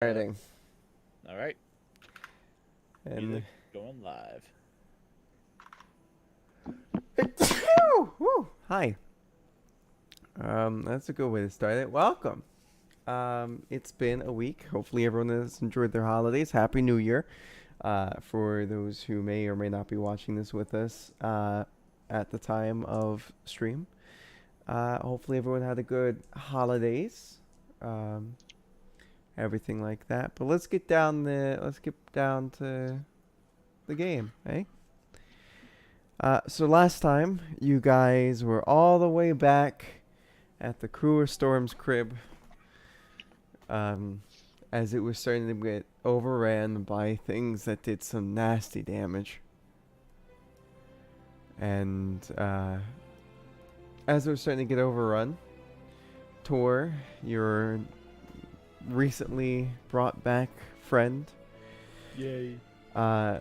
Starting. All right, And music going live. Woo! Hi. That's a good way to start it. Welcome. It's been a week. Hopefully everyone has enjoyed their holidays. Happy New Year. For those who may or may not be watching this with us at the time of stream. Hopefully everyone had a good holidays. Um, Everything like that. But let's get down to the game, eh? So last time, you guys were all the way back at the Crew of Storm's crib, um, as it was starting to get overran by things that did some nasty damage. And as it was starting to get overrun, Tor, your recently brought back friend, Yay!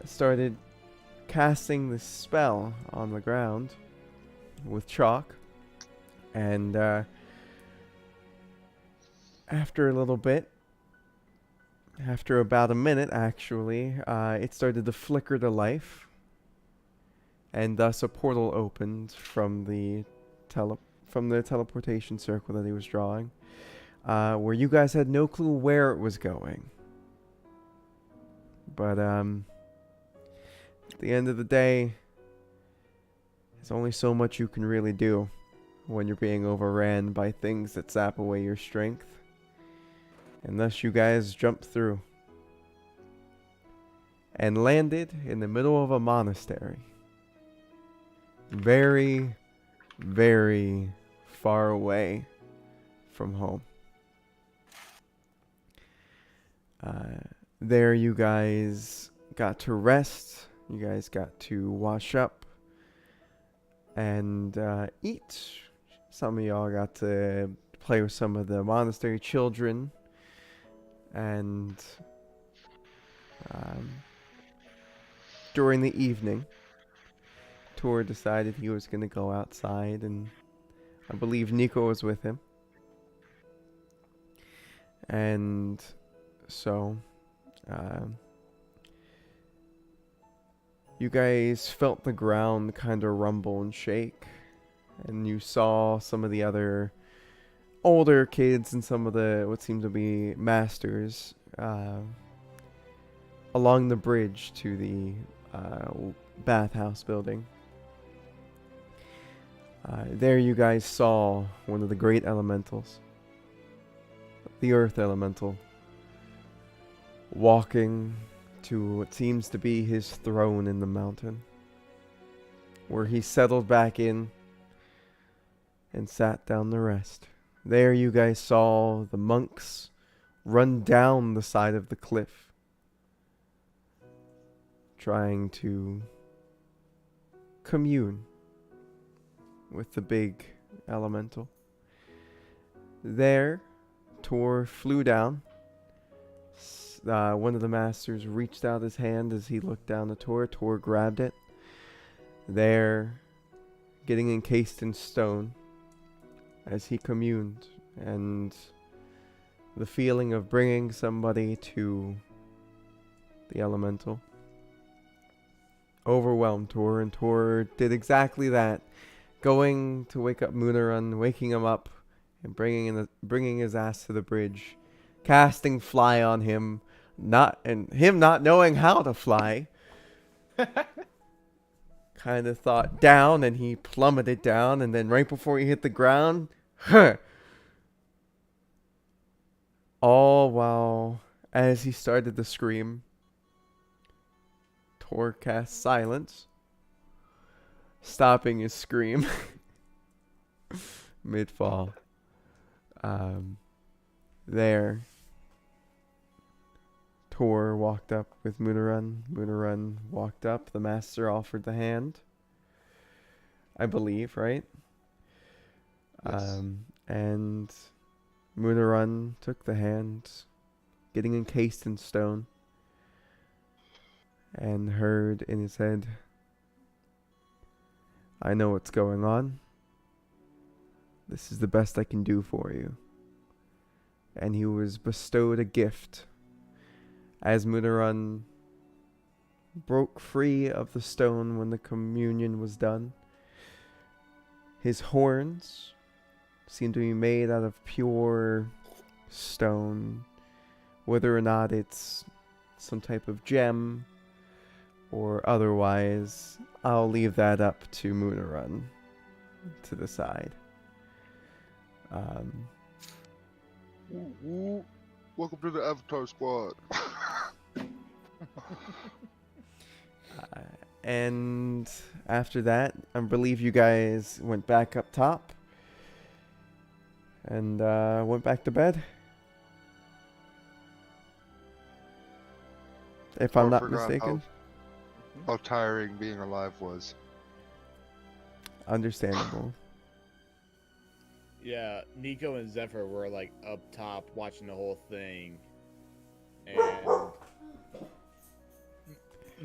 started casting this spell on the ground with chalk. And after a little bit, after about a minute actually, it started to flicker to life, and thus a portal opened from the teleportation circle that he was drawing, where you guys had no clue where it was going. But at the end of the day, there's only so much you can really do when you're being overran by things that zap away your strength. And thus you guys jumped through and landed in the middle of a monastery. Very, very far away from home. There you guys got to rest. You guys got to wash up and eat. Some of y'all got to play with some of the monastery children. And um, during the evening, Tor decided he was going to go outside, and I believe Nico was with him. And so, you guys felt the ground kind of rumble and shake, and you saw some of the other older kids and some of the what seemed to be masters along the bridge to the bathhouse building. There you guys saw one of the great elementals, the earth elemental, walking to what seems to be his throne in the mountain, where he settled back in and sat down to rest. There you guys saw the monks run down the side of the cliff, trying to commune with the big elemental. There, Tor flew down. One of the masters reached out his hand as he looked down at Tor. Tor grabbed it. There, getting encased in stone, as he communed, and the feeling of bringing somebody to the elemental overwhelmed Tor, and Tor did exactly that, going to wake up Moonerun, waking him up, and bringing his ass to the bridge, casting fly on him, not knowing how to fly. Kind of thought down, and he plummeted down, and then right before he hit the ground, all while as he started to scream, Tor cast silence, stopping his scream mid fall. There, Tor walked up with Moonerun. Moonerun walked up. The master offered the hand, I believe, right? Yes. And Moonerun took the hand, getting encased in stone, and heard in his head, I know what's going on. This is the best I can do for you. And he was bestowed a gift as Munaran broke free of the stone when the communion was done. His horns seem to be made out of pure stone. Whether or not it's some type of gem or otherwise, I'll leave that up to Munaran to decide. Welcome to the Avatar Squad. And after that, I believe you guys went back up top and went back to bed. If I'm not forgot mistaken. How tiring being alive was. Understandable. Yeah, Nico and Zephyr were like up top watching the whole thing, and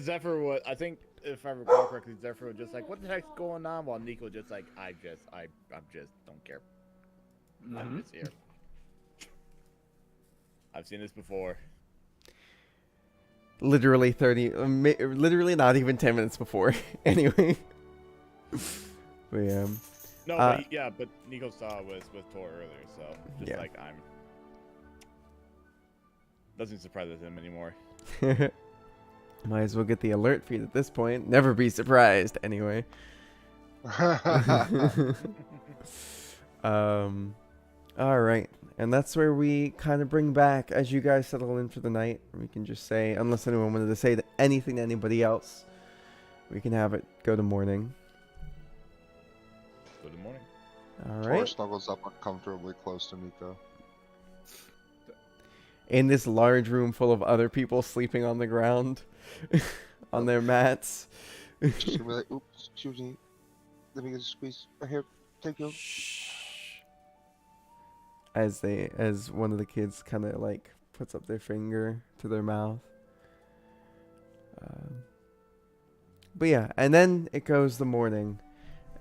Zephyr was, I think, if I recall correctly, Zephyr was just like, "What the heck's going on?" While Nico just like, "I'm just don't care. I'm just here. I've seen this before." Literally literally not even 10 minutes before. Anyway. But yeah. No, but Nico saw it was with Tor earlier, so just like I'm. Doesn't surprise him anymore. Might as well get the alert feed at this point. Never be surprised. Anyway. All right. And that's where we kind of bring back as you guys settle in for the night. We can just say, unless anyone wanted to say anything to anybody else, we can have it go to morning. Good morning. All Tor right. snuggles up uncomfortably close to Nico. In this large room full of other people sleeping on the ground, on their mats. Just gonna be like, oops, excuse me. Let me get a squeeze. Right here. Thank you. Shh. As one of the kids kind of like puts up their finger to their mouth. But yeah, and then it goes the morning,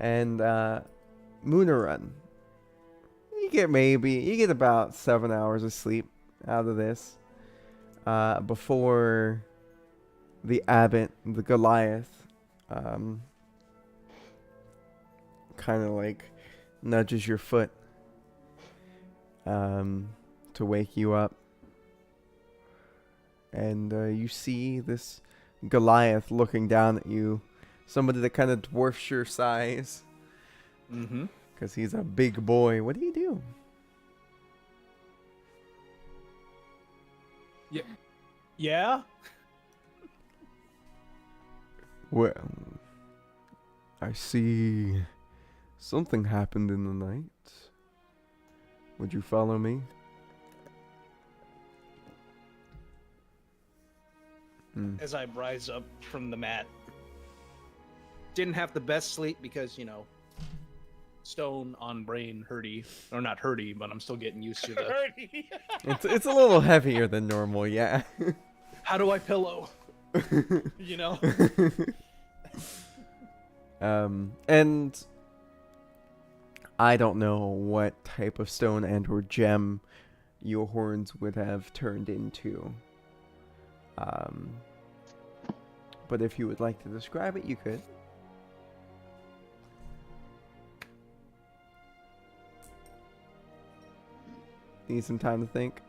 and Munaran. You get about 7 hours of sleep out of this. Before the abbot, the Goliath, kind of like nudges your foot to wake you up, and you see this Goliath looking down at you, somebody that kind of dwarfs your size. Mm-hmm. Because he's a big boy. What do you do? Yeah? Well, I see something happened in the night. Would you follow me? As I rise up from the mat. Didn't have the best sleep because, stone on brain hurty. Or not hurty, but I'm still getting used to the... It's a little heavier than normal, yeah. How do I pillow? And I don't know what type of stone and or gem your horns would have turned into. But if you would like to describe it, you could. Need some time to think?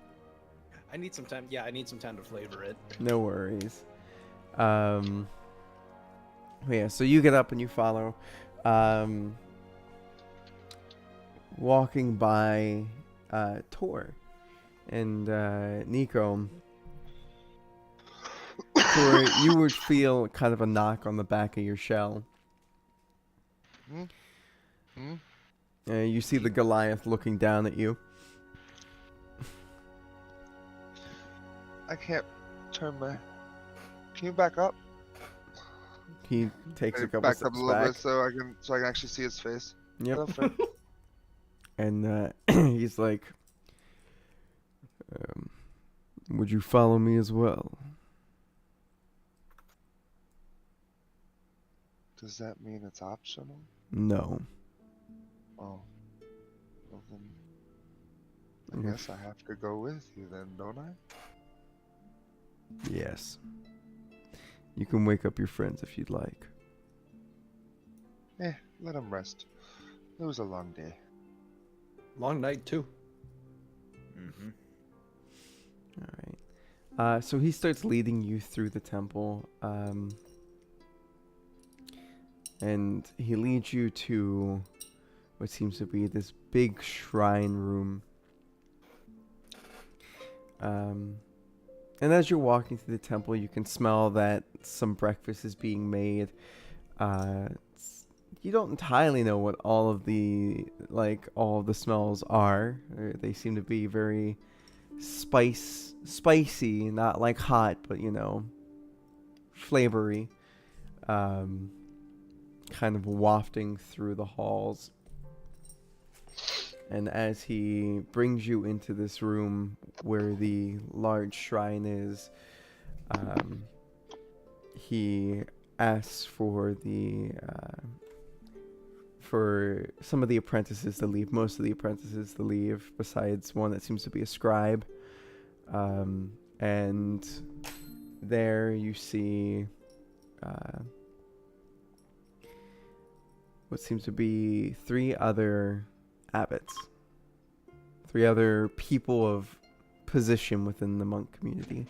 I need some time. Yeah, I need some time to flavor it. No worries. Yeah, so you get up and you follow. Walking by Tor and Nico. Tor, you would feel kind of a knock on the back of your shell. You see the Goliath looking down at you. I can't turn my... Can you back up? He takes a couple back steps up a little back. bit so I can actually see his face. Yep. Hello, friend. And he's like, would you follow me as well? Does that mean it's optional? No. Oh. Well, then I guess I have to go with you then, don't I? Yes. You can wake up your friends if you'd like. Let him rest. It was a long day. Long night too. Mm-hmm. All right. So he starts leading you through the temple. And he leads you to what seems to be this big shrine room. And as you're walking through the temple, you can smell that some breakfast is being made. You don't entirely know what all of the smells are. They seem to be very spicy, not like hot, but flavory. Kind of wafting through the halls. And as he brings you into this room where the large shrine is, he asks for some of the apprentices to leave. Most of the apprentices to leave, besides one that seems to be a scribe. And there you see what seems to be 3 other abbots, 3 other people of position within the monk community.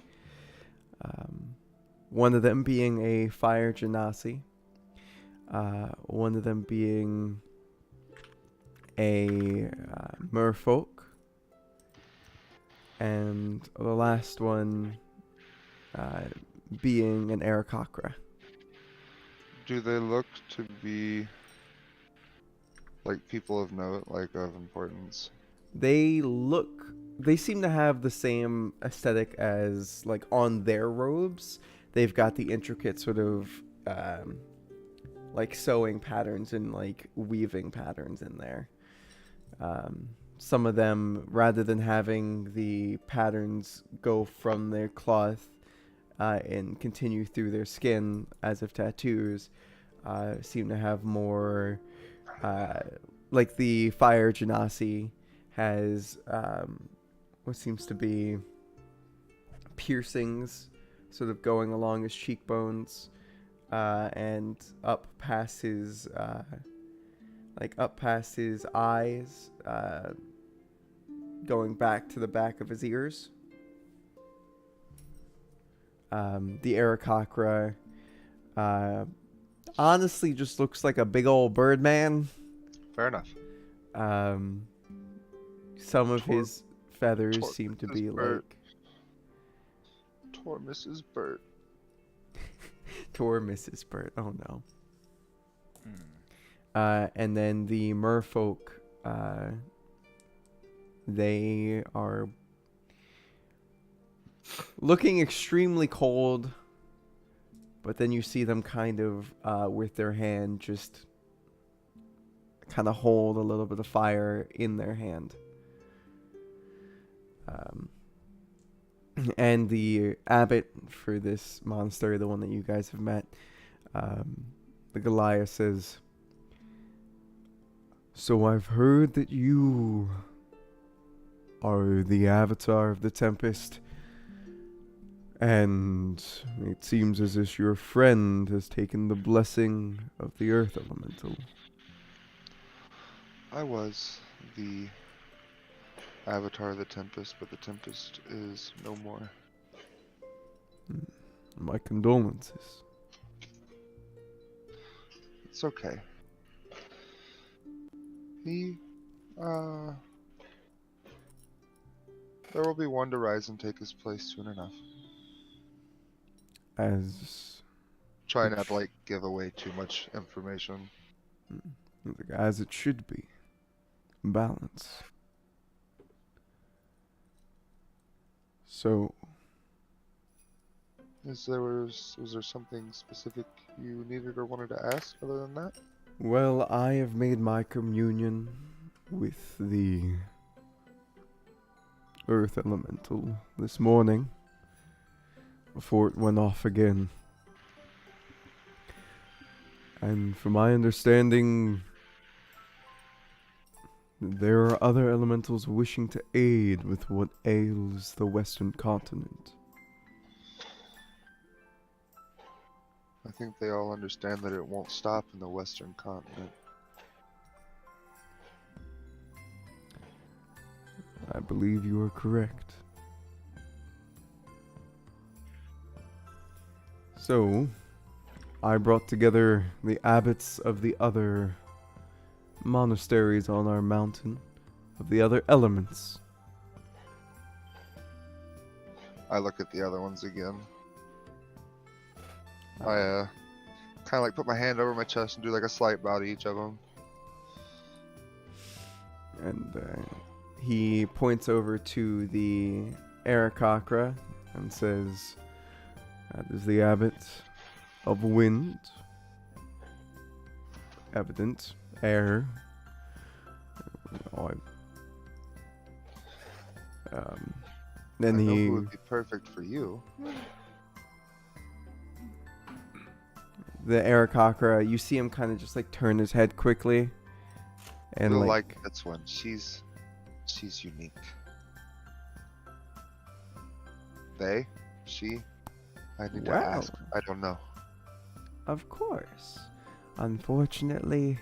One of them being a fire genasi, one of them being a merfolk, and the last one being an Aarakocra. Do they look to be like people of note, like of importance? They seem to have the same aesthetic as, like, on their robes. They've got the intricate sort of like sewing patterns and like weaving patterns in there. Some of them, rather than having the patterns go from their cloth and continue through their skin as if tattoos, seem to have more like the fire genasi has what seems to be piercings sort of going along his cheekbones and up past his eyes, going back to the back of his ears. The Aarakocra honestly just looks like a big old bird man. Fair enough. Some of his feathers seem to be Bert. like Poor Mrs. Burt. Poor Mrs. Burt. Oh no. Hmm. And then the merfolk, they are looking extremely cold, but then you see them kind of with their hand just kind of hold a little bit of fire in their hand. And the abbot for this monastery, the one that you guys have met, the Goliath says, "So I've heard that you are the avatar of the Tempest, and it seems as if your friend has taken the blessing of the Earth Elemental." I was the avatar of the Tempest, but the Tempest is no more. My condolences. It's okay. There will be one to rise and take his place soon enough. Try not to, give away too much information. As it should be. Balance. So, Was there something specific you needed or wanted to ask other than that? well, I have made my communion with the Earth Elemental this morning before it went off again. And from my understanding, there are other elementals wishing to aid with what ails the Western continent. I think they all understand that it won't stop in the Western continent. I believe you are correct. So, I brought together the abbots of the other monasteries on our mountain, of the other elements. I look at the other ones again. I kind of like put my hand over my chest and do like a slight bow to each of them. And he points over to the Aarakocra and says, "That is the abbot of wind. Evident. Air. Oh, then I know he... who would be perfect for you. The Aarakocra, you see him kind of just like turn his head quickly. And You'll like like this one. She's unique. They? She? I need to Wow. ask. I don't know. Of course. Unfortunately,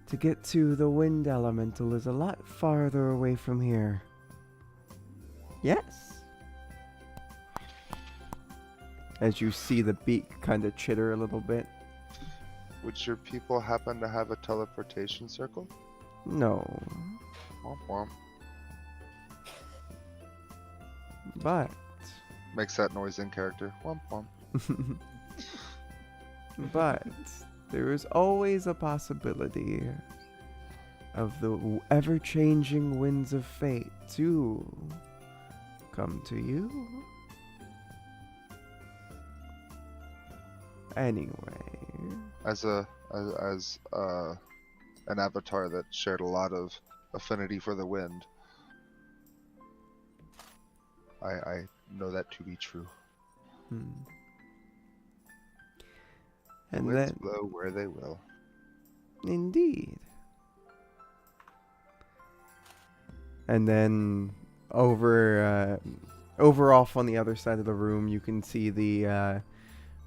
to get to the wind elemental is a lot farther away from here. Yes. As you see the beak kind of chitter a little bit. Would your people happen to have a teleportation circle? No. Womp womp. But... Makes that noise in character. Womp womp. but there is always a possibility of the ever-changing winds of fate to come to you. Anyway, As an avatar that shared a lot of affinity for the wind, I know that to be true. And Winds then, blow where they will. indeed. And then over off on the other side of the room, you can see the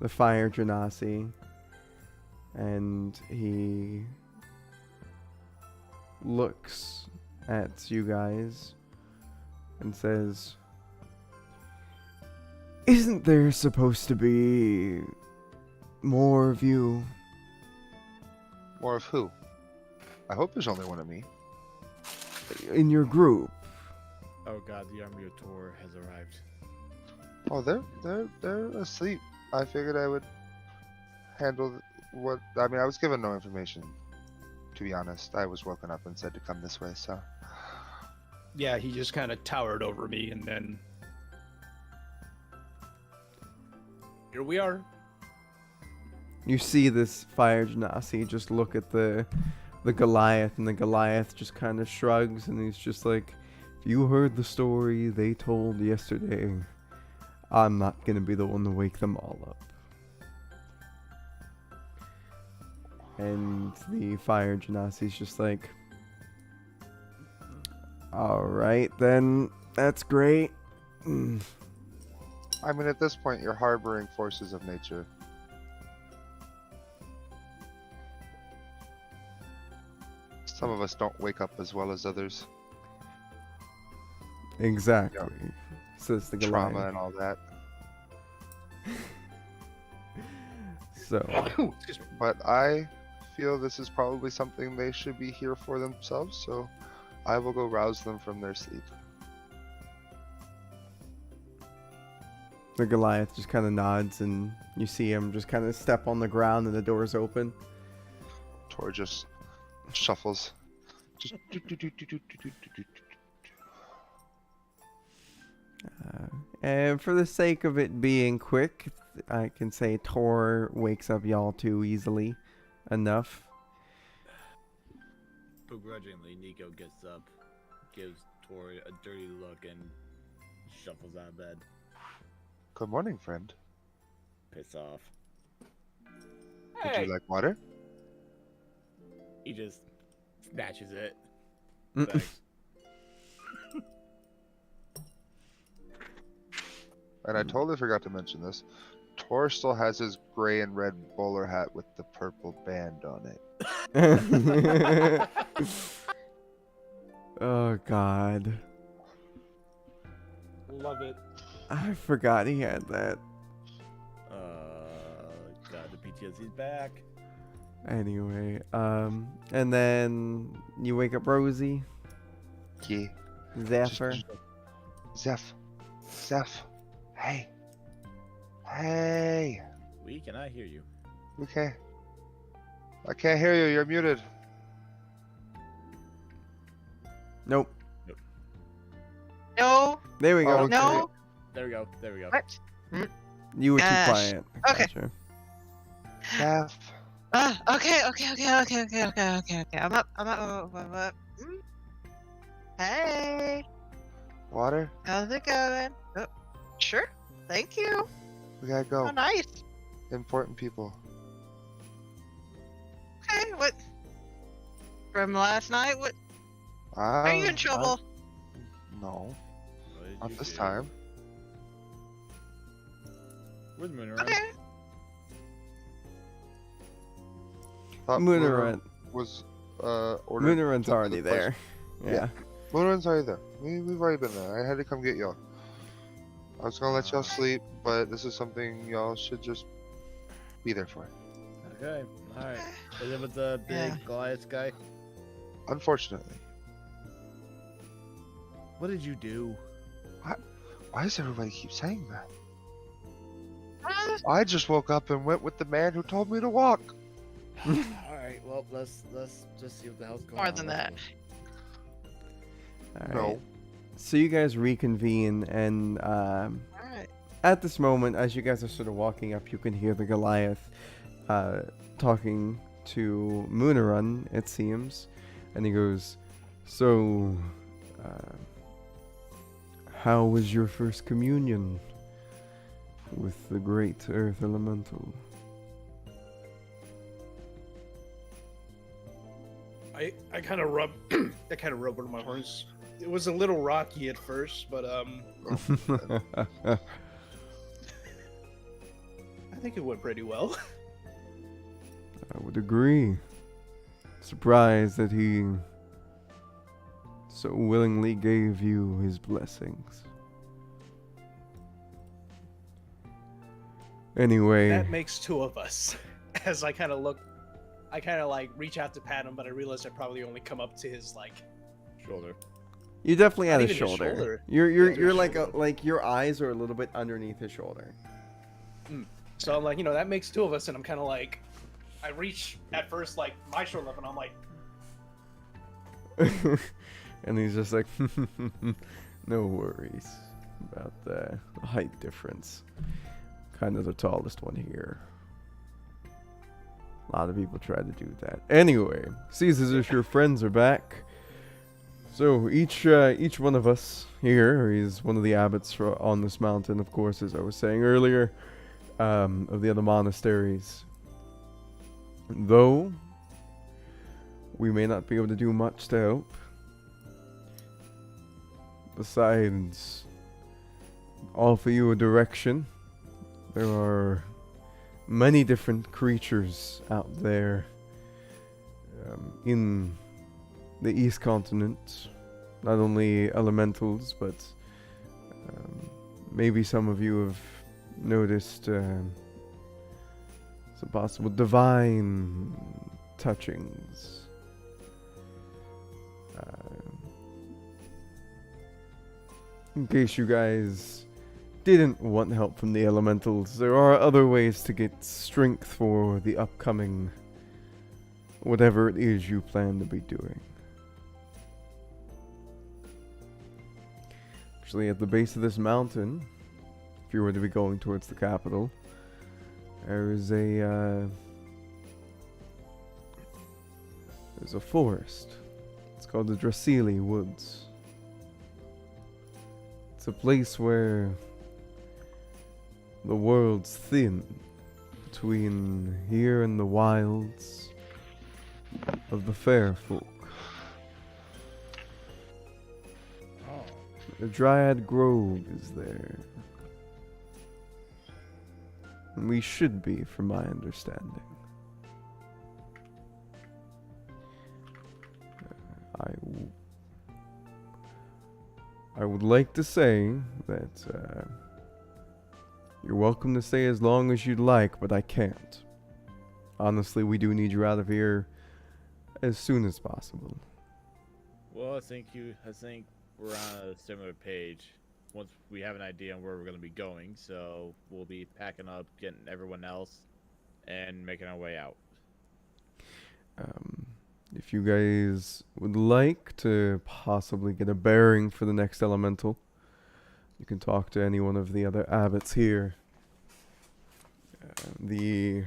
fire genasi, and he looks at you guys and says, "Isn't there supposed to be more of you?" More of who? I hope there's only one of me. In your group. Oh god, the army of Tor has arrived. Oh, they're asleep. I figured I would handle what. I mean, I was given no information. To be honest, I was woken up and said to come this way. So. Yeah, he just kind of towered over me, and then here we are. You see this fire genasi just look at the Goliath, and the Goliath just kind of shrugs, and he's just like, "If you heard the story they told yesterday, I'm not gonna be the one to wake them all up." And the fire genasi's just like, "Alright then, that's great." I mean, at this point, you're harboring forces of nature. Some of us don't wake up as well as others. Exactly. Says the Goliath. Trauma and all that. So, Excuse me. But I feel this is probably something they should be here for themselves, so I will go rouse them from their sleep. the Goliath just kind of nods, and you see him just kind of step on the ground, and the door's open. Tor just shuffles. Just And for the sake of it being quick, I can say Tor wakes up y'all too easily enough. Begrudgingly, Nico gets up, gives Tori a dirty look, and shuffles out of bed. Good morning, friend. Piss off. Would Hey. you like water? He just snatches it. Mm. Thanks. and I totally forgot to mention this. Tor still has his gray and red bowler hat with the purple band on it. Oh God, Love it. I forgot he had that. God, the PTSD's back. Anyway, and then you wake up Rosie, Yeah. Zephyr. Zeph. Hey. Hey. We cannot hear you. Okay. I can't hear you. You're muted. Nope. No. There we go. Oh, okay. No. There we go. There we go. What? You were too Gosh. quiet. Okay. Gotcha. Zeph. Okay. I'm up. Hey. Water. How's it going? Oh, sure. Thank you. We gotta Oh, go. nice. Important people. Okay. What? From last night? What? Are you in trouble? No. What did Not you this do? time. Where's Moon around? Okay. Thought Moonerun. was ordered. Moonerun's to the already place. there. Yeah. Moonerun's already there. We've already been there. I had to come get y'all. I was gonna let y'all sleep, but this is something y'all should just be there for. Okay. All right. Is it with the big Yeah. Goliath guy? Unfortunately. What did you do? Why does everybody keep saying that? Uh, I just woke up and went with the man who told me to walk. All right. Well, let's just see what the hell's going on. More than that. All right. No. So you guys reconvene, and All right. at this moment, as you guys are sort of walking up, you can hear the Goliath talking to Moonerun, it seems, and he goes, "So, how was your first communion with the great Earth Elemental?" I kind of rub one of my horns. It was a little rocky at first, but I think it went pretty well. I would agree. Surprised that he so willingly gave you his blessings. Anyway, That makes two of us. As I kind of look, I kind of like reach out to pat him, but I realize I probably only come up to his like. Shoulder. you definitely Not had his even his shoulder. shoulder. You're Yeah, you're his like shoulder. like your eyes are a little bit underneath his shoulder. So I'm like, that makes two of us, and I'm kind of like, I reach at first like my shoulder up, and I'm like, And he's just like, no worries about the height difference. Kind of the tallest one here. A lot of people try to do that. Anyway, seems as if your friends are back. So each one of us here, he's one of the abbots on this mountain, of course, as I was saying earlier, of the other monasteries. Though we may not be able to do much to help. Besides, offer you a direction. There are many different creatures out there in the East Continent. Not only elementals, but maybe some of you have noticed some possible divine touchings. In case you guys didn't want help from the elementals, there are other ways to get strength for the upcoming whatever it is you plan to be doing. Actually, at the base of this mountain, if you were to be going towards the capital, there is there's a forest. It's called the Dracili Woods. It's a place where the world's thin between here and the wilds of the fair folk. Oh. The Dryad Grove is there. We should be, from my understanding. I would like to say that you're welcome to stay as long as you'd like, but I can't. Honestly, we do need you out of here as soon as possible. Well, I think we're on a similar page. Once we have an idea on where we're going to be going, so we'll be packing up, getting everyone else, and making our way out. If you guys would like to possibly get a bearing for the next elemental, you can talk to any one of the other abbots here. The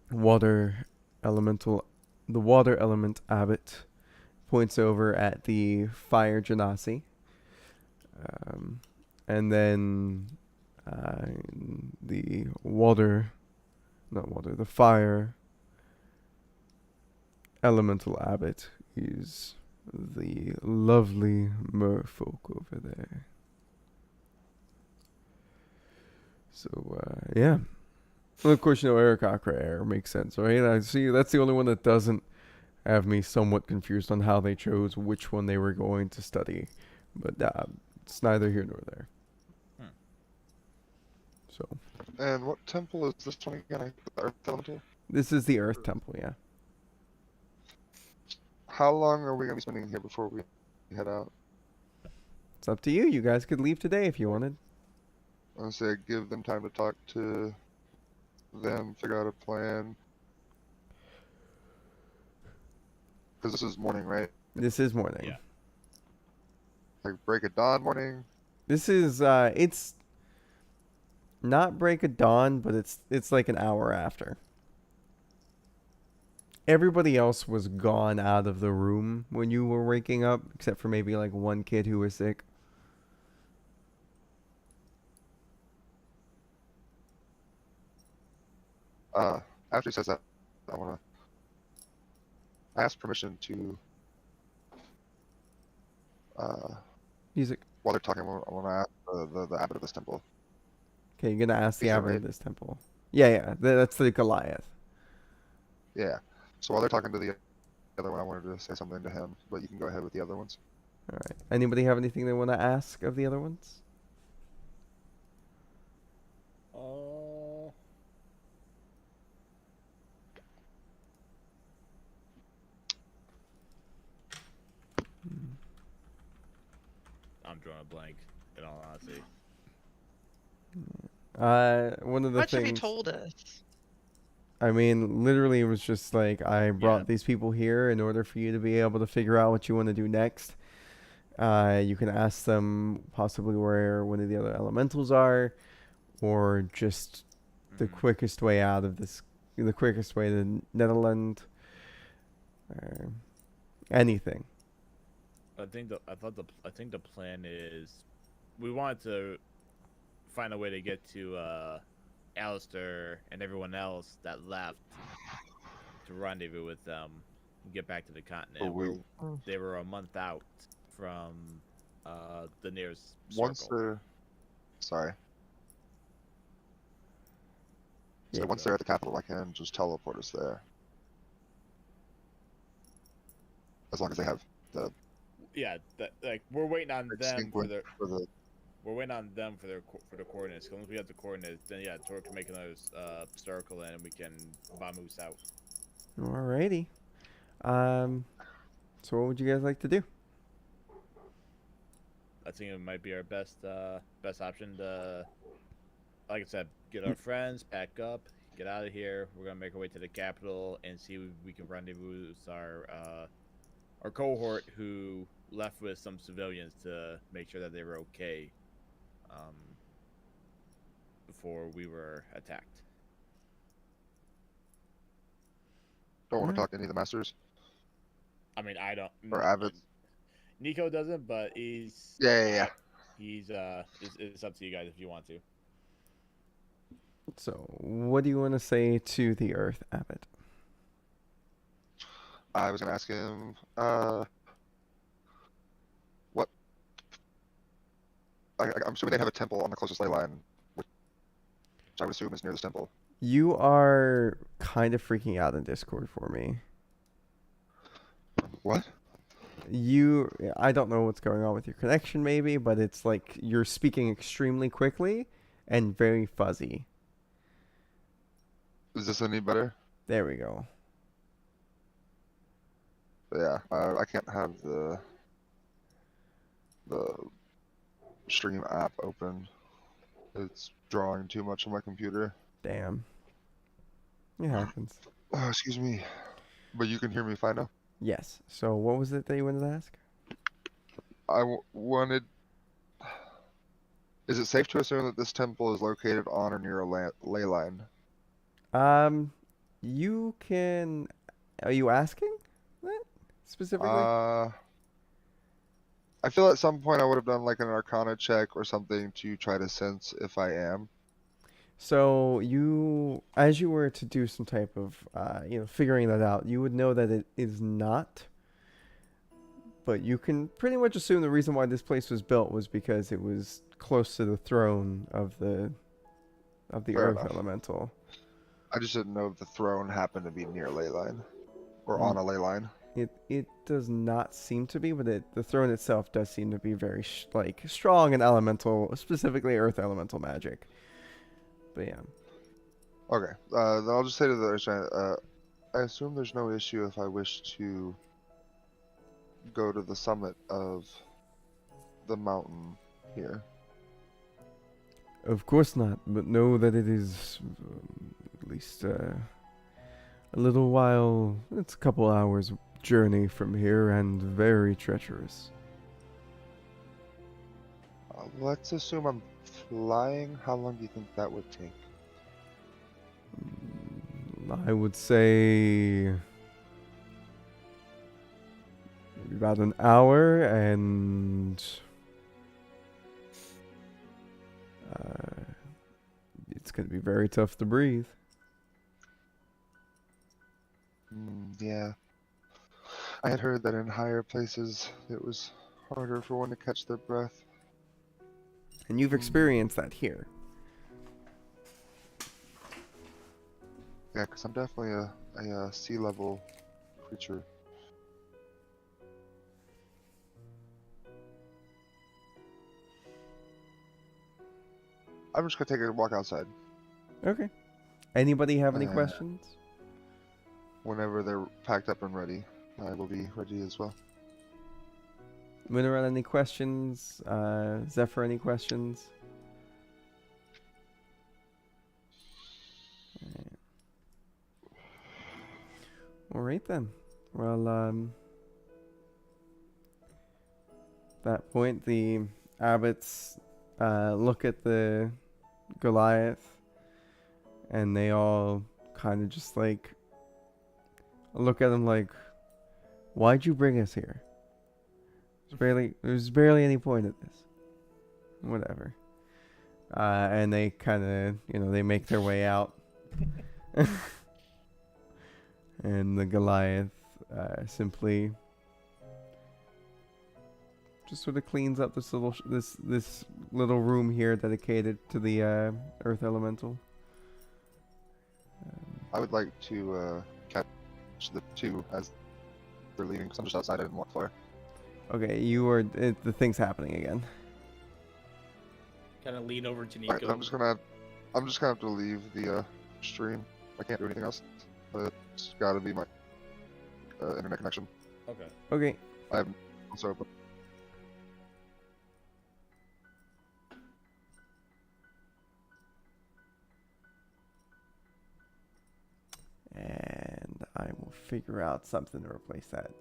water element abbot points over at the fire genasi. And then the fire elemental abbot is the lovely merfolk over there. So, yeah. Well, of course, you know, Eric Air makes sense, right? I see that's the only one that doesn't have me somewhat confused on how they chose which one they were going to study. But it's neither here nor there. So. And what temple is this one again? The Earth Elemental? This is the Earth Temple, yeah. How long are we going to be spending here before we head out? It's up to you. You guys could leave today if you wanted. I would say give them time to talk to them, figure out a plan. Because this is morning, right? This is morning. Yeah. Like break of dawn morning? This is, it's not break of dawn, but it's like an hour after. Everybody else was gone out of the room when you were waking up, except for maybe like one kid who was sick. After he says that, I want to ask permission to, Music. while they're talking, I want to ask the abbot of this temple. Okay, you're gonna ask the Is that abbot right? of this temple. Yeah, that's the Goliath. Yeah. So while they're talking to the other one, I wanted to say something to him, but you can go ahead with the other ones. All right. Anybody have anything they want to ask of the other ones? I'm drawing a blank, in all honesty. One of the What have you things. told us? I mean, literally, it was just like I brought Yeah. these people here in order for you to be able to figure out what you want to do next. You can ask them possibly where one of the other elementals are, or just the quickest way out of this, the quickest way to Netherlands. Anything. I think the plan is we wanted to find a way to get to Alistair and everyone else that left to rendezvous with them and get back to the continent. They were a month out from the nearest circle. Sorry. So Yeah. once they're at the capital, I can just teleport us there. As long as they have the Yeah, we're waiting on them for their the we're waiting on them for the coordinates. Once we have the coordinates, then yeah, Tor can make another circle and we can vamoose out. Alrighty. So what would you guys like to do? I think it might be our best option to, like I said, get our friends, pack up, get out of here. We're gonna make our way to the capital and see if we can rendezvous our cohort who left with some civilians to make sure that they were okay before we were attacked. don't want to talk to any of the masters I mean, I don't. or abbots. Nico doesn't, but he's. Yeah. He's it's up to you guys if you want to. So, what do you want to say to the Earth Abbot? I was gonna ask him what I'm assuming they have a temple on the closest ley line. I would assume is near this temple. You are kind of freaking out in Discord for me. What? I don't know what's going on with your connection maybe, but it's like you're speaking extremely quickly and very fuzzy. Is this any better? There we go. But yeah, I can't have the stream app open. It's drawing too much on my computer. Damn. It happens. Oh, excuse me. But you can hear me fine now? Yes. So what was it that you wanted to ask? Wanted... Is it safe to assume that this temple is located on or near a ley line? You can... Are you asking that specifically? I feel at some point I would have done like an Arcana check or something to try to sense if I am. So as you were to do some type of, figuring that out, you would know that it is not. But you can pretty much assume the reason why this place was built was because it was close to the throne of the Fair Earth enough. Elemental. I just didn't know if the throne happened to be near a ley line. Or on a ley line. It does not seem to be, but the throne itself does seem to be very strong in elemental, specifically Earth Elemental magic. But yeah. Okay, then I'll just say to the other side, I assume there's no issue if I wish to go to the summit of the mountain here. Of course not, but know that it is at least a little while. It's a couple hours journey from here and very treacherous. Let's assume I'm flying. How long do you think that would take? I would say maybe about an hour, and it's going to be very tough to breathe. Yeah. I had heard that in higher places it was harder for one to catch their breath. And you've experienced that here. Yeah, because I'm definitely a sea level creature. I'm just gonna take a walk outside. Okay. Anybody have any questions? Whenever they're packed up and ready, I will be ready as well. Mineral, any questions? Zephyr, any questions? Alright then. Well, that point, the abbots look at the Goliath, and they all kind of just like look at him like, "Why'd you bring us here? There's barely any point at this. Whatever." And they kind of, they make their way out. And the Goliath simply just sort of cleans up this little room here dedicated to the Earth Elemental. I would like to catch the two as they're leaving, because I'm just outside. I didn't walk far. Okay, the thing's happening again. Kind of lean over to Nico. Alright, I'm just gonna have to leave the stream. I can't do anything else. It's gotta be my internet connection. Okay. Okay. I have also open. And I will figure out something to replace that.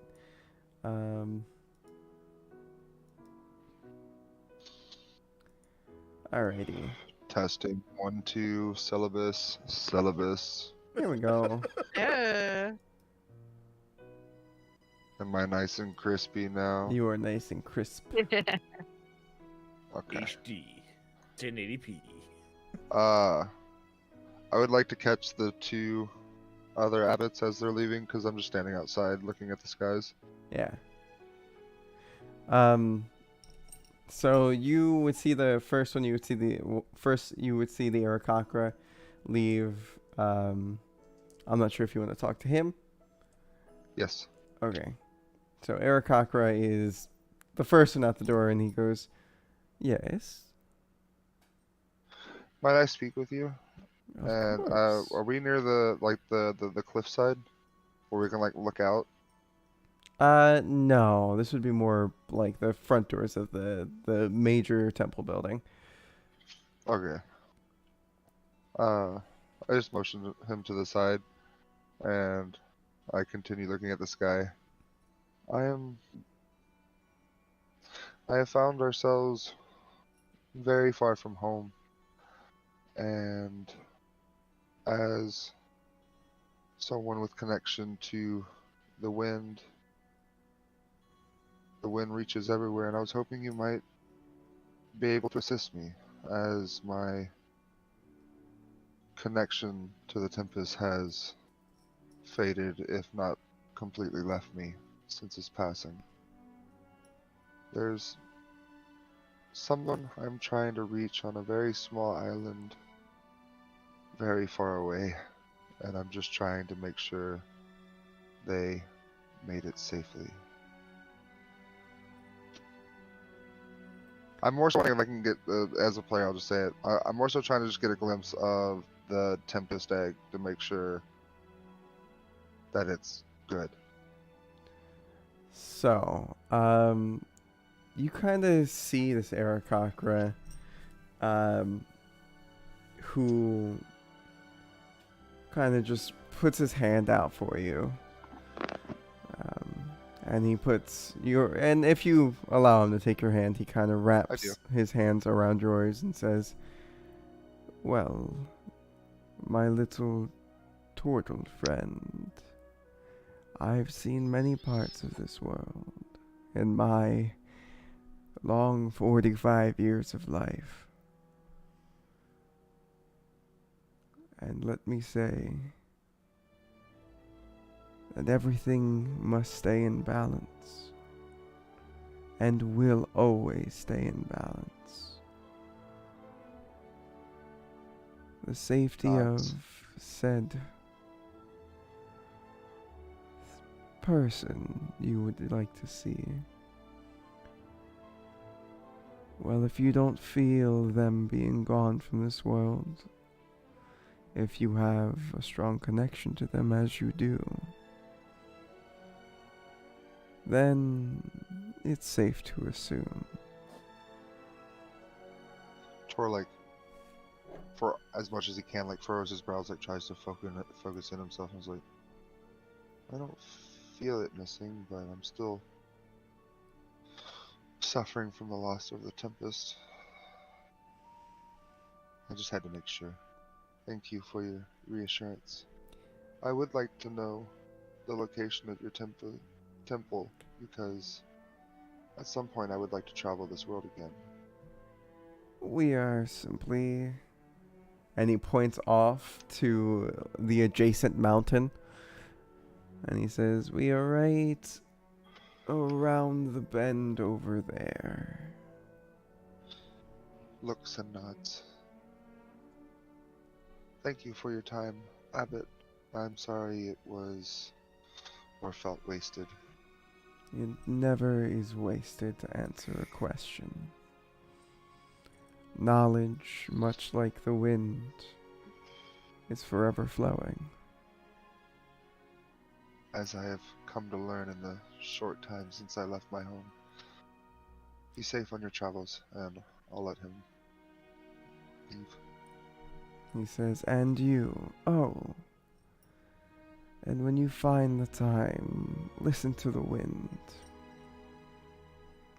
Alrighty. Testing 1, 2, syllabus. Here we go. Yeah. Am I nice and crispy now? You are nice and crisp. Okay. HD 1080p. I would like to catch the two other abbots as they're leaving, because I'm just standing outside looking at the skies. Yeah. So you would see the first one. You would see first. You would see the Arakakra leave. I'm not sure if you want to talk to him. Yes. Okay. So Arakakra is the first one out the door, and he goes, "Yes, Might I speak with you? of And course." are we near the cliffside where we can like look out? No. This would be more like the front doors of the major temple building. Okay. I just motioned him to the side, and I continue looking at the sky. I am. I have found ourselves very far from home, and as someone with connection to the wind, the wind reaches everywhere, and I was hoping you might be able to assist me, as my connection to the Tempest has faded, if not completely left me, since his passing. There's someone I'm trying to reach on a very small island, very far away, and I'm just trying to make sure they made it safely. I'm more so wondering if I can get, as a player, I'll just say it. I'm more so trying to just get a glimpse of the Tempest egg to make sure that it's good. So, you kind of see this Arakakra, who kind of just puts his hand out for you. And he puts your, and if you allow him to take your hand, he kind of wraps his hands around yours and says, "Well, my little turtle friend, I've seen many parts of this world in my long 45 years of life. And let me say that everything must stay in balance, and will always stay in balance. The safety of said person you would like to see. Well, if you don't feel them being gone from this world, if you have a strong connection to them as you do, then it's safe to assume." Tor, like, for as much as he can, like, furrows his brows, like, tries to focus in himself, and is like, I don't feel it missing, but I'm still suffering from the loss of the Tempest. I just had to make sure. Thank you for your reassurance. I would like to know the location of your temple, because at some point I would like to travel this world again. We are simply... And he points off to the adjacent mountain. And he says, "We are right around the bend over there." Looks and nods. Thank you for your time, Abbot. I'm sorry it was or felt wasted. It never is wasted to answer a question. Knowledge, much like the wind, is forever flowing. As I have come to learn in the short time since I left my home. Be safe on your travels, and I'll let him leave. He says, "And you, oh. And when you find the time, listen to the wind.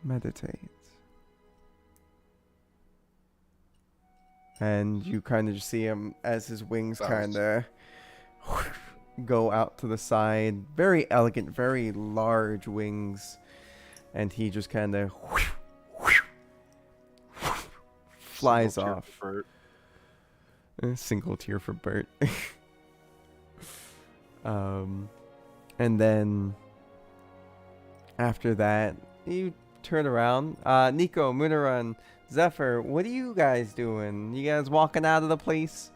Meditate." And you kind of just see him as his wings kind of go out to the side. Very elegant, very large wings. And he just kind of flies off. A single tear for Bert. And then after that, you turn around. Nico, Munaran, Zephyr, what are you guys doing? You guys walking out of the place?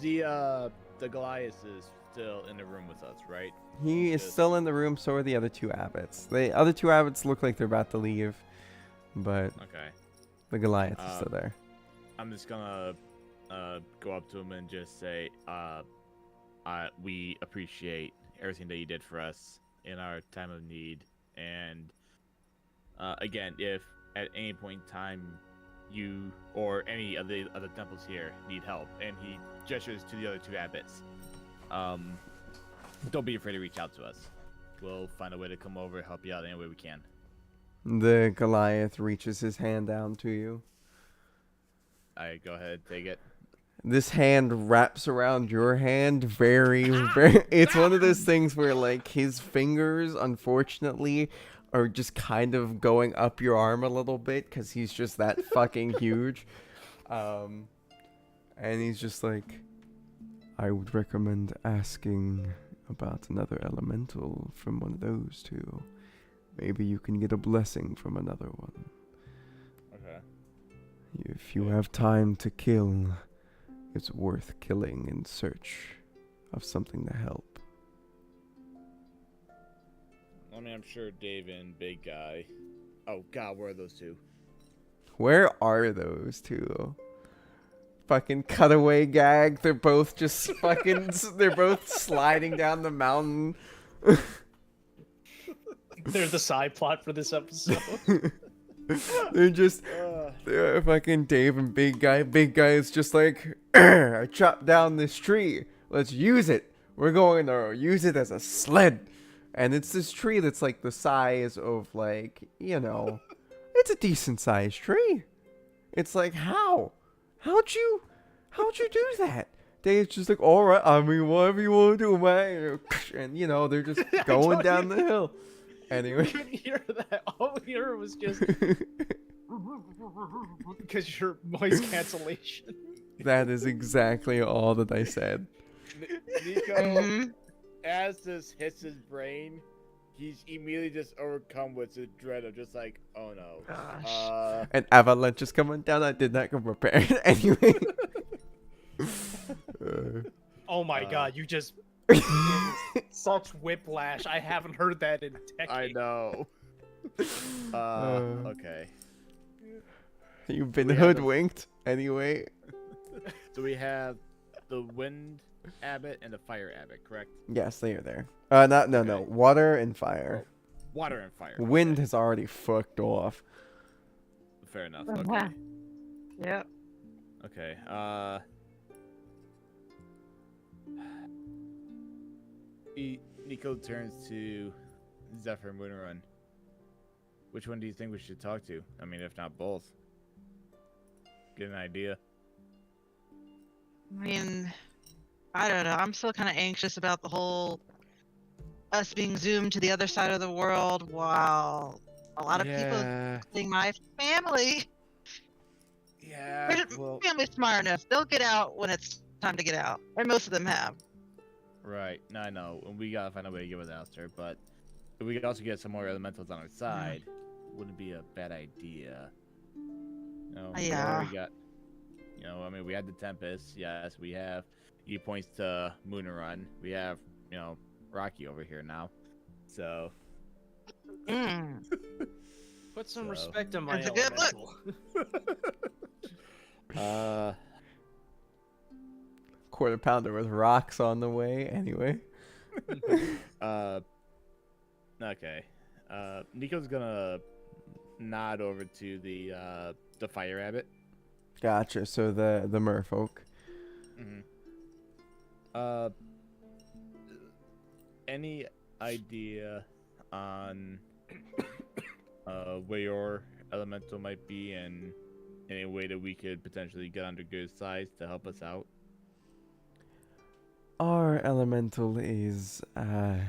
The Goliath is still in the room with us, right? He is Just- still in the room, so are the other two abbots. The other two abbots look like they're about to leave, but Okay. the Goliath is still there. I'm just gonna go up to him and just say, we appreciate everything that you did for us in our time of need. And again, if at any point in time you or any of the other temples here need help, and he gestures to the other two abbots, don't be afraid to reach out to us. We'll find a way to come over and help you out any way we can. The Goliath reaches his hand down to you. I go ahead, take it. This hand wraps around your hand very, very. It's one of those things where, like, his fingers, unfortunately, are just kind of going up your arm a little bit because he's just that fucking huge. And he's just like, I would recommend asking about another elemental from one of those two. Maybe you can get a blessing from another one. Okay. If you have time to kill, it's worth killing in search of something to help. I mean, I'm sure Dave and Big Guy. Oh God, where are those two? Where are those two? Fucking cutaway gag. They're both just fucking. They're both sliding down the mountain. They're the side plot for this episode. They're just. They're fucking Dave and Big Guy. Big Guy is just like, I chopped down this tree. Let's use it. We're going to use it as a sled. And it's this tree that's like the size of, like, you know, it's a decent sized tree. It's like, how? How'd you do that? Dave's just like, all right, I mean, whatever you want to do, man. And, you know, they're just going down the hill. Anyway. I couldn't hear that. All we heard was just because your noise cancellation. That is exactly all that I said. Nico, as this hits his brain, he's immediately just overcome with the dread of just like, oh no. Gosh. An avalanche is coming down. I did not come prepared. Anyway. Oh my god, you just such whiplash. I haven't heard that in decades. I know. Okay. You've been We have a- hoodwinked. Anyway. So we have the wind abbot and the fire abbot, correct? Yes, they are there. No. Okay. Water and fire. Water and fire. Wind okay. has already fucked off. Fair enough. Okay. Yep. Okay. Nico turns to Zephyr and Moonrun. Which one do you think we should talk to? I mean, if not both. Get an idea. I mean, I don't know. I'm still kind of anxious about the whole us being zoomed to the other side of the world while a lot of people including my family. Yeah. Their family's smart enough. They'll get out when it's time to get out. And most of them have. Right. No, I know. And we gotta find a way to get with Alistair, but if we could also get some more elementals on our side, wouldn't be a bad idea. You know, we Yeah. already got. You know, I mean, we had the Tempest. Yes, we have. He points to Moonrun. We have, you know, Rocky over here now. So. Mm. Put some So- respect on my That's a good look. elemental. Quarter pounder with rocks on the way. Anyway. Okay. Nico's gonna nod over to the fire abbot. Gotcha. So the merfolk. Any idea on where your elemental might be and any way that we could potentially get under good size to help us out? Our elemental is a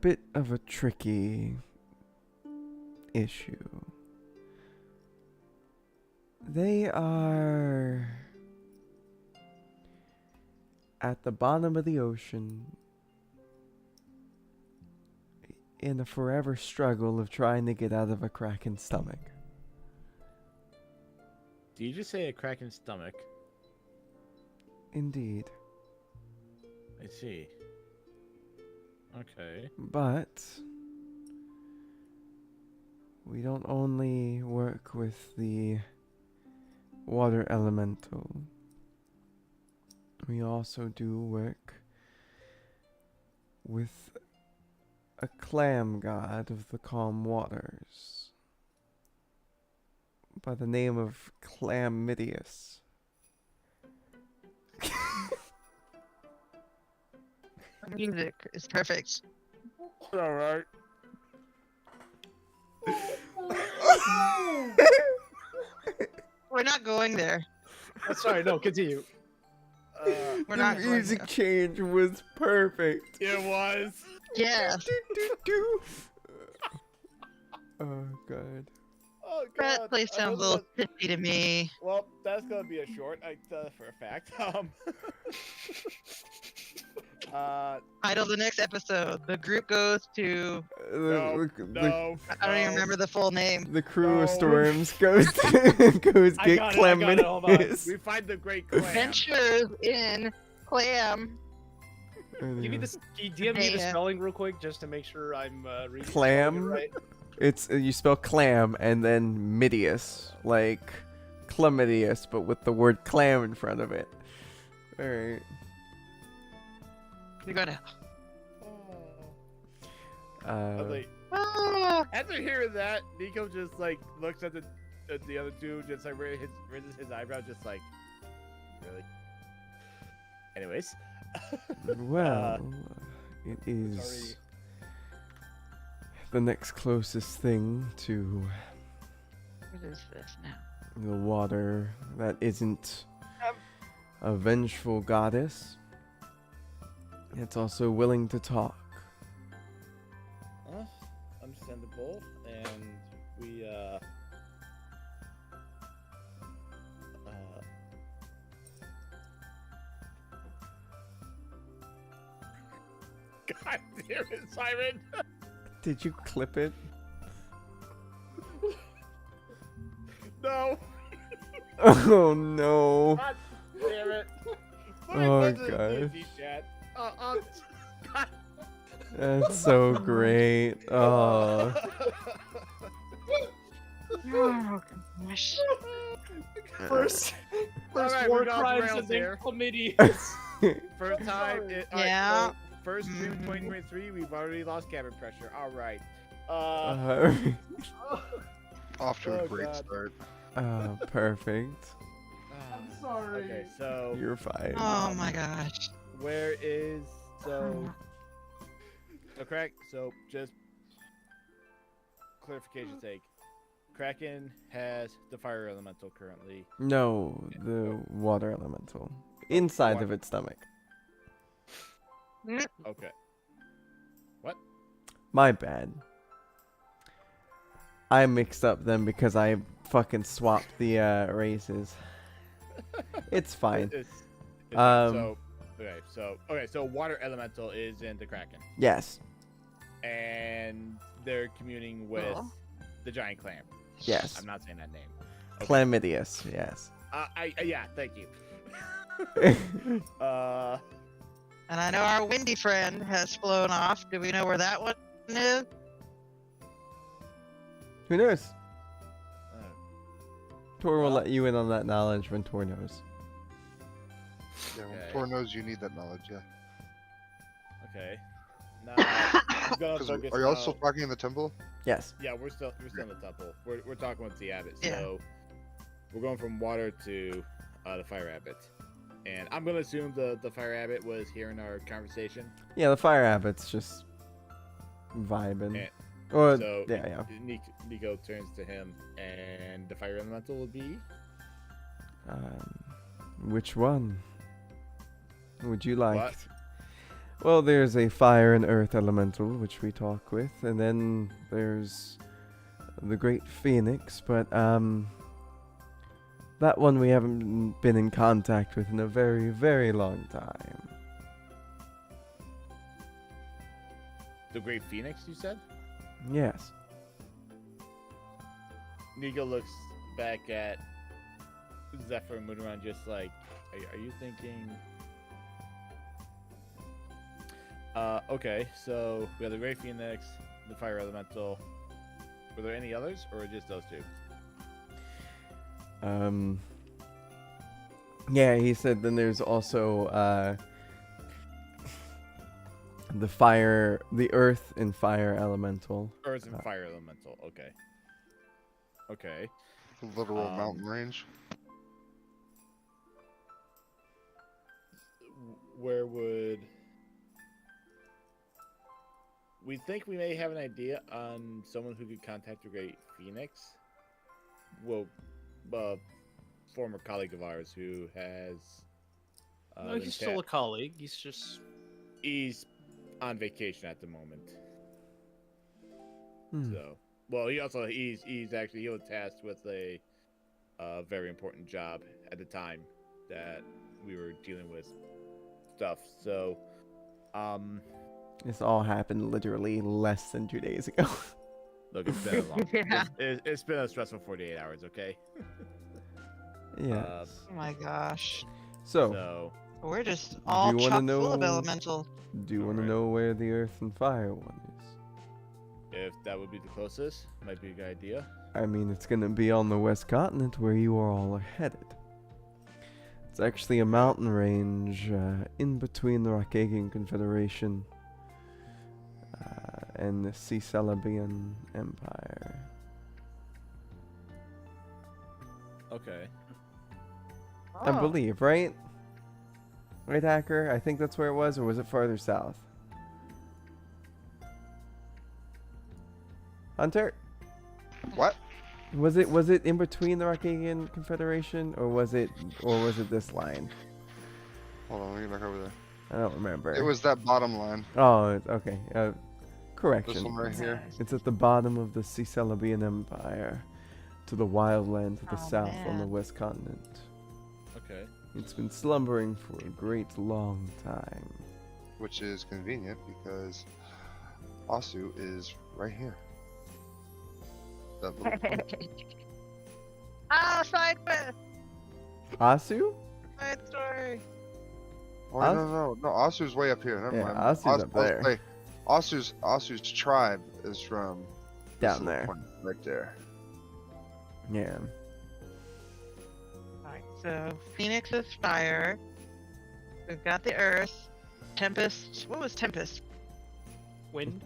bit of a tricky issue. They are at the bottom of the ocean, in a forever struggle of trying to get out of a kraken's stomach. Did you just say a kraken's stomach? Indeed. I see. Okay. But we don't only work with the water elemental. We also do work with a clam god of the calm waters by the name of Chlamydius. Music is perfect. All right. We're not going there. Sorry, no, continue. We're The not going music there. change was perfect. It was. Yes. Oh god. Oh That place I sounds a was little gonna- pissy to me. Well, that's gonna be a short, for a fact. Title the next episode. The group goes to. No, I don't even remember the full name. The crew of No. storms goes goes I get got it, hold on. Chlamydius. we find the great clam. Adventures in Clam. Give me the DM me the spelling real quick just to make sure I'm reading Clam? spelling it right. It's you spell clam and then midius, like chlamydius, but with the word clam in front of it. All right. You're gonna. I was like, Ah, after hearing that, Nico just like looks at the other dude, just like raises his eyebrow, just like, really. Anyways, Well, it is sorry. the next closest thing to what is this now? the water that isn't Um. a vengeful goddess. It's also willing to talk. Understandable, and we God damn it, Siren! Did you clip it? No! Oh no! God damn it! Oh, Put it God. in the chat. God. That's so great. Oh. Oh, gosh. First Alright, war we got crimes rails and then here. chlamydia. First time. sorry. Yeah. So first stream of Mhm. 2023, we've already lost cabin pressure. Alright. Off to a Oh, great God. start. Perfect. I'm sorry. Okay, so You're fine. Oh my gosh. where is so correct? So just clarification sake, Kraken has the fire elemental currently. No, the water elemental. Inside of Water. its stomach. Okay. My bad. I mixed up them because I fucking swapped the races. It's fine. It's Um, so water elemental is in the Kraken, Yes. and they're communing with Cool. the giant clam. Yes. I'm not saying that name. Okay. Chlamydius. Yes. Yeah, thank you. And I know our windy friend has flown off. Do we know where that one is? Who knows? uh, Tor will Well- let you in on that knowledge when Tor knows. Yeah, when Okay. Tor knows you need that knowledge, yeah. okay. Now, I'm gonna 'Cause focus are y'all still now- talking in the temple? Yes. Yeah, we're still in the temple. We're talking with the abbot. Yeah. So we're going from water to the fire abbot, and I'm gonna assume the fire abbot was hearing our conversation. Yeah, the fire abbot's just vibing. Eh, Or So yeah. Nico turns to him, and the fire elemental will be. Which one would you like? What? Well, there's a fire and earth elemental, which we talk with, and then there's the great phoenix, but that one we haven't been in contact with in a very, very long time. The Great Phoenix, you said? Yes. Nico looks back at Zephyr and Moonaround just like, are you thinking? Okay, so we have the Ray Phoenix, the Fire Elemental. Were there any others, or just those two? Yeah, he said then there's also the earth and fire elemental. Earth and Fire Elemental. Okay. Okay. The literal mountain range. Where would we think we may have an idea on someone who could contact the Great Phoenix? Well, former colleague of ours who has. No, he's still a colleague. He's on vacation at the moment. Hmm. So, well, he's was tasked with a very important job at the time that we were dealing with stuff. So, This all happened literally less than 2 days ago. look, it's been a long. Yeah. It's been a stressful 48 hours. Okay. Yes. Oh my gosh. So, We're just all you wanna chock full of know- elemental. do you want to Alright. know where the earth and fire one is? If that would be the closest, might be a good idea. I mean, it's going to be on the west continent where you are all headed. It's actually a mountain range in between the Rakagian Confederation and the Cecelebian Empire. Okay. I Oh. believe, right? Right, Hacker? I think that's where it was, or was it farther south? Hunter? What? Was it in between the Rakagian Confederation, or was it this line? Hold on, let me get back over there. I don't remember. It was that bottom line. Oh, okay. This Correction. one right here. It's at the bottom of the Cecelebian Empire, to the wildlands to the Oh, south on the man. west continent. Okay. It's been slumbering for a great long time. Which is convenient because Asu is right here. That little Side quest! Asu? Side story! Oh, no. Asu's way up here. Never Yeah, mind. Asu's up there. Wait, Asu's tribe is from this Down little there. point right there. Yeah. Alright, so Phoenix is fire. We've got the earth. Tempest. What was Tempest? wind.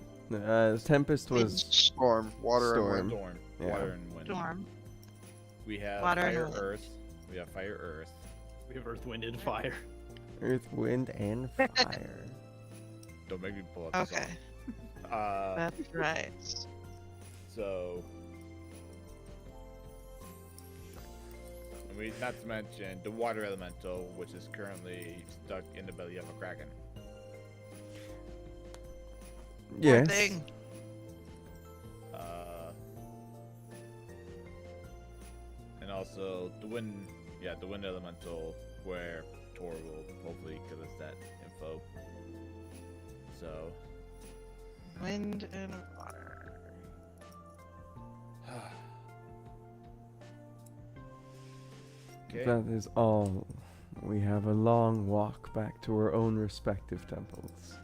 Tempest was Storm, water, Storm. and wind. Storm. Yeah. Water and wind. Storm. We have Water and fire, wind. earth. We have fire, earth. We have earth, wind, and fire. earth, wind, and fire. Don't make me pull up this Okay, song. that's right. So, and we not to mention the water elemental, which is currently stuck in the belly of a kraken. Poor Yes. thing. And also the wind, the wind elemental, where Tor will hopefully give us that info. So, Wind and water. okay. That is all. We have a long walk back to our own respective temples.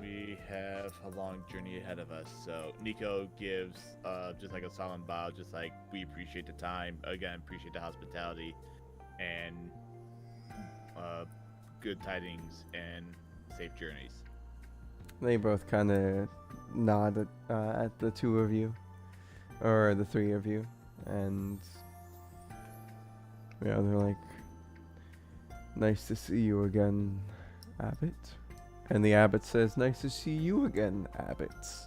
We have a long journey ahead of us. So Nico gives just like a solemn bow, just like we appreciate the time. Again, appreciate the hospitality and good tidings and safe journeys. They both kind of nod at the two of you, or the three of you, and yeah, they're like, "Nice to see you again, Abbot." And the abbot says, "Nice to see you again, abbots."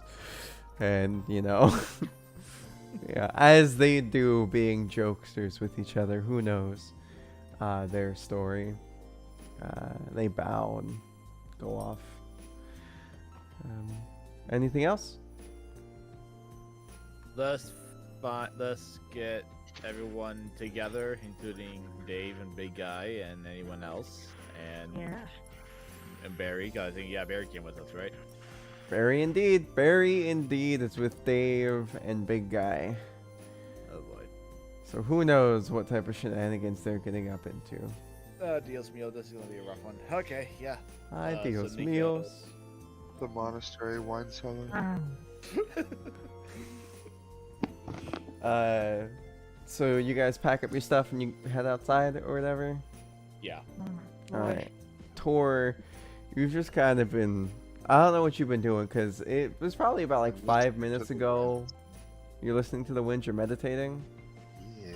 And, you know, yeah, as they do, being jokesters with each other, who knows their story. They bow and go off. Anything else? Let's get everyone together, including Dave and Big Guy and anyone else, and Yeah. and Barry. 'Cause I think Barry came with us, right? Very indeed. Very indeed. It's with Dave and Big Guy. Oh boy. So who knows what type of shenanigans they're getting up into. Dios mío, this is gonna be a rough one. Okay, yeah. Hi, So Dios Nico- míos. The monastery wine cellar. So you guys pack up your stuff and you head outside or whatever? Yeah. Alright. Tor, you've just kind of been... I don't know what you've been doing, because it was probably about like 5 minutes ago. You're listening to the wind, you're meditating. Yeah.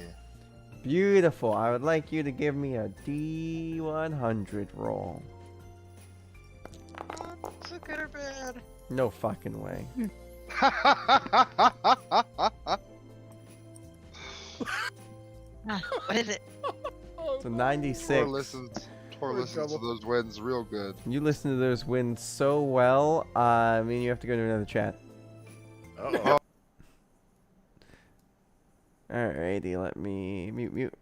Beautiful. I would like you to give me a D100 roll. Is it good or bad? No fucking way. What is it? It's a Tor 96. listens. Tor We're in listens to trouble. those winds real good. You listen to those winds so well, I mean you have to go to another chat. Uh-oh. Alrighty, let me mute.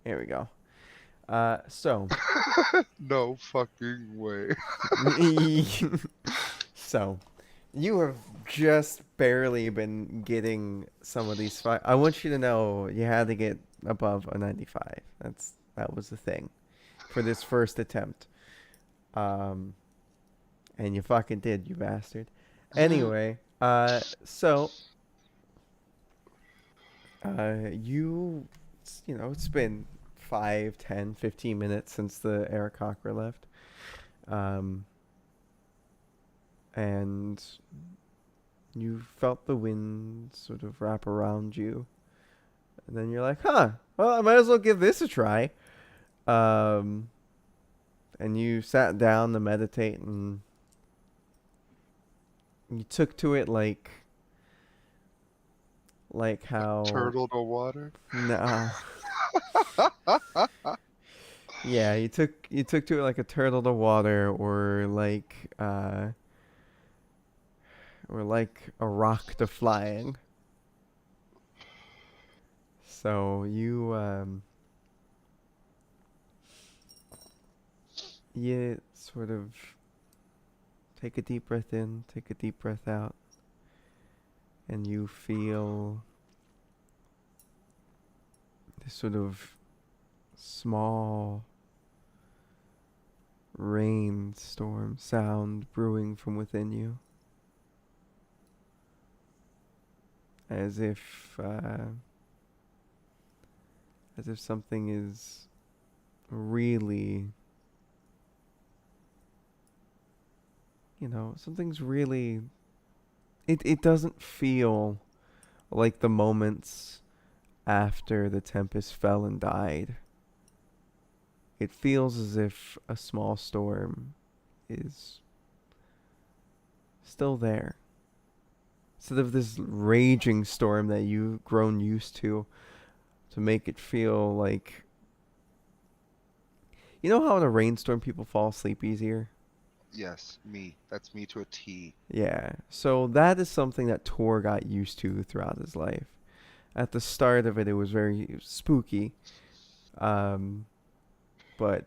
Here we go. So. No fucking way. So, you have just barely been getting some of these. I want you to know you had to get above a 95. That was the thing for this first attempt. And you fucking did, you bastard. Anyway, so you know, it's been 5, 10, 15 minutes since the Aarakocra left. And you felt the wind sort of wrap around you. And then you're like, huh, well, I might as well give this a try. And you sat down to meditate and you took to it like how... Turtle to water. No. Yeah, you took to it like a turtle to water, or like a rock to flying. So you sort of take a deep breath in, take a deep breath out, and you feel this sort of small rainstorm sound brewing from within you, as if something is really, something's really... It doesn't feel like the moments after the tempest fell and died. It feels as if a small storm is still there. Instead of this raging storm that you've grown used to make it feel like... You know how in a rainstorm people fall asleep easier? Yes, me. That's me to a T. Yeah. So that is something that Tor got used to throughout his life. At the start of it, it was very spooky. But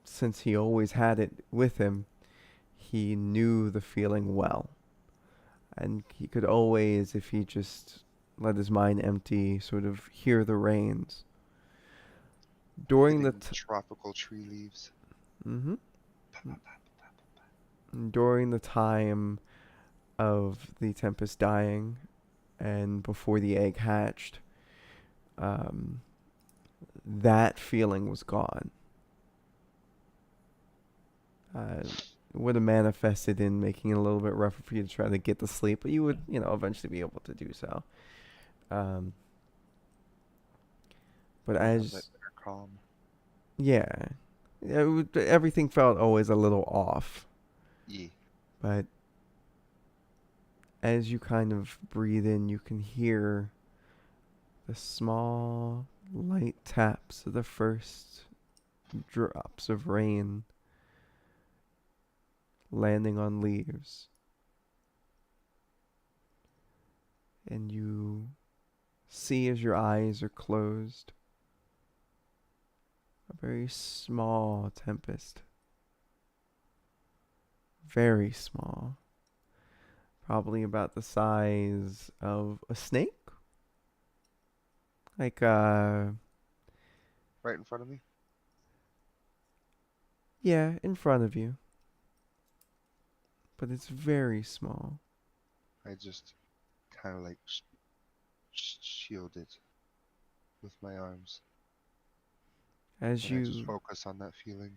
since he always had it with him, he knew the feeling well. And he could always, if he just let his mind empty, sort of hear the rains. During the... Hitting tropical tree leaves. During the time of the tempest dying and before the egg hatched, that feeling was gone. It would have manifested in making it a little bit rougher for you to try to get to sleep, but you would, eventually be able to do so. But as... Calm. Yeah. Everything felt always a little off. Yeah. But as you kind of breathe in, you can hear the small, light taps of the first drops of rain landing on leaves. And you see, as your eyes are closed, a very small tempest. Very small. probably about the size of a snake. Like, Right in front of me. yeah, in front of you. But it's very small. I just kind of like shield it with my arms. As And I just you focus on that feeling.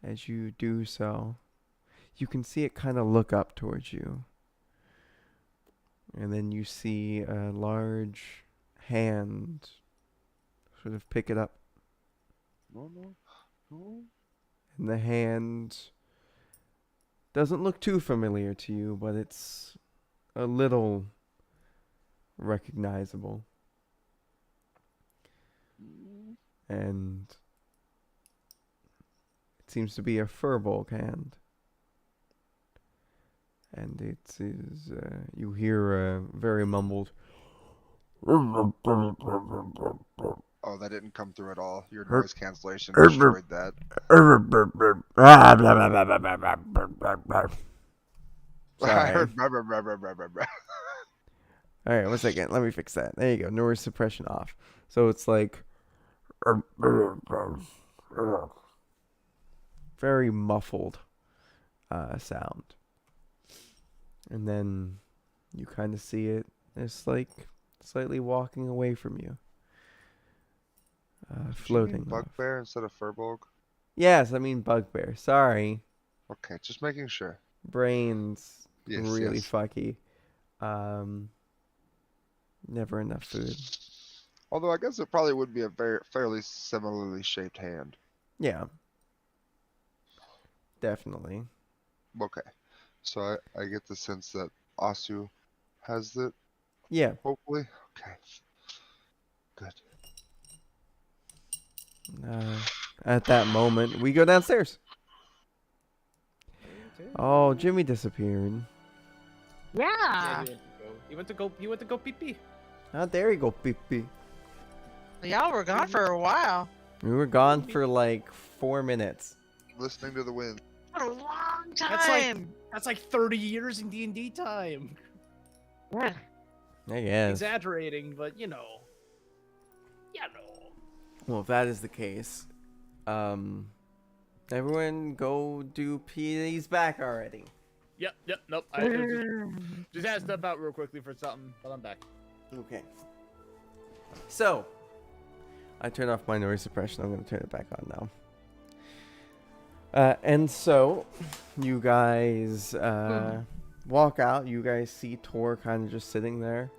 as you do so, you can see it kind of look up towards you. And then you see a large hand sort of pick it up. No, no, no. And the hand doesn't look too familiar to you, but it's a little recognizable. And it seems to be a furbolg hand. And it is, you hear a very mumbled. Oh, that didn't come through at all. Your noise cancellation destroyed that. I Sorry. heard blah, blah, blah, blah, blah, blah, blah. All right, 1 second. Let me fix that. There you go. Noise suppression off. So it's like very muffled sound. And then you kind of see it. It's like slightly walking away from you. Did you mean Floating off. bugbear instead of furbolg? Yes, I mean bugbear. Sorry. Okay, just making sure. Brains Yes, really yes. fucky. Never enough food. Although I guess it probably would be a fairly similarly shaped hand. Yeah. Definitely. Okay, so I get the sense that Asu has it, Yeah. hopefully. Okay, good. At that moment, we go downstairs. Oh, Jimmy disappeared. Yeah. He went to go pee pee. How dare you go pee pee? Y'all were gone for a while. We were gone for like 4 minutes. Listening to the wind. What a long That's time. That's like 30 years in D&D time. Yeah. I guess. Exaggerating, but you know. Well, if that is the case, everyone go do pee. He's back already. Yep, nope. I just had to step out real quickly for something, but I'm back. Okay. So, I turned off my noise suppression. I'm going to turn it back on now. And so, you guys walk out. You guys see Tor kind of just sitting there.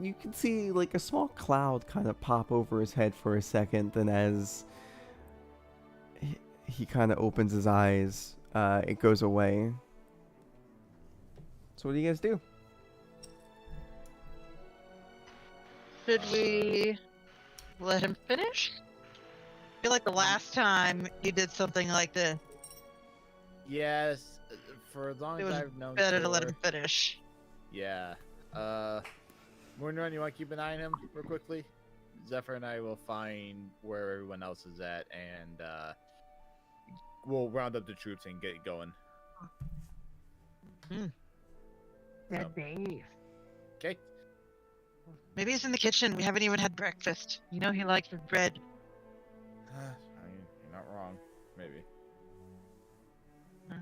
You can see like a small cloud kind of pop over his head for a second. And as he kind of opens his eyes, it goes away. So what do you guys do? Should we let him finish? I feel like the last time he did something like this, Yes, for as long it as was I've known better to let Tor, him finish. Yeah. Moonrun, you want to keep an eye on him real quickly? Zephyr and I will find where everyone else is at, and we'll round up the troops and get going. Good day. Okay. Maybe he's in the kitchen. We haven't even had breakfast. You know he likes his bread. I mean, you're not wrong. Maybe. Huh.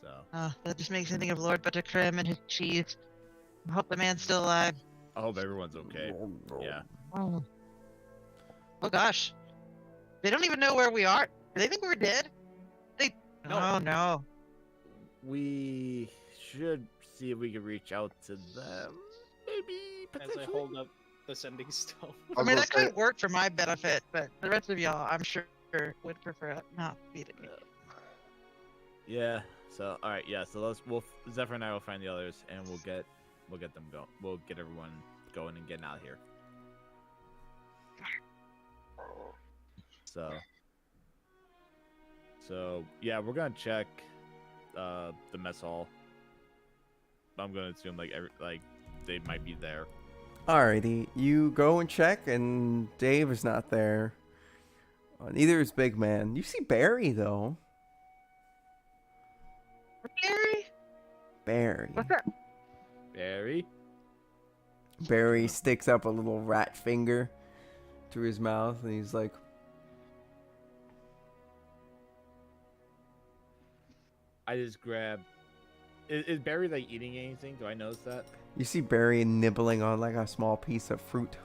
So. That just makes me think of Lord Buttercream and his cheese. I hope the man's still alive. I hope everyone's okay. Yeah. Oh gosh. They don't even know where we are. Do they think we're dead? No. Oh no. We should see if we can reach out to them. Maybe As I potentially. hold up the sending stone. I mean, that could work for my benefit, but the rest of y'all, I'm sure, would prefer it not be the case. Yeah. So all right. Yeah. So Zephyr and I will find the others, and we'll get them going. We'll get everyone going and getting out of here. So yeah, we're gonna check the mess hall. I'm gonna assume like they might be there. Alrighty, you go and check, and Dave is not there. Neither is Big Man. You see Barry though. Gary? Barry. What's up? Barry. Barry sticks up a little rat finger to his mouth, and he's like, I just grab. Is Barry like eating anything? Do I notice that? you see Barry nibbling on like a small piece of fruit.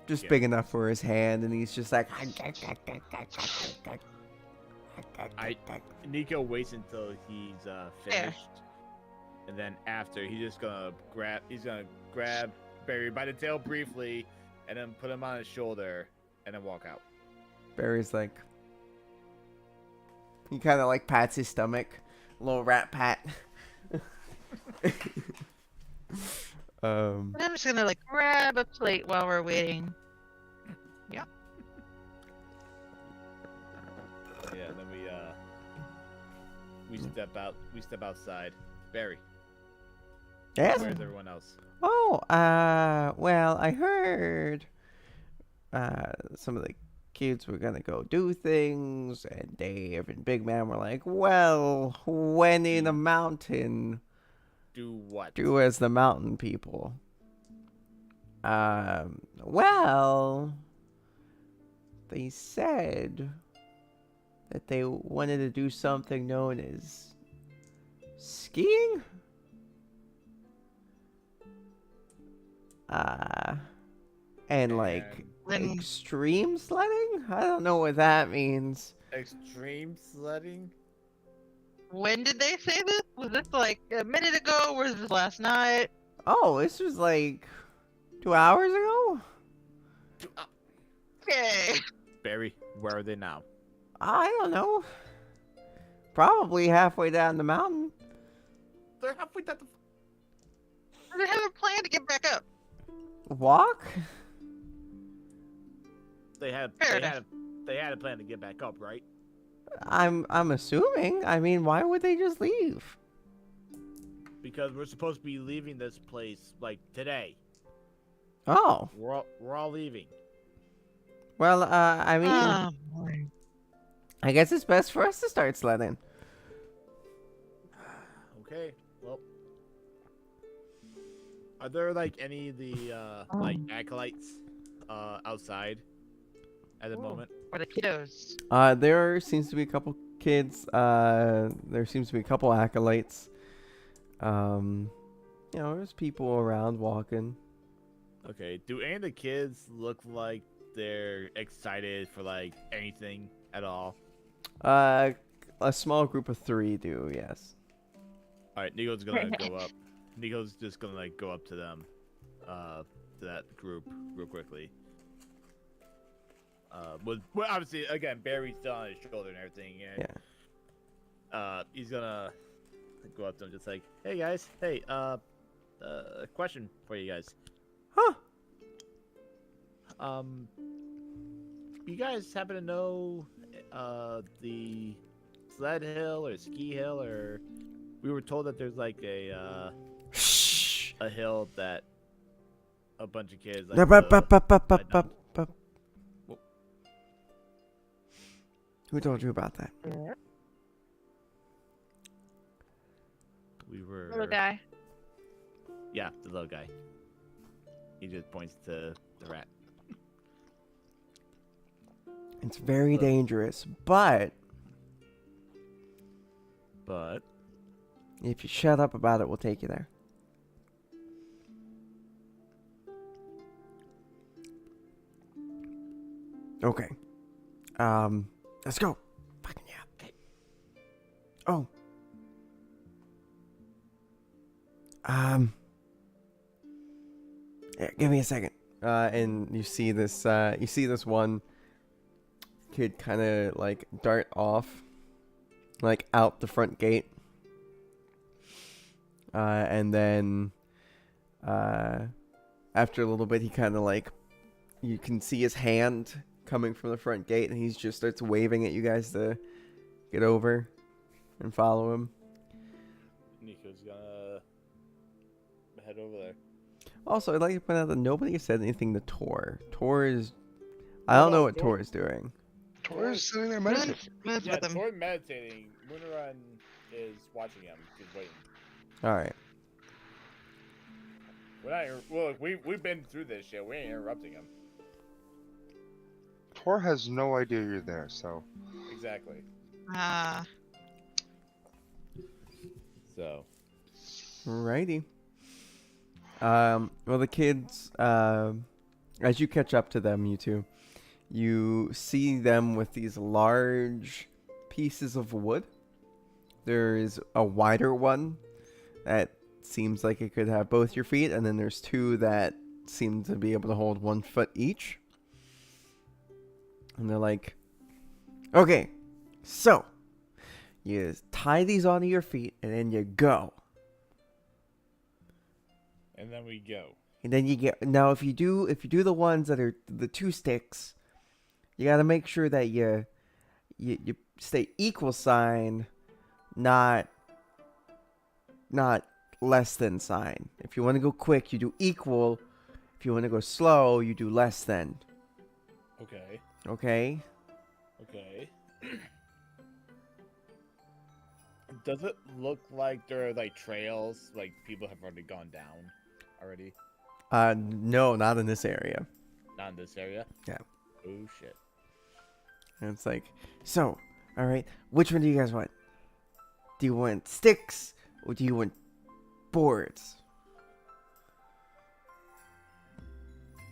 Just Yeah. big enough for his hand, and he's just like. Nico waits until he's finished, and then after he's gonna grab Barry by the tail briefly, and then put him on his shoulder, and then walk out. Barry's like. He kind of like pats his stomach, a little rat pat. I'm just gonna like grab a plate while we're waiting. Yeah, then we step out. We step outside. Barry, Yes. where's everyone else? Oh, well, I heard some of the kids were gonna go do things, and Dave and Big Man were like, well, when in a mountain, Do what? do as the mountain people. Well, they said that they wanted to do something known as skiing? And like Then extreme sledding? I don't know what that means. Extreme sledding. when did they say this? Was this like a minute ago? Was this last night? Oh, this was like 2 hours ago? Okay. Barry, where are they now? I don't know. Probably halfway down the mountain. They're halfway down the. They have a plan to get back up. Walk? They had Fair a plan to get back up, right? I'm assuming. I mean, why would they just leave? Because we're supposed to be leaving this place like today. Oh. We're all leaving. Well, I mean, Oh, boy. I guess it's best for us to start sledding. Okay. Well, are there like any of the like acolytes outside at the moment? For the kiddos. There seems to be a couple kids. There seems to be a couple acolytes. There's people around walking. Okay. Do any of the kids look like they're excited for like anything at all? A small group of 3 do, yes. All right, Nico's gonna go up. Nico's just gonna like go up to them, to that group real quickly. Well, obviously again Barry's still on his shoulder and everything, and he's gonna go up to them just like, hey guys, hey, a question for you guys. Huh? You guys happen to know the sled hill or ski hill, or we were told that there's like a Shh. hill that a bunch of kids like Who told you about that? we were Little guy. Yeah, the little guy. He just points to the rat. It's very dangerous, but if you shut up about it, we'll take you there. Okay. Let's go. Fucking yeah. Okay. Oh. Yeah, give me a second. And you see this one kid kind of like dart off, like out the front gate. And then, after a little bit, he kind of like, you can see his hand coming from the front gate, and he just starts waving at you guys to get over and follow him. Nico's gonna head over there. Also, I'd like to point out that nobody said anything to Tor. Tor is, I don't know what Tor is doing. Tor's sitting there Moon's, meditating. Moon's Yeah, with him. Tor meditating. Moonerun is watching him. He's waiting. All right. We're not. Look, we've been through this shit. We ain't interrupting him. Tor has no idea you're there, so Exactly. Ah, So. Alrighty. Well, the kids, as you catch up to them, you two, you see them with these large pieces of wood. There is a wider one that seems like it could have both your feet, and then there's two that seem to be able to hold 1 foot each. And they're like, okay, so you tie these onto your feet, and then you go. And then we go. And then you get now if you do the ones that are the 2 sticks, you got to make sure that you stay equal sign, not less than sign. If you want to go quick, you do equal. If you want to go slow, you do less than. Okay. Okay? Okay. Does it look like there are like trails, like people have already gone down already? No, not in this area. Not in this area? Yeah. Oh shit. And it's like, so, all right, which one do you guys want? Do you want sticks or do you want boards?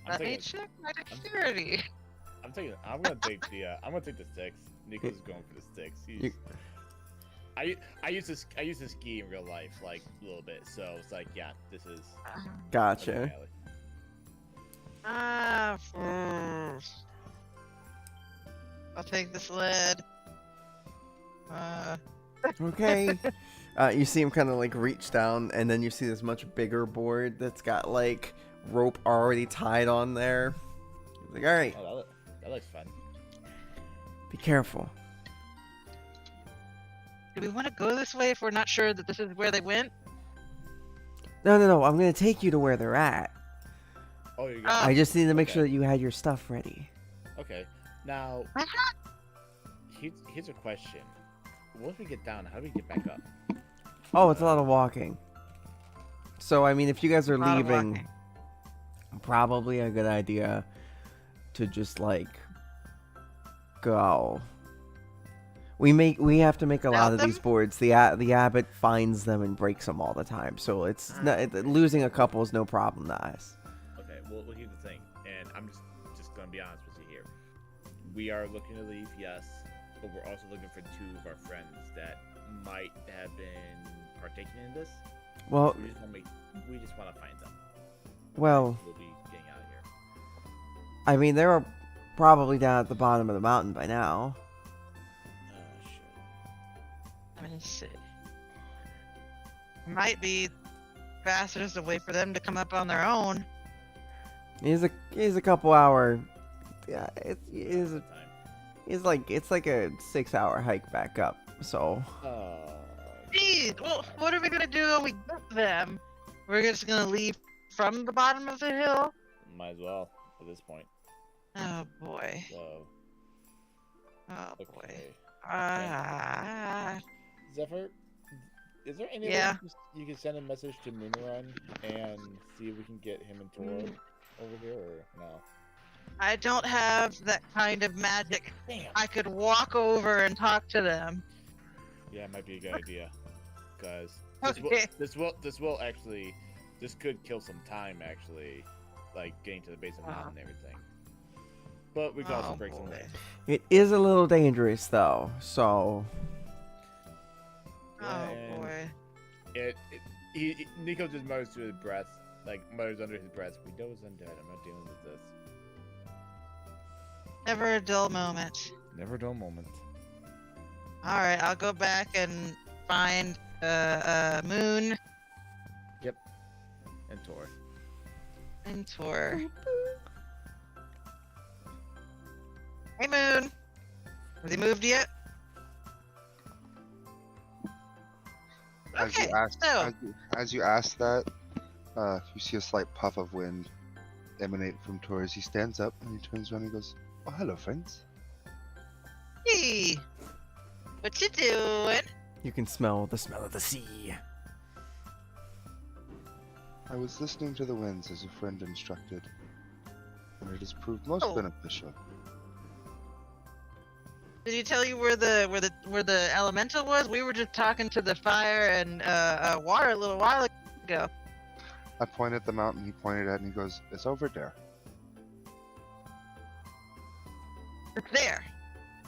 let me check my dexterity. I'm gonna take the sticks. Nico's going for the sticks. I used to ski in real life like a little bit, so it's like, yeah, this is Gotcha. okay. I'll take this lead. Okay. You see him kind of like reach down, and then you see this much bigger board that's got like rope already tied on there. He's like, all right, Oh, that looks fun. be careful. Do we want to go this way if we're not sure that this is where they went? No, I'm gonna take you to where they're at. Oh, you're good. I just need to make Okay. sure that you had your stuff ready. Okay. Now, here's a question. Once we get down, how do we get back up? Oh, it's a lot of walking. So I mean, if you guys are A lot of leaving, walking. probably a good idea to just like go. We have to make a lot Without of these them? boards. The abbot finds them and breaks them all the time. So it's not, losing a couple is no problem to us. Okay, well, here's the thing, and I'm just gonna be honest with you here. We are looking to leave, yes, but we're also looking for 2 of our friends that might have been partaking in this. Well, We just want to find them. well, We'll be getting out of here. I mean, they're probably down at the bottom of the mountain by now. Oh shit. Let me see. Might be faster just to wait for them to come up on their own. He's a couple hour. Yeah, it's like a 6-hour hike back up. So Geez, well, what are we gonna do when we get them? We're just gonna leave from the bottom of the hill? Might as well at this point. Oh boy. So Oh boy. okay. Zephyr, is there any way Yeah. you can send a message to Moonerun and see if we can get him and Tor over here, or no? I don't have that kind of magic. Damn. I could walk over and talk to them. Yeah, it might be a good idea, because Okay. this could kill some time actually, like getting to the base of the mountain and everything. But we could also Oh, break some boy. legs. it is a little dangerous though. So Oh And boy. Nico just mutters to his breath, like mutters under his breath. We know it's undead. I'm not dealing with this. Never a dull moment. Never a dull moment. Alright, I'll go back and find Moon And Tor. and Tor. Hey Moon! Have they moved yet? as Okay, you ask, so as you ask that, you see a slight puff of wind emanate from Tor as he stands up and he turns around and goes, "Oh, hello, friends." Hey! What you doing? You can smell the smell of the sea. I was listening to the winds as a friend instructed, and it has proved most Oh. beneficial. Did he tell you where the elemental was? We were just talking to the fire and water a little while ago. I pointed at the mountain he pointed at, and he goes, "It's over there." It's there.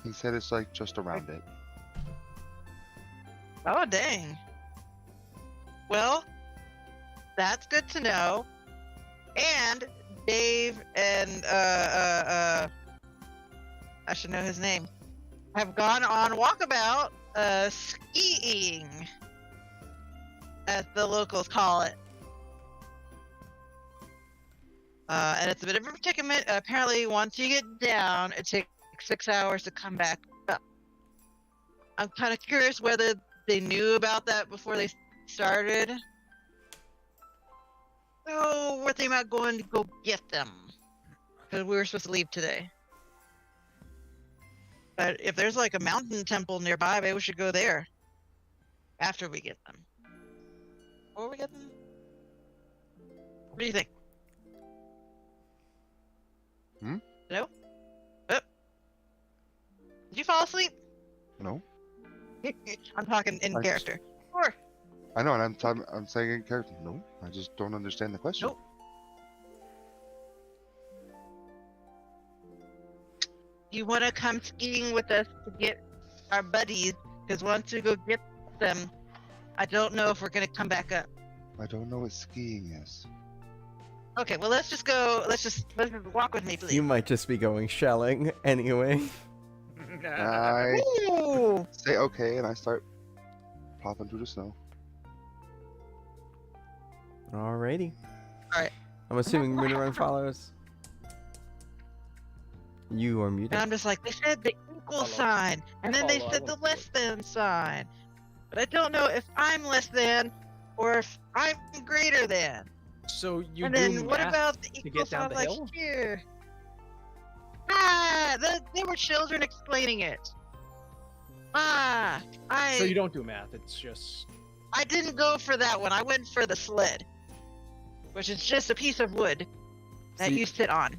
He said it's like just around it. Oh dang. Well, that's good to know. And Dave and I should know his name, have gone on walkabout skiing, as the locals call it. And it's a bit of a predicament. Apparently, once you get down, it takes 6 hours to come back up. I'm kind of curious whether they knew about that before they started. So we're thinking about going to go get them, because we were supposed to leave today. But if there's like a mountain temple nearby, maybe we should go there after we get them. Before we get them? What do you think? Hello? Oh. Did you fall asleep? No, I'm talking in I- character. Or I know, and I'm saying in character. No, I just don't understand the question. Nope. you want to come skiing with us to get our buddies? Because once we go get them, I don't know if we're gonna come back up. I don't know what skiing is. Okay, well let's just go. Let's just walk with me, please. You might just be going shelling anyway. I Ooh. say okay, and I start popping through the snow. Alrighty. Alright. I'm assuming Moonerun follows. You are muted. And I'm just like, they said the equal Follow. sign, and then they Follow, I said the won't less than sign. But I don't know if I'm less than or if I'm greater than. So you And do then what math about the to equal get down sign the like hill? here? They were children explaining it. So you don't do math. It's just I didn't go for that one. I went for the sled, which is just a piece of wood that See- you sit on.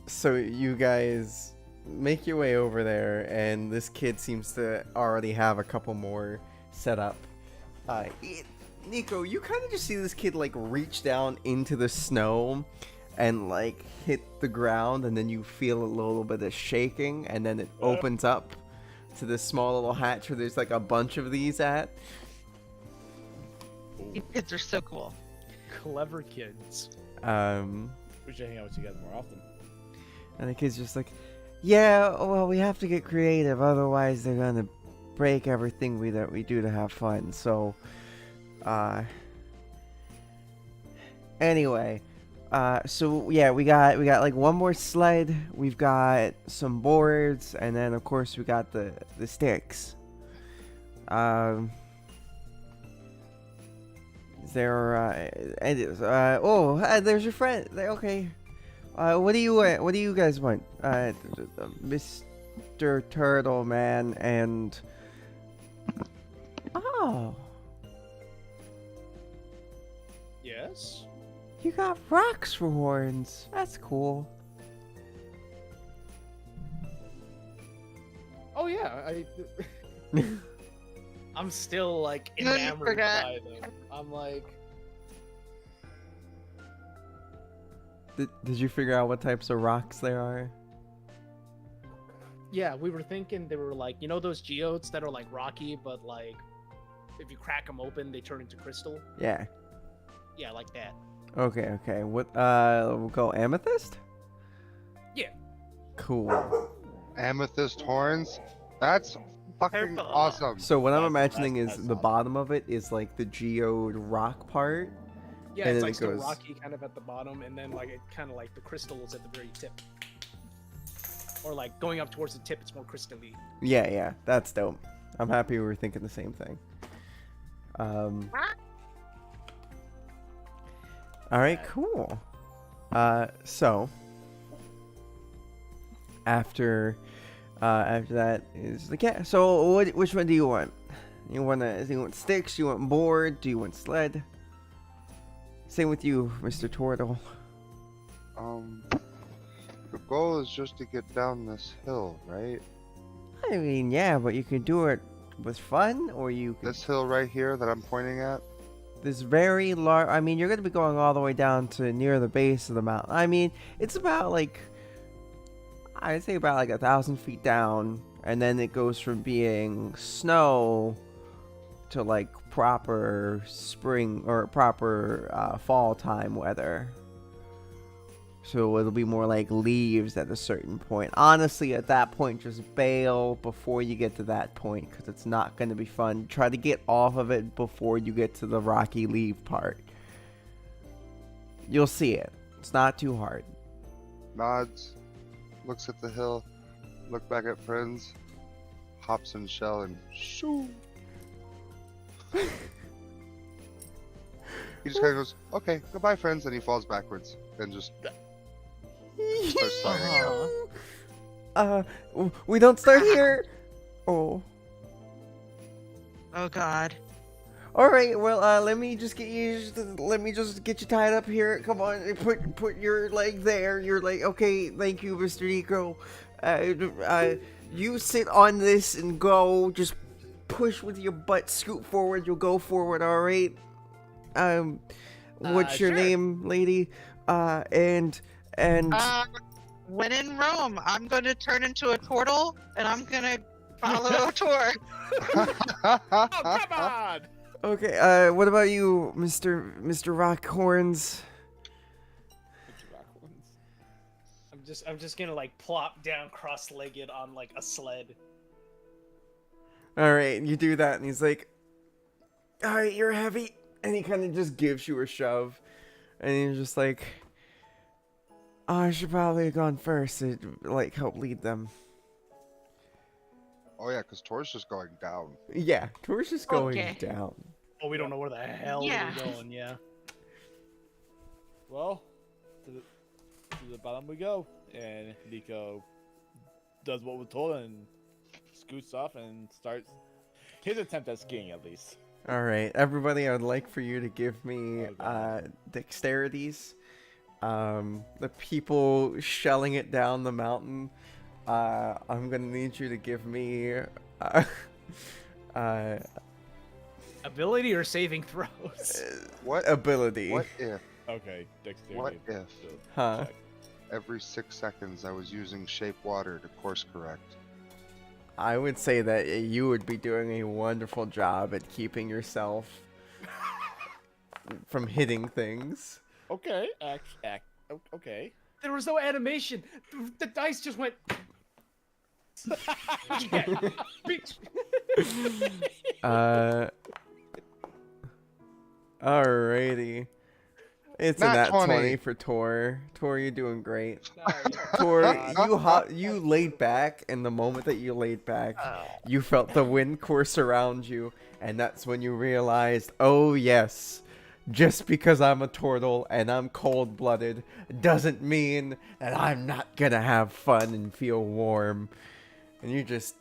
So you guys make your way over there, and this kid seems to already have a couple more set up. Nico, you kind of just see this kid like reach down into the snow and like hit the ground, and then you feel a little bit of shaking, and then it opens up to this small little hatch where there's like a bunch of these at. These kids are so cool. clever kids. We should hang out with you guys more often. And the kid's just like, yeah, well, we have to get creative, otherwise they're gonna break everything that we do to have fun. So, anyway, so yeah, we got like one more sled, we've got some boards, and then of course we got the sticks. Is there there's your friend. Okay. What do you guys want? Mr. Turtle Man and oh, Yes. you got rocks for horns. That's cool. Oh yeah. I'm still like You enamored forgot. by them. I'm like, Did you figure out what types of rocks there are? yeah, we were thinking they were like, you know those geodes that are like rocky, but like if you crack them open, they turn into crystal. Yeah. Yeah, like that. Okay. What? We'll go amethyst. Yeah. Cool. Amethyst horns? That's fucking Purple. awesome. So what I'm That's- imagining that's is the awesome. bottom of it is like the geode rock part. Yeah, And it's then like it still goes- rocky kind of at the bottom, and then like it kind of like the crystal is at the very tip. Or like going up towards the tip, it's more crystalline. Yeah, that's dope. I'm happy we were thinking the same thing. All right, cool. So after After that is the cat. So which one do you want? Do you want sticks? You want board? Do you want sled? Same with you, Mr. Turtle. The goal is just to get down this hill, right? I mean, yeah, but you can do it with fun, or you can. This hill right here that I'm pointing at. This very large. I mean, you're gonna be going all the way down to near the base of the mountain. I mean, it's about like, I'd say about like 1,000 feet down, and then it goes from being snow to like proper spring or proper fall time weather. So it'll be more like leaves at a certain point. Honestly, at that point, just bail before you get to that point, because it's not going to be fun. Try to get off of it before you get to the rocky leaf part. You'll see it. It's not too hard. Nods, looks at the hill, look back at friends, hops in shell and shoo. He just kind of goes, okay, goodbye friends, and he falls backwards and just starts sliding down. We don't start here. Oh. Oh God. All right. Well, let me just get you tied up here. Come on, put your leg there. Your leg. Okay. Thank you, Mr. Nico. You sit on this and go. Just push with your butt. Scoot forward. You'll go forward. All right. What's your Sure. name, lady? And. When in Rome, I'm going to turn into a turtle and I'm going to follow a tour. Oh, come on! Okay. What about you, Mr. Rockhorns? I'm just gonna like plop down cross-legged on like a sled. All right, you do that, and he's like, "All right, you're heavy," and he kind of just gives you a shove, and he's just like, "Oh, I should probably have gone first to like help lead them." Oh yeah, because Tor's just going down. Yeah, Tor's just going Okay. down. Oh, we don't know where the hell Yeah. we're going. Yeah. Well, to the bottom we go, and Nico does what we're told and scoots off and starts his attempt at skiing at least. All right, everybody, I'd like for you to give me Oh, God. dexterities. The people shelling it down the mountain. I'm gonna need you to give me Ability or saving throws? What? ability. What if Okay, dexterity. What if? Huh? Check. every 6 seconds I was using shape water to course correct? I would say that you would be doing a wonderful job at keeping yourself from hitting things. Okay, okay. There was no animation. The dice just went. Yeah, bitch. Alrighty. It's a Nat nat 20 20 for Tor. Tor, you're doing great. No, Tor, you laid back, and the moment that you laid back, you felt the wind course around you, and that's when you realized, oh yes, just because I'm a turtle and I'm cold-blooded doesn't mean that I'm not gonna have fun and feel warm. And you just...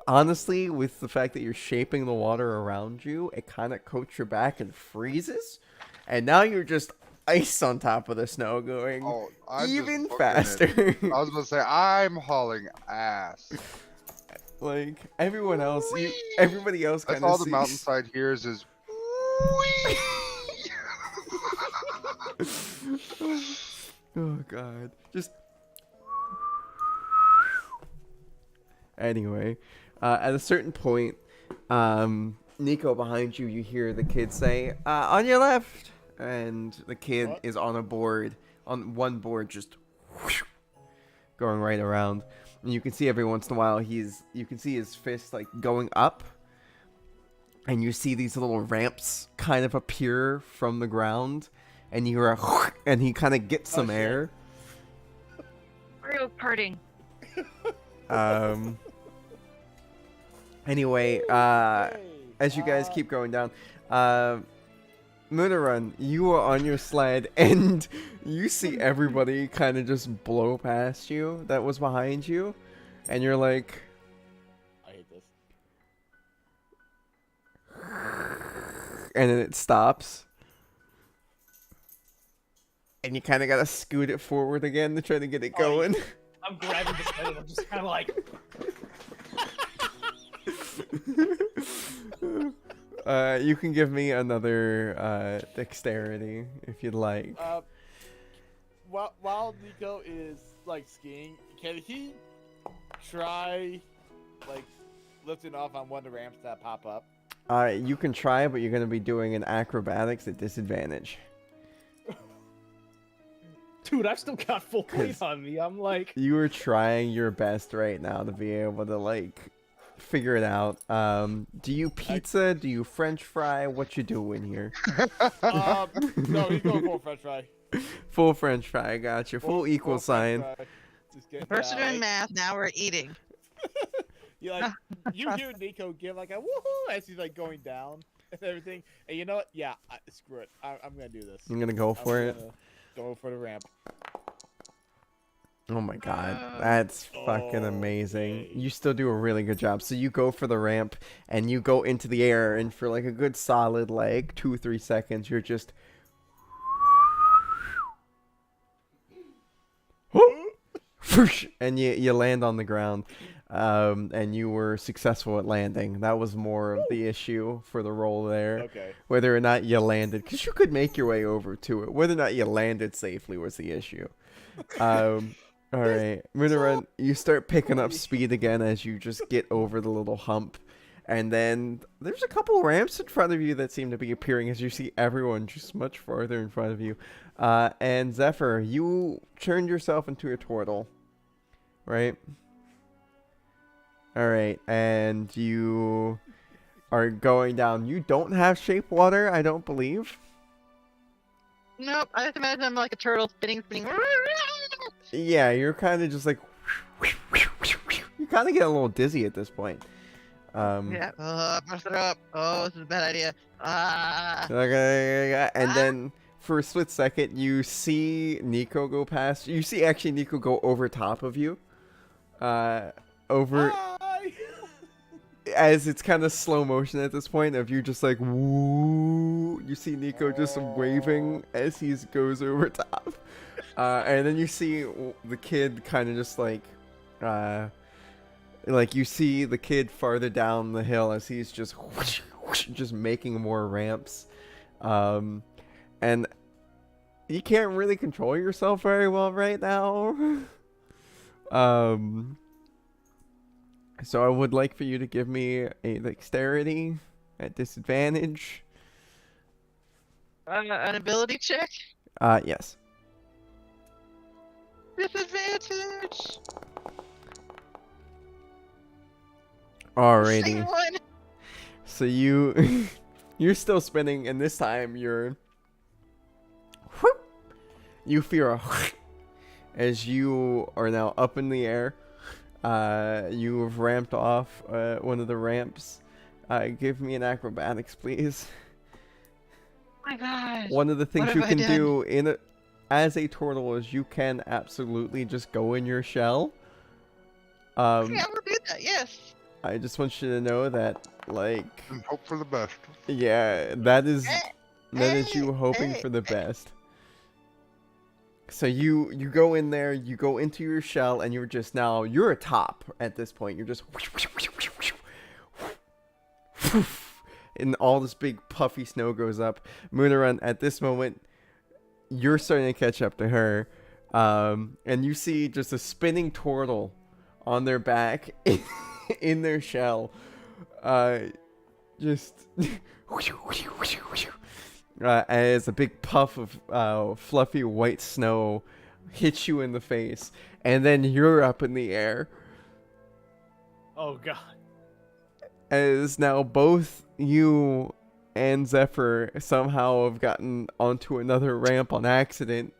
Honestly, with the fact that you're shaping the water around you, it kind of coats your back and freezes. And now you're just ice on top of the snow going Oh, I'm just even booking it. faster. I was gonna say I'm hauling ass. Like, everyone else, everybody else That's kind of all the mountainside hears is. Oh, God. Just... Anyway, at a certain point, Nico, behind you, you hear the kid say, on your left. And the kid What? is on a board, on one board, just going right around. And you can see every once in a while, you can see his fist, like, going up. And you see these little ramps kind of appear from the ground. And you hear a and he kind of gets some shit. air. Real parting. Anyway, Hey, as you guys keep going down, Moonerun, you are on your sled and you see everybody kind of just blow past you that was behind you, and you're like, I hate this. and then it stops. And you kind of gotta scoot it forward again to try to get it going. I'm grabbing the sled and I'm just kind of like, You can give me another dexterity if you'd like. While Nico is like skiing, can he try like lifting off on one of the ramps that pop up? You can try, but you're gonna be doing an acrobatics at disadvantage. dude, I've still got full 'Cause- weight on me. I'm like, You are trying your best right now to be able to like figure it out. Do you pizza? Do you French fry? What you doing here? No, he's going for a French fry. Full French fry, got you. Full equal French sign. fry. Just getting First we're down, doing math, now we're eating. You like you hear Nico give like a woohoo as he's like going down and everything, and you know what? Yeah, screw it. I'm gonna do this. I'm gonna go for it. Gonna go for the ramp. Oh my god, that's fucking amazing. You still do a really good job. So you go for the ramp and you go into the air, and for like a good solid like 2-3 seconds, you're just and you land on the ground. And you were successful at landing. That was more of the issue for the roll there. Okay. Whether or not you landed, because you could make your way over to it. Whether or not you landed safely was the issue. All right, Moonerun, you start picking up speed again as you just get over the little hump. And then there's a couple ramps in front of you that seem to be appearing as you see everyone just much farther in front of you. And Zephyr, you turned yourself into a turtle, right? All right, and you are going down. You don't have shape water, I don't believe. Nope, I just imagine I'm like a turtle spinning. Yeah, you're kind of just like you kind of get a little dizzy at this point. Yeah. Bust it up. Oh, this is a bad idea. Ah. Okay, and then for a split second, you see Nico go past. You see actually Nico go over top of you. Over Hi! as it's kind of slow motion at this point of you just like woo. You see Nico just waving as he goes over top. And then you see the kid kind of just like you see the kid farther down the hill as he's just just making more ramps. And you can't really control yourself very well right now. So I would like for you to give me a dexterity at disadvantage. An ability check? Yes. Disadvantage. Alrighty. Second one. So you're still spinning, and this time you feel a as you are now up in the air. You have ramped off one of the ramps. Give me an acrobatics, please. Oh my God. One of the things What you have I can done? do as a turtle is you can absolutely just go in your shell. Yeah, I will do that. Yes. I just want you to know that, like, And hope for the best. yeah, that is you hoping for the best. So you go in there, you go into your shell, and you're a top at this point. You're just and all this big puffy snow goes up. Moonerun, at this moment, you're starting to catch up to her, and you see just a spinning turtle on their back in their shell, just as a big puff of fluffy white snow hits you in the face, and then you're up in the air. oh God. As now both you and Zephyr somehow have gotten onto another ramp on accident.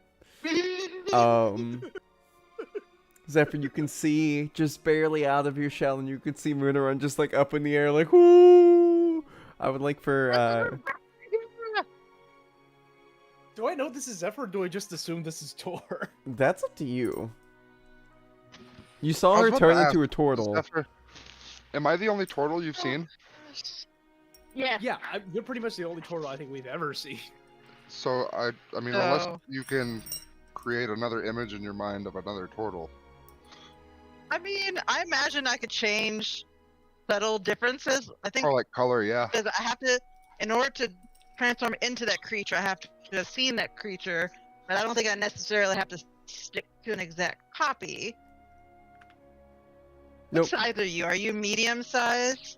Zephyr, you can see just barely out of your shell, and you can see Moonerun just like up in the air, like whoo. I would like for Do I know this is Zephyr, or do I just assume this is Tor? That's up to you. You saw I was her about turn to into a ask, turtle. Zephyr, am I the only turtle you've seen? Yeah. Yeah, you're pretty much the only Tor I think we've ever seen. So I mean, unless So- you can create another image in your mind of another turtle. I mean, I imagine I could change subtle differences. I think Or like color, yeah. because I have to, in order to transform into that creature, I have to have seen that creature, but I don't think I necessarily have to stick to an exact copy. Nope. What size are you? Are you medium size?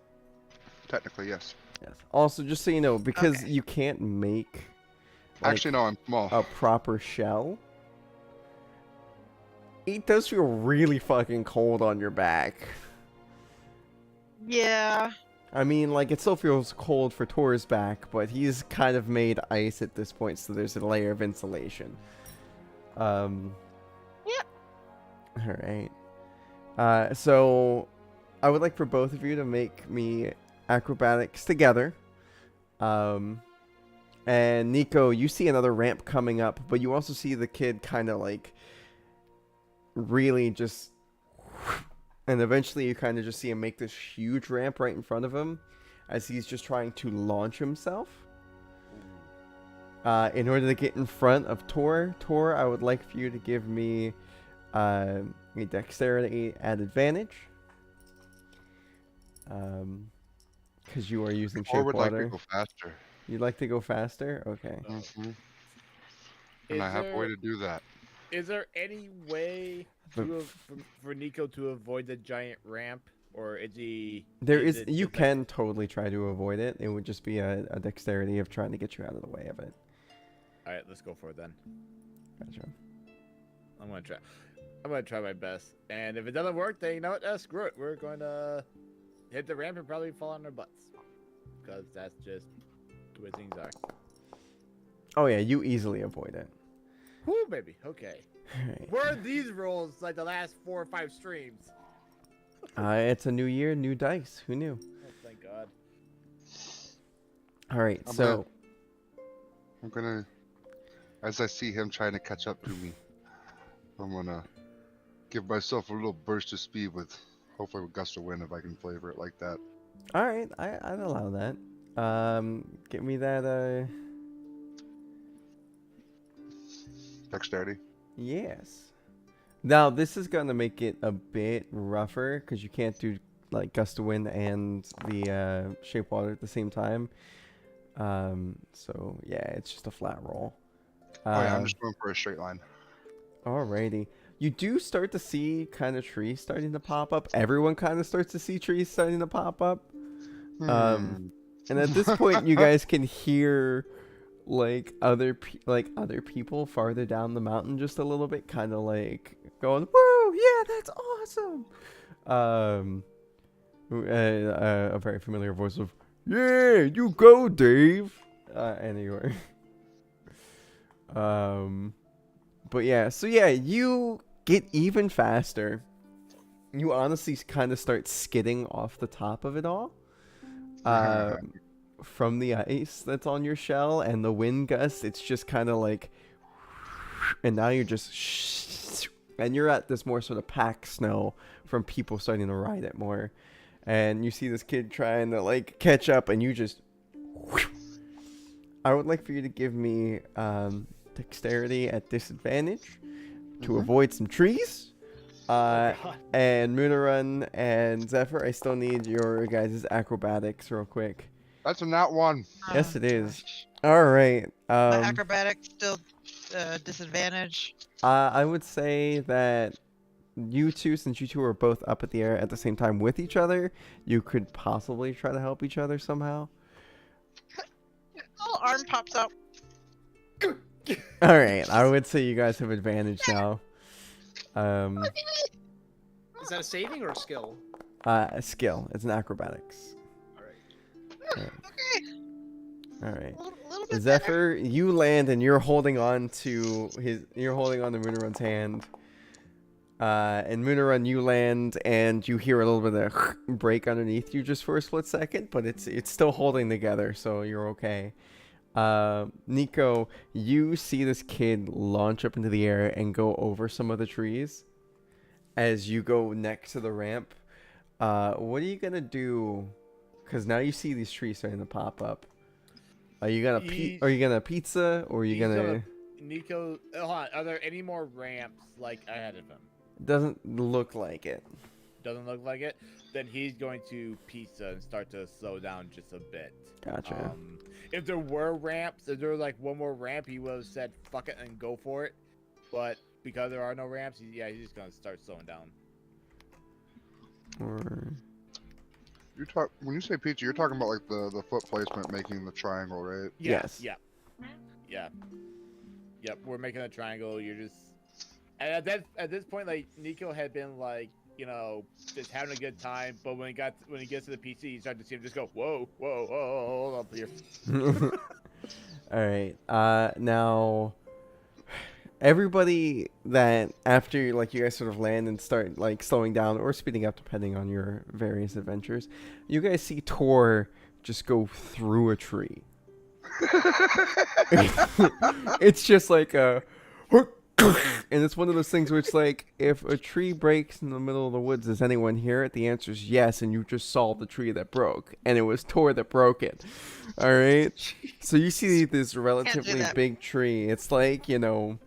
Technically, yes. Yes. Also, just so you know, because Okay. you can't make like, Actually, no, I'm small. a proper shell, it does feel really fucking cold on your back. Yeah. I mean, like, it still feels cold for Tor's back, but he's kind of made ice at this point, so there's a layer of insulation. Yep. Alright. So, I would like for both of you to make me acrobatics together. And Nico, you see another ramp coming up, but you also see the kid kind of, like, really just... And eventually you kind of just see him make this huge ramp right in front of him as he's just trying to launch himself. In order to get in front of Tor, I would like for you to give me a dexterity at advantage. Because you are using Or shape would like water. to go faster. You'd like to go faster? Okay. Mm-hmm. Is And I have a way there- to do that. Is there any way for Nico to avoid the giant ramp, or is he? There is is. it You just like- can totally try to avoid it. It would just be a dexterity of trying to get you out of the way of it. All right, let's go for it then. Gotcha. I'm gonna try. I'm gonna try my best, and if it doesn't work, then you know what? Screw it. We're going to hit the ramp and probably fall on our butts, because that's just the way things are. Oh yeah, you easily avoid it. Whoo, baby. Okay. Alright. Where are these rolls like the last 4 or 5 streams? It's a new year, new dice. Who knew? Oh, thank God. All right, I'm so I'm gonna, as I see him trying to catch up to me, I'm gonna give myself a little burst of speed with, hopefully with gust of wind if I can flavor it like that. all right, I'd allow that. Give me that. Dexterity. Yes. Now this is gonna make it a bit rougher because you can't do like gust of wind and the shape water at the same time. So yeah, it's just a flat roll. Oh yeah, I'm just going for a straight line. Alrighty. You do start to see kind of trees starting to pop up. Everyone kind of starts to see trees starting to pop up. And at this point, you guys can hear like other people farther down the mountain just a little bit, kind of like going, "Woo, yeah, that's awesome." A very familiar voice of, "Yeah, you go, Dave." Anyway. But yeah, so yeah, you get even faster. You honestly kind of start skidding off the top of it all. From the ice that's on your shell and the wind gusts, it's just kind of like, and now you're just, and you're at this more sort of packed snow from people starting to ride it more. And you see this kid trying to like catch up, and you just, I would like for you to give me dexterity at disadvantage to avoid some trees. God. And Moonerun and Zephyr, I still need your guys' acrobatics real quick. That's a nat one. Yes, Oh, it is. gosh. All right. My acrobatics still disadvantage. I would say that you two, since you two are both up at the air at the same time with each other, you could possibly try to help each other somehow. Little arm pops out. All right. I would say you guys have advantage now. Is that a saving or a skill? A skill. It's an acrobatics. All right. Okay. All right. A little bit better. Zephyr, you land and you're holding on to Moonerun's hand. And Moonerun, you land and you hear a little bit of break underneath you just for a split second, but it's still holding together, so you're okay. Nico, you see this kid launch up into the air and go over some of the trees as you go next to the ramp. What are you gonna do? Because now you see these trees starting to pop up. Are you gonna are you gonna pizza or are you gonna? Nico, hold on. Are there any more ramps like ahead of him? Doesn't look like it. Doesn't look like it. Then he's going to pizza and start to slow down just a bit. Gotcha. If there were ramps, if there was like one more ramp, he would have said fuck it and go for it. But because there are no ramps, he's just gonna start slowing down. Or When you say pizza, you're talking about like the foot placement making the triangle, right? Yes. Yeah. Yep. We're making a triangle. You're just at this point, like Nico had been like, you know, just having a good time. But when he gets to the PC, you start to see him just go, whoa, hold up here. All right. Now, everybody that after like you guys sort of land and start like slowing down or speeding up depending on your various adventures, you guys see Tor just go through a tree. It's just like a, and it's one of those things where it's like, if a tree breaks in the middle of the woods, does anyone hear it? The answer is yes, and you just saw the tree that broke, and it was Tor that broke it. All right. So you see this relatively that. big tree. It's like, you know,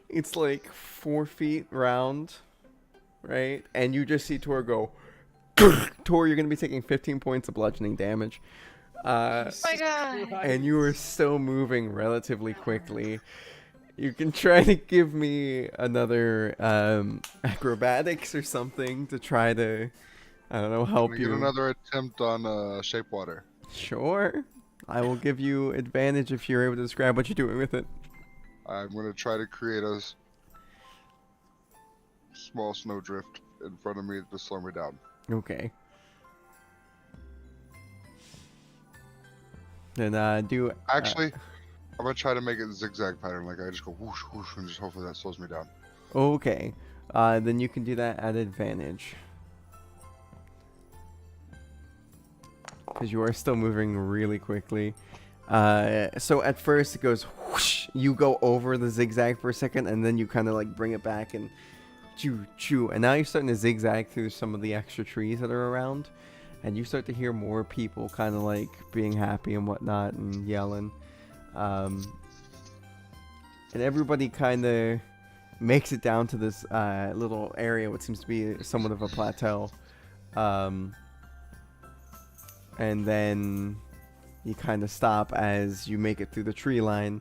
it's like 4 feet round, right? And you just see Tor go. Tor, you're gonna be taking 15 points of bludgeoning damage. Oh my god. And you are still moving relatively quickly. You can try to give me another acrobatics or something to try to, I don't know, help Can I you. get another attempt on shape water? Sure. I will give you advantage if you're able to describe what you're doing with it. I'm gonna try to create a small snowdrift in front of me to slow me down. Okay. Then do Actually, I'm gonna try to make it zigzag pattern. Like I just go whoosh whoosh, and just hopefully that slows me down. okay. Then you can do that at advantage. Because you are still moving really quickly. So at first it goes whoosh. You go over the zigzag for a second, and then you kind of like bring it back and choo. And now you're starting to zigzag through some of the extra trees that are around. And you start to hear more people kind of like being happy and whatnot and yelling. And everybody kind of makes it down to this little area, what seems to be somewhat of a plateau. And then you kind of stop as you make it through the tree line.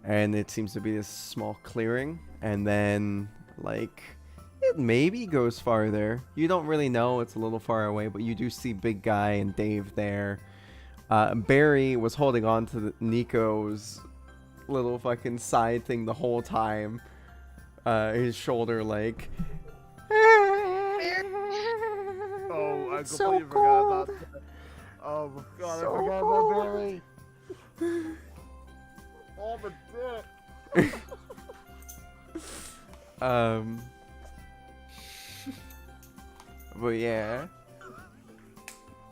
And it seems to be this small clearing. And then, like, it maybe goes farther. You don't really know. It's a little far away. But you do see Big Guy and Dave there. Barry was holding on to Nico's little fucking side thing the whole time. His shoulder, like... Oh, I It's completely so forgot cold. about that. Oh my god, So I forgot cold. about Barry. Oh, my dick. But yeah,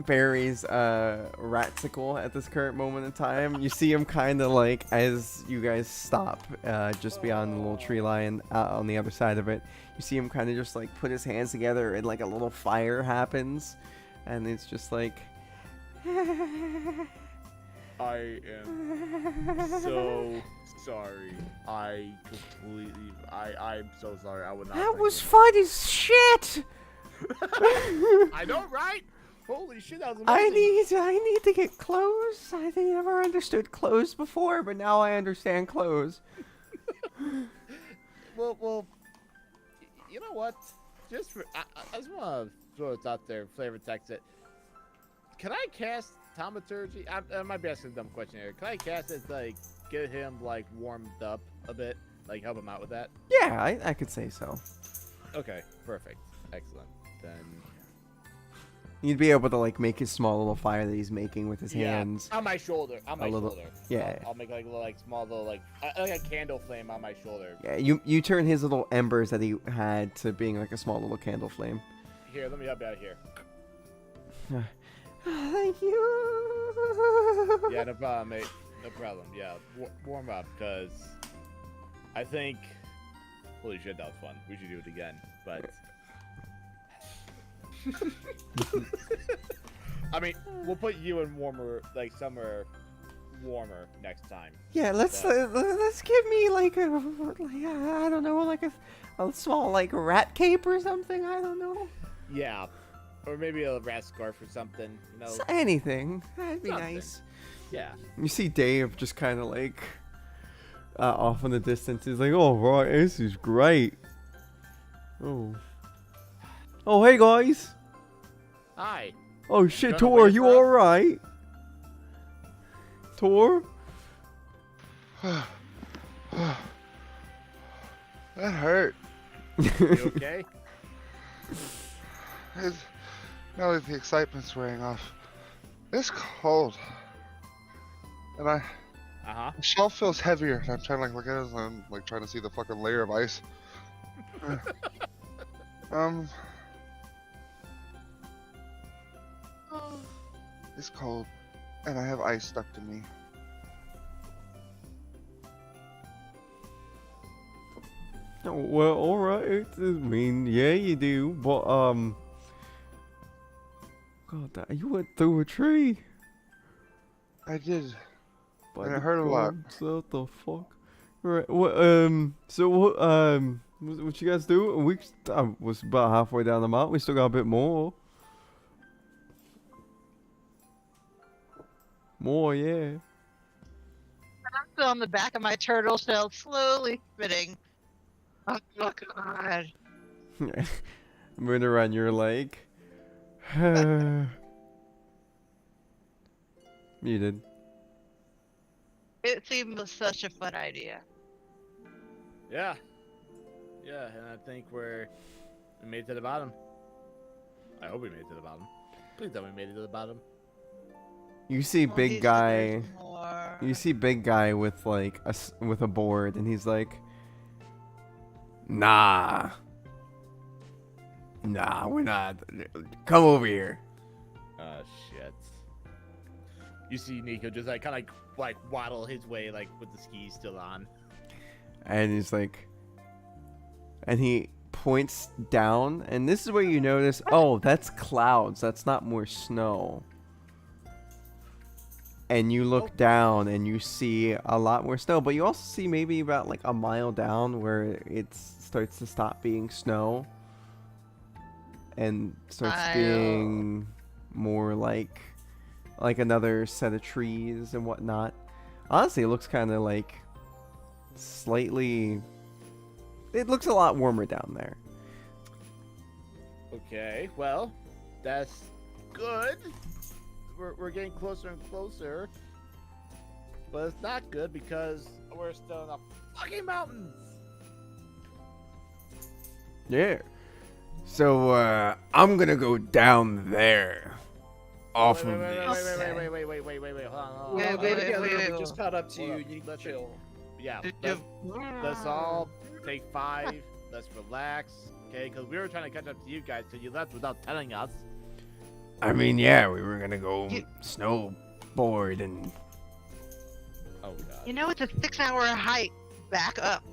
Barry's raticle at this current moment in time. You see him kind of like, as you guys stop just beyond the little tree line on the other side of it, you see him kind of just like put his hands together and like a little fire happens, and it's just like I am so sorry. I'm so sorry. I would not. that was forgive- fun as shit. I know, right? Holy shit, that was amazing. I need to get clothes. I never understood clothes before, but now I understand clothes. Well, you know what? Just for, I just want to throw this out there, flavor text it. Can I cast Thaumaturgy? I might be asking a dumb question here. Can I cast it to, like, get him, like, warmed up a bit? Like, help him out with that? Yeah, I could say so. Okay, perfect. Excellent. Then... You'd be able to like make his small little fire that he's making with his hands. on my shoulder. On my little- shoulder. yeah. I'll make like a little, like small little like a candle flame on my shoulder. Yeah, you turn his little embers that he had to being like a small little candle flame. Here, let me help you out here. Thank you. Yeah, no problem, mate. No problem. Yeah, warm up, cause I think. Holy shit, that was fun. We should do it again, but. I mean, we'll put you in warmer, like somewhere warmer next time. Yeah, let's give me like a I don't know, like a small like rat cape or something. I don't know. Yeah, or maybe a rat scarf or something. You know, Anything. That'd be Something. nice. yeah. You see Dave just kind of like off in the distance. He's like, "Oh, right, this is great." Oh. Oh, hey guys. Hi. Oh shit, Gonna Tor, wait you for us? all right? Tor? That hurt. You okay? It's, now that the excitement's wearing off, it's cold. And the shelf feels heavier. And I'm trying to like look at it and I'm like trying to see the fucking layer of ice. It's cold. And I have ice stuck to me. Oh, well, all right. I mean, yeah, you do, but God, you went through a tree. I did. By And it the hurt a lot. gods, what the fuck? Right. What? So what? What you guys do? We was about halfway down the mountain. We still got a bit more. More, yeah. I'm still on the back of my turtle shell, slowly spitting. Oh, God. Murder on your leg. Muted. It seemed such a fun idea. Yeah. Yeah, and I think we made it to the bottom. I hope we made it to the bottom. Please tell me we made it to the bottom. You see Well, big he said guy. there's more. You see big guy with like with a board, and he's like, "Nah, we're not. Come over here." Oh shit. You see Nico just like kind of like waddle his way like with the skis still on. And he's like, and he points down, and this is where you notice, oh, that's clouds. That's not more snow. And you look down, and you see a lot more snow, but you also see maybe about like a mile down where it starts to stop being snow, and starts being more like another set of trees and whatnot. Honestly, it looks kind of like slightly. It looks a lot warmer down there. Okay, well, that's good. We're getting closer and closer. But it's not good because we're still in the fucking mountains. Yeah. So I'm gonna go down there. Off of this. Wait, hold on. Yeah, wait, together. wait. We just caught up to Hold you. up. You need to Let's- chill. Yeah, let's all take 5. Let's relax, okay? Because we were trying to catch up to you guys because you left without telling us. I mean, yeah, we were gonna go snowboard and. Oh god. You know, it's a 6-hour hike back up.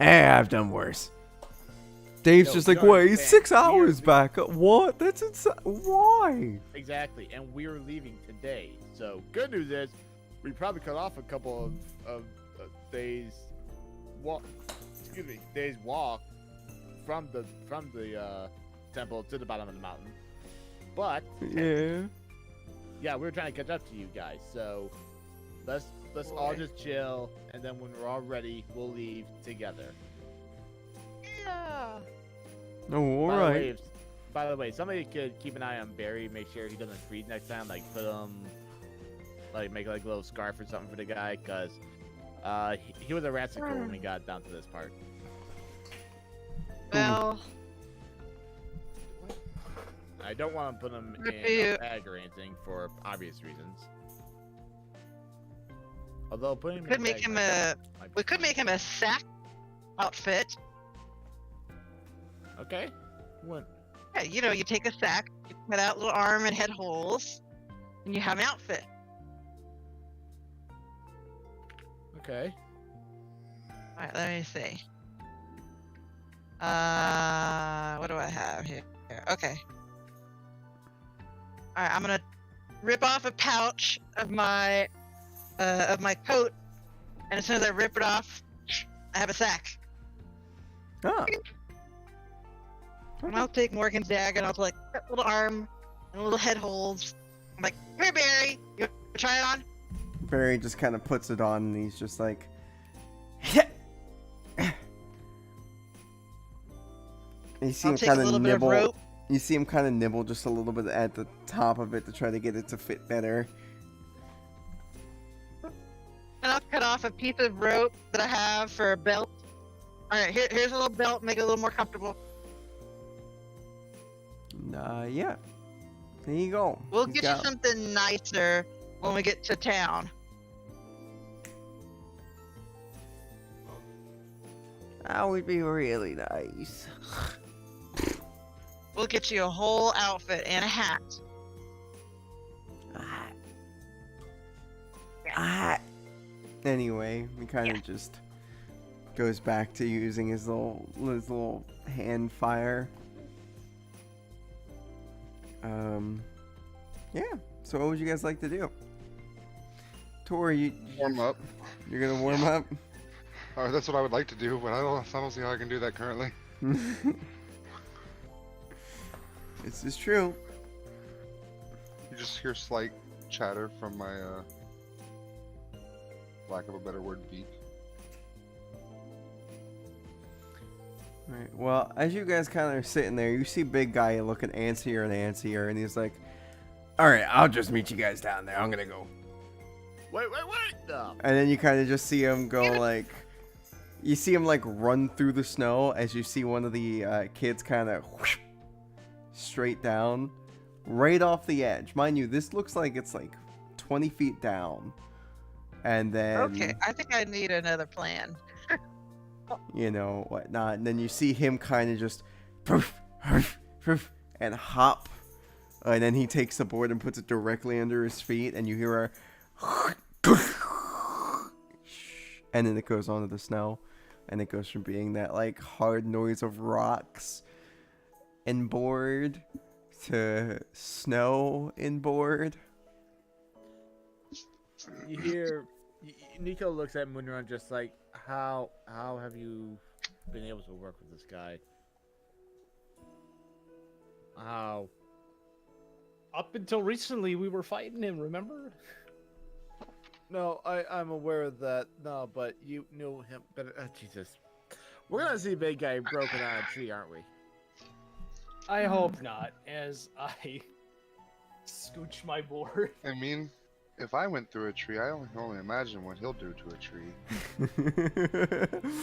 I've done worse. Dave's No, just like, we are wait, fans. 6 We are- hours back up? What? That's insane. Why? Exactly, and we're leaving today. So good news is, we probably cut off a couple of days walk. Excuse me, days walk from the temple to the bottom of the mountain. But Yeah. yeah, we were trying to catch up to you guys. So let's all just chill, and then when we're all ready, we'll leave together. Yeah. Oh, By the way, alright. by the way, somebody could keep an eye on Barry, make sure he doesn't freeze next time. Like put him, like make like a little scarf or something for the guy, cause he was a ratsicle when we got down to this part. Well, I don't want to put him Good in for you. a bag or anything for obvious reasons. Although putting him could in make bag him might be we could fine. make him a sack outfit. Okay. What? Yeah, you know, you take a sack, you cut out little arm and head holes, and you have an outfit. Okay. All right, let me see. What do I have here? Okay. All right, I'm gonna rip off a pouch of my coat, and as soon as I rip it off, I have a sack. Oh. And I'll take Morgan's dagger and I'll put like a little arm and little head holes. I'm like, come here, Barry. You wanna try it on? Barry just kind of puts it on, and he's just like, you see I'll him take a kind of little bit of nibble. rope. You see him kind of nibble just a little bit at the top of it to try to get it to fit better. And I'll cut off a piece of rope that I have for a belt. All right, here's a little belt, make it a little more comfortable. Yeah. There you go. We'll He's get got- you something nicer when we get to town. That would be really nice. We'll get you a whole outfit and a hat. Anyway, he kind of just goes back to using his little hand fire. Yeah. So what would you guys like to do? Tor, Warm up. you're gonna warm up? That's what I would like to do, but I don't see how I can do that currently. This is true. You just hear slight chatter from my, lack of a better word, beak. Right. Well, as you guys kind of are sitting there, you see big guy looking antsier and antsier, and he's like, "All right, I'll just meet you guys down there. I'm gonna go." Wait! No. And then you kind of just see him go like, you see him like run through the snow as you see one of the kids kind of straight down, right off the edge. Mind you, this looks like it's like 20 feet down, and then Okay, I think I need another plan. you know whatnot. And then you see him kind of just poof, poof, poof, and hop, and then he takes the board and puts it directly under his feet, and you hear a and then it goes onto the snow, and it goes from being that like hard noise of rocks and board to snow and board. You hear Nico looks at Moonrun just like, how have you been able to work with this guy? How? Up until recently, we were fighting him. Remember? No, I'm aware of that. No, but you knew him better. Jesus, we're gonna see big guy broken on a tree, aren't we? I hope not. As I scooch my board. I mean, if I went through a tree, I can only imagine what he'll do to a tree.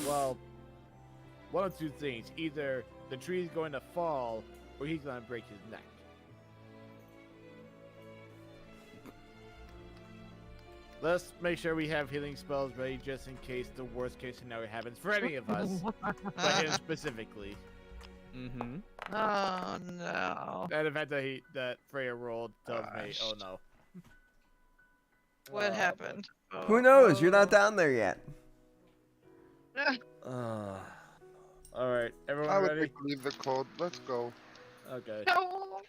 Well, one of two things: either the tree's going to fall, or he's gonna break his neck. Let's make sure we have healing spells ready just in case the worst case scenario happens for any of us, but him specifically. Mm-hmm. Oh no. That event that Freya rolled tells me, oh no. What happened? Who knows? You're not down there yet. All right, everyone I would ready? like to leave the cold. Let's go. Okay, No.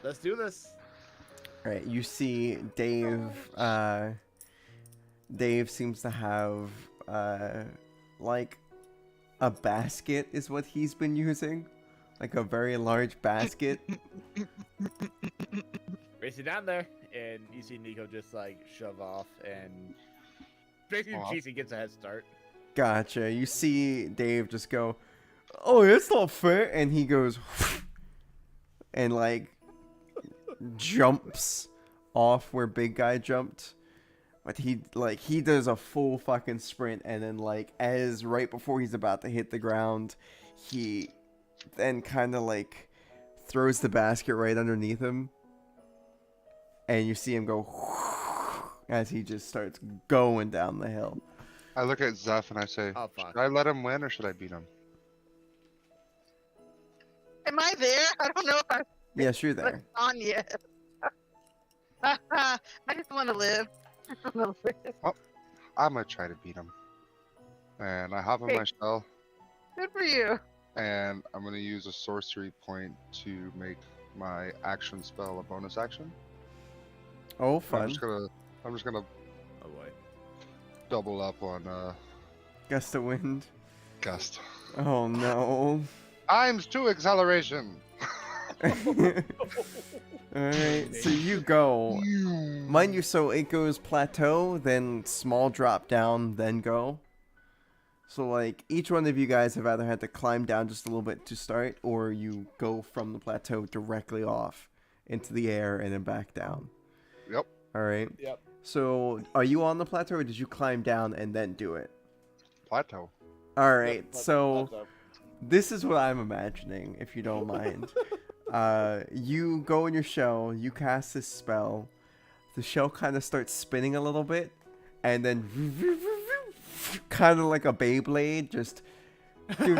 let's do this. All right, you see Dave. Dave seems to have like a basket is what he's been using, like a very large basket. Race it down there, and you see Nico just like shove off, and basically Aw. Cheesy gets a head start. Gotcha. You see Dave just go, "Oh, that's not fair," and he goes, and like jumps off where big guy jumped. But he does a full fucking sprint, and then like as right before he's about to hit the ground, he then kind of like throws the basket right underneath him, and you see him go as he just starts going down the hill. I look at Zeph and I say, Oh fuck! should I let him win or should I beat him? Am I there? I don't know if I'm Yes, you're there. on yet. I just want to live. I'm gonna try to beat him. And I hop in my shell, Good for you. and I'm gonna use a sorcery point to make my action spell a bonus action. Oh, I'm fun. just gonna Oh boy. double up on Gust of wind. gust. Oh no. ×2 acceleration. Alright, so you go. Mind you, so it goes plateau, then small drop down, then go. So like each one of you guys have either had to climb down just a little bit to start, or you go from the plateau directly off into the air and then back down. Yep. Alright. Yep. So are you on the plateau or did you climb down and then do it? Plateau. Alright, so this is what I'm imagining, if you don't mind. You go in your shell, you cast this spell, the shell kind of starts spinning a little bit, and then kind of like a Beyblade, just you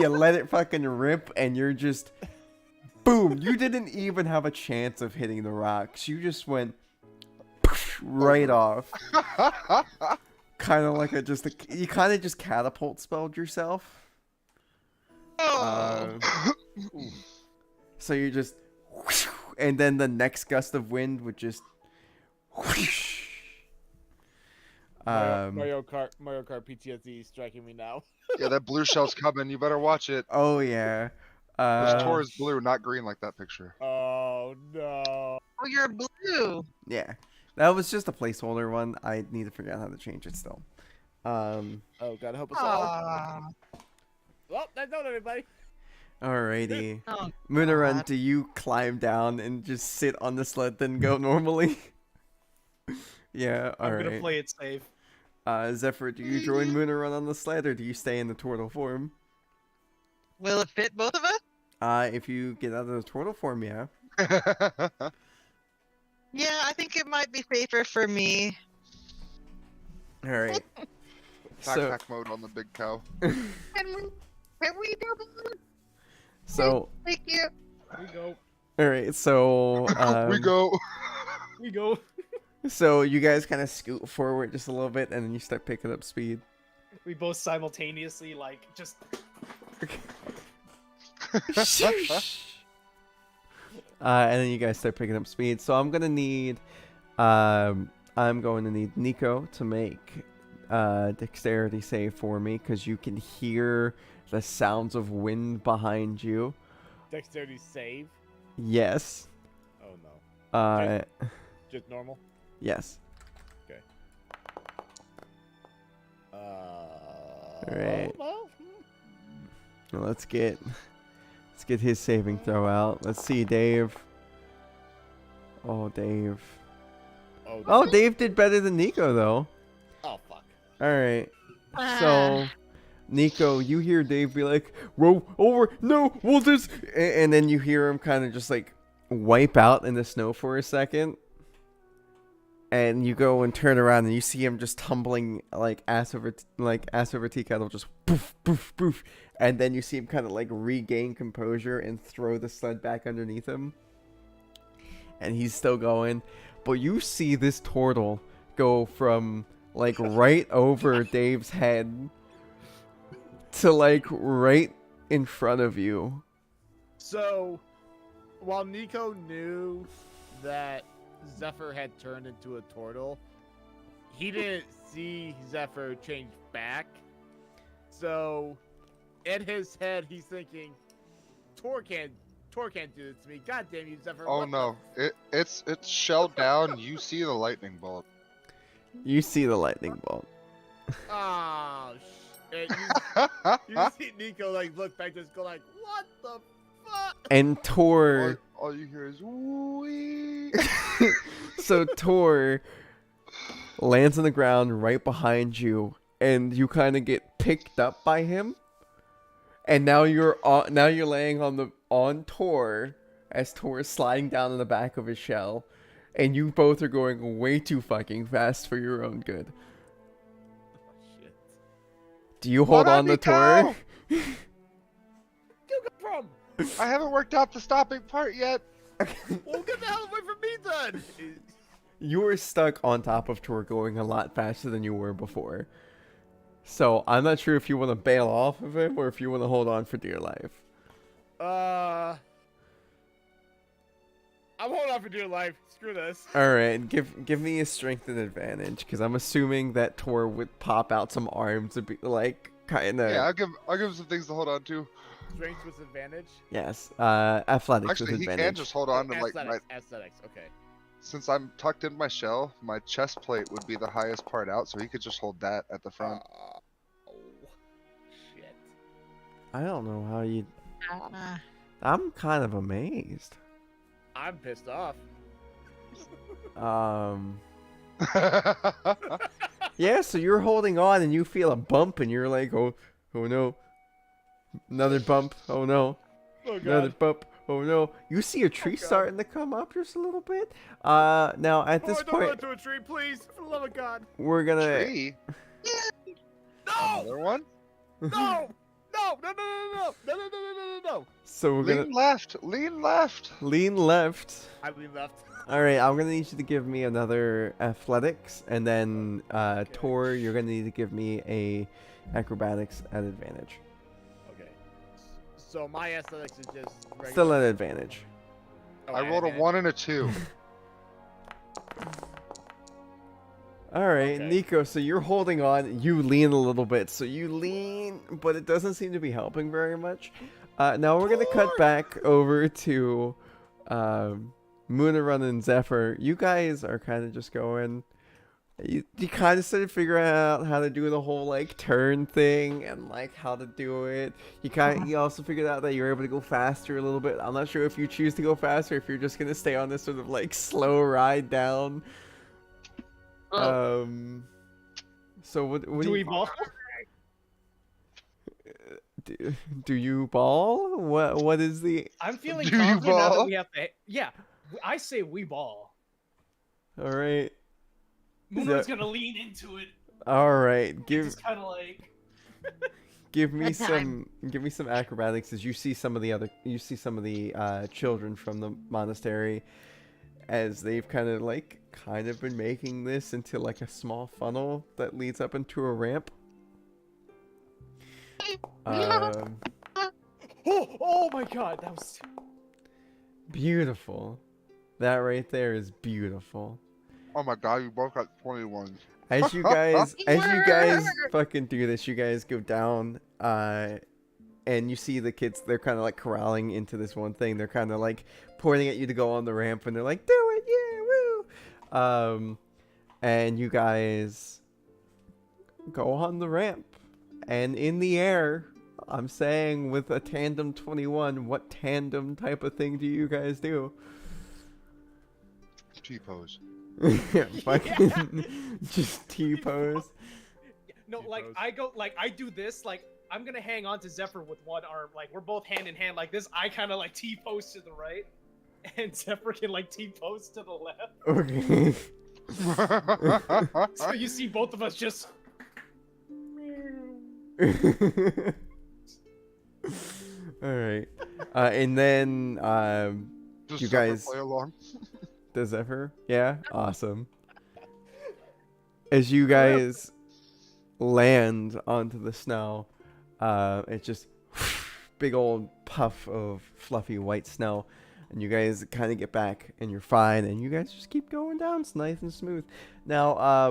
let it fucking rip, and you're just boom. You didn't even have a chance of hitting the rocks. You just went right off. Kind of like you kind of just catapult spelled yourself. Oh. So you just, and then the next gust of wind would just. Mario Kart PTSD is striking me now. Yeah, that blue shell's coming. You better watch it. Oh yeah. This Tor is blue, not green like that picture. Oh no. Oh, you're blue. Yeah, that was just a placeholder one. I need to figure out how to change it still. Oh God, help us all. Aw. Well, that's not everybody. Alrighty. Oh, Moonerun, God. do you climb down and just sit on the sled then go normally? Yeah, I'm alright. gonna play it safe. Zephyr, do you join Moonerun on the sled or do you stay in the turtle form? Will it fit both of us? If you get out of the turtle form, yeah. Yeah, I think it might be safer for me. Alright. So, Backpack mode on the big cow. Can we double? so, Thank you. We go. alright, so, we go. We go. so you guys kind of scoot forward just a little bit and then you start picking up speed. We both simultaneously just. And then you guys start picking up speed. So I'm going to need Nico to make dexterity save for me because you can hear the sounds of wind behind you. Dexterity save. Yes. Oh no. Uh, Just normal. yes. Alright. Well, Now let's get his saving throw out. Let's see, Dave. Oh, Dave. Oh, Dave did better than Nico though. Oh fuck. All right. So, Nico, you hear Dave be like, "Row over, no, we'll just," and then you hear him kind of just like wipe out in the snow for a second, and you go and turn around and you see him just tumbling like ass over tea kettle, just poof, poof, poof, and then you see him kind of like regain composure and throw the sled back underneath him, and he's still going, but you see this turtle go from like right over Dave's head to like right in front of you. So, while Nico knew that Zephyr had turned into a turtle, he didn't see Zephyr change back. So, in his head, he's thinking, Tor can't do this to me. God damn you, Zephyr. Oh what no, it's shelled down. You see the lightning bolt. You see the lightning bolt. Oh, shit. You see Nico, like, look back, just go like, what the fuck? And Tor. All you hear is wee. So Tor lands on the ground right behind you, and you kind of get picked up by him. And now you're laying on Tor as Tor is sliding down in the back of his shell, and you both are going way too fucking fast for your own good. Shit. Do you hold on to Tor? You come from? I haven't worked out the stopping part yet. Well, get the hell away from me then. You were stuck on top of Tor going a lot faster than you were before. So I'm not sure if you want to bail off of him or if you want to hold on for dear life. I'm holding on for dear life. Screw this. All right, give me a strength and advantage because I'm assuming that Tor would pop out some arms to be like kind of. Yeah, I'll give him some things to hold on to. Strength with advantage. Yes. Athletics Actually, with he advantage. can just hold on to like my. Aesthetics. Okay. Since I'm tucked in my shell, my chest plate would be the highest part out, so he could just hold that at the front. Oh, shit. I don't know how you. Uh, I'm kind of amazed. I'm pissed off. Yeah, so you're holding on and you feel a bump and you're like, oh no. Another bump. Oh no. Oh Another god. bump. Oh no. You see a tree God. starting to come up just a little bit. Now at this Don't run point, to a tree, please. For the love of God. we're gonna. Tree. No! Another one. No! No! No! No! No! No! No! No! No! No! No! So we're gonna Lean left. Lean left. lean left. I lean left. All right, I'm gonna need you to give me another athletics, and then Tor, you're gonna need to give me a acrobatics at advantage. Okay. So my aesthetics is just regular. Still at advantage. Oh, I rolled a advantage. 1 and a 2. All right, Okay. Nico. So you're holding on. You lean a little bit. So you lean, but it doesn't seem to be helping very much. Now we're gonna cut back over to Moonarun and Zephyr. You guys are kind of just going. You kind of started figuring out how to do the whole like turn thing and like how to do it. You also figured out that you're able to go faster a little bit. I'm not sure if you choose to go faster, if you're just gonna stay on this sort of like slow ride down. So what Do do we you ball? do you ball? What is the I'm feeling Do you confident now that ball? we have to. Yeah, I say we ball. all right? Moonlight's gonna lean into it. All right, give Just kind of like. me Good time. give me some acrobatics as you see some of the children from the monastery as they've kind of been making this into like a small funnel that leads up into a ramp. Oh my god, that was. Beautiful. That right there is beautiful. Oh my god, you both got 21. As you guys fucking do this, you guys go down, and you see the kids, they're kind of like corralling into this one thing. They're kind of like pointing at you to go on the ramp, and they're like, do it, yeah, woo! And you guys go on the ramp, and in the air, I'm saying with a tandem 21, what tandem type of thing do you guys do? T-pose. Fucking just T-pose. No, like T-pose. I go, like I do this, like I'm gonna hang on to Zephyr with one arm, like we're both hand in hand, like this. I kind of like T-pose to the right, and Zephyr can like T-pose to the left. Okay. So you see both of us just. All right. And then Just You Zephyr guys- play along. does Zephyr? Yeah, awesome. As you guys land onto the snow, it's just big old puff of fluffy white snow, and you guys kind of get back, and you're fine, and you guys just keep going down. It's nice and smooth. Now,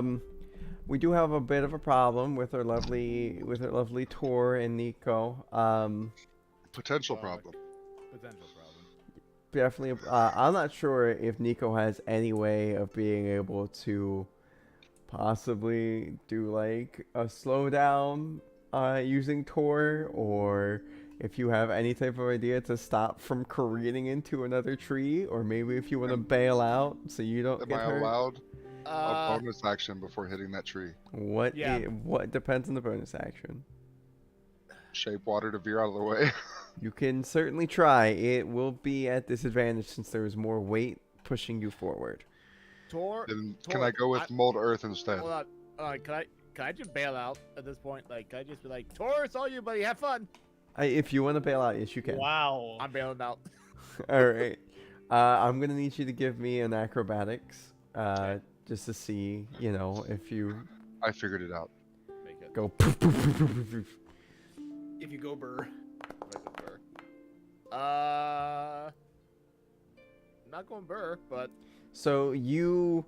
we do have a bit of a problem with our lovely Tor and Nico. Potential problem. Potential problem. Definitely. I'm not sure if Nico has any way of being able to possibly do like a slowdown using Tor, or if you have any type of idea to stop from careening into another tree, or maybe if you want to bail out so you don't Am get I hurt. allowed a bonus action before hitting that tree? What? Yeah. What depends on the bonus action. Shape water to veer out of the way. You can certainly try. It will be at disadvantage since there is more weight pushing you forward. Tor. Then Tor, can I go with mold earth instead? Hold on. Can I just bail out at this point? Like, can I just be like, Tor, it's all you, buddy. Have fun. If you want to bail out, yes, you can. Wow. I'm bailing out. All right. I'm gonna need you to give me an acrobatics just to see, if you I figured it out. Make it. go poof, poof, poof, poof, poof, poof. If you go burr. Make it burr. Not going burr, but So you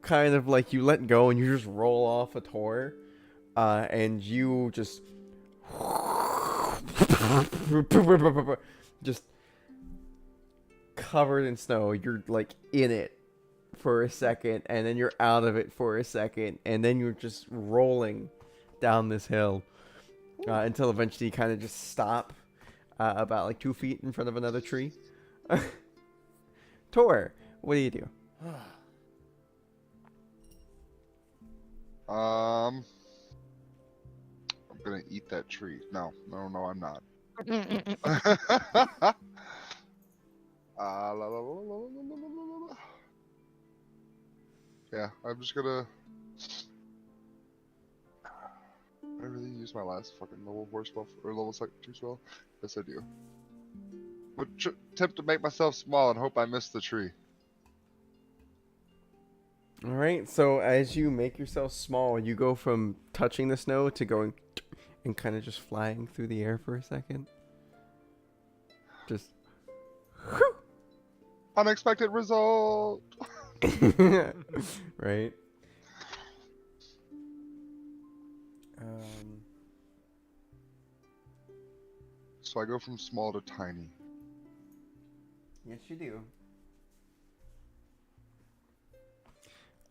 kind of like you let go and you just roll off a tour, and you just just covered in snow. You're like in it for a second, and then you're out of it for a second, and then you're just rolling down this hill until eventually you kind of just stop about like 2 feet in front of another tree. Tor, what do you do? I'm gonna eat that tree. No, I'm not. La, la, la, la, la, la, la, la, la. Yeah, I'm just gonna. I really use my last fucking level 4 spell or level 2 spell? Yes, I do. Would attempt to make myself small and hope I miss the tree. All right, so as you make yourself small, you go from touching the snow to going and kind of just flying through the air for a second. Just Unexpected result. right. So I go from small to tiny. Yes, you do.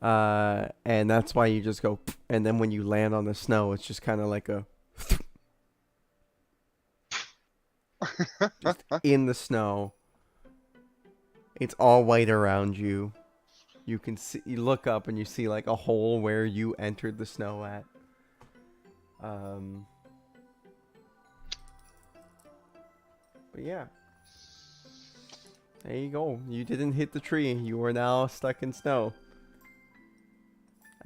And that's why you just go, and then when you land on the snow, it's just kind of like a just in the snow. It's all white around you. You can see, you look up and you see like a hole where you entered the snow at. But yeah. There you go. You didn't hit the tree. You are now stuck in snow.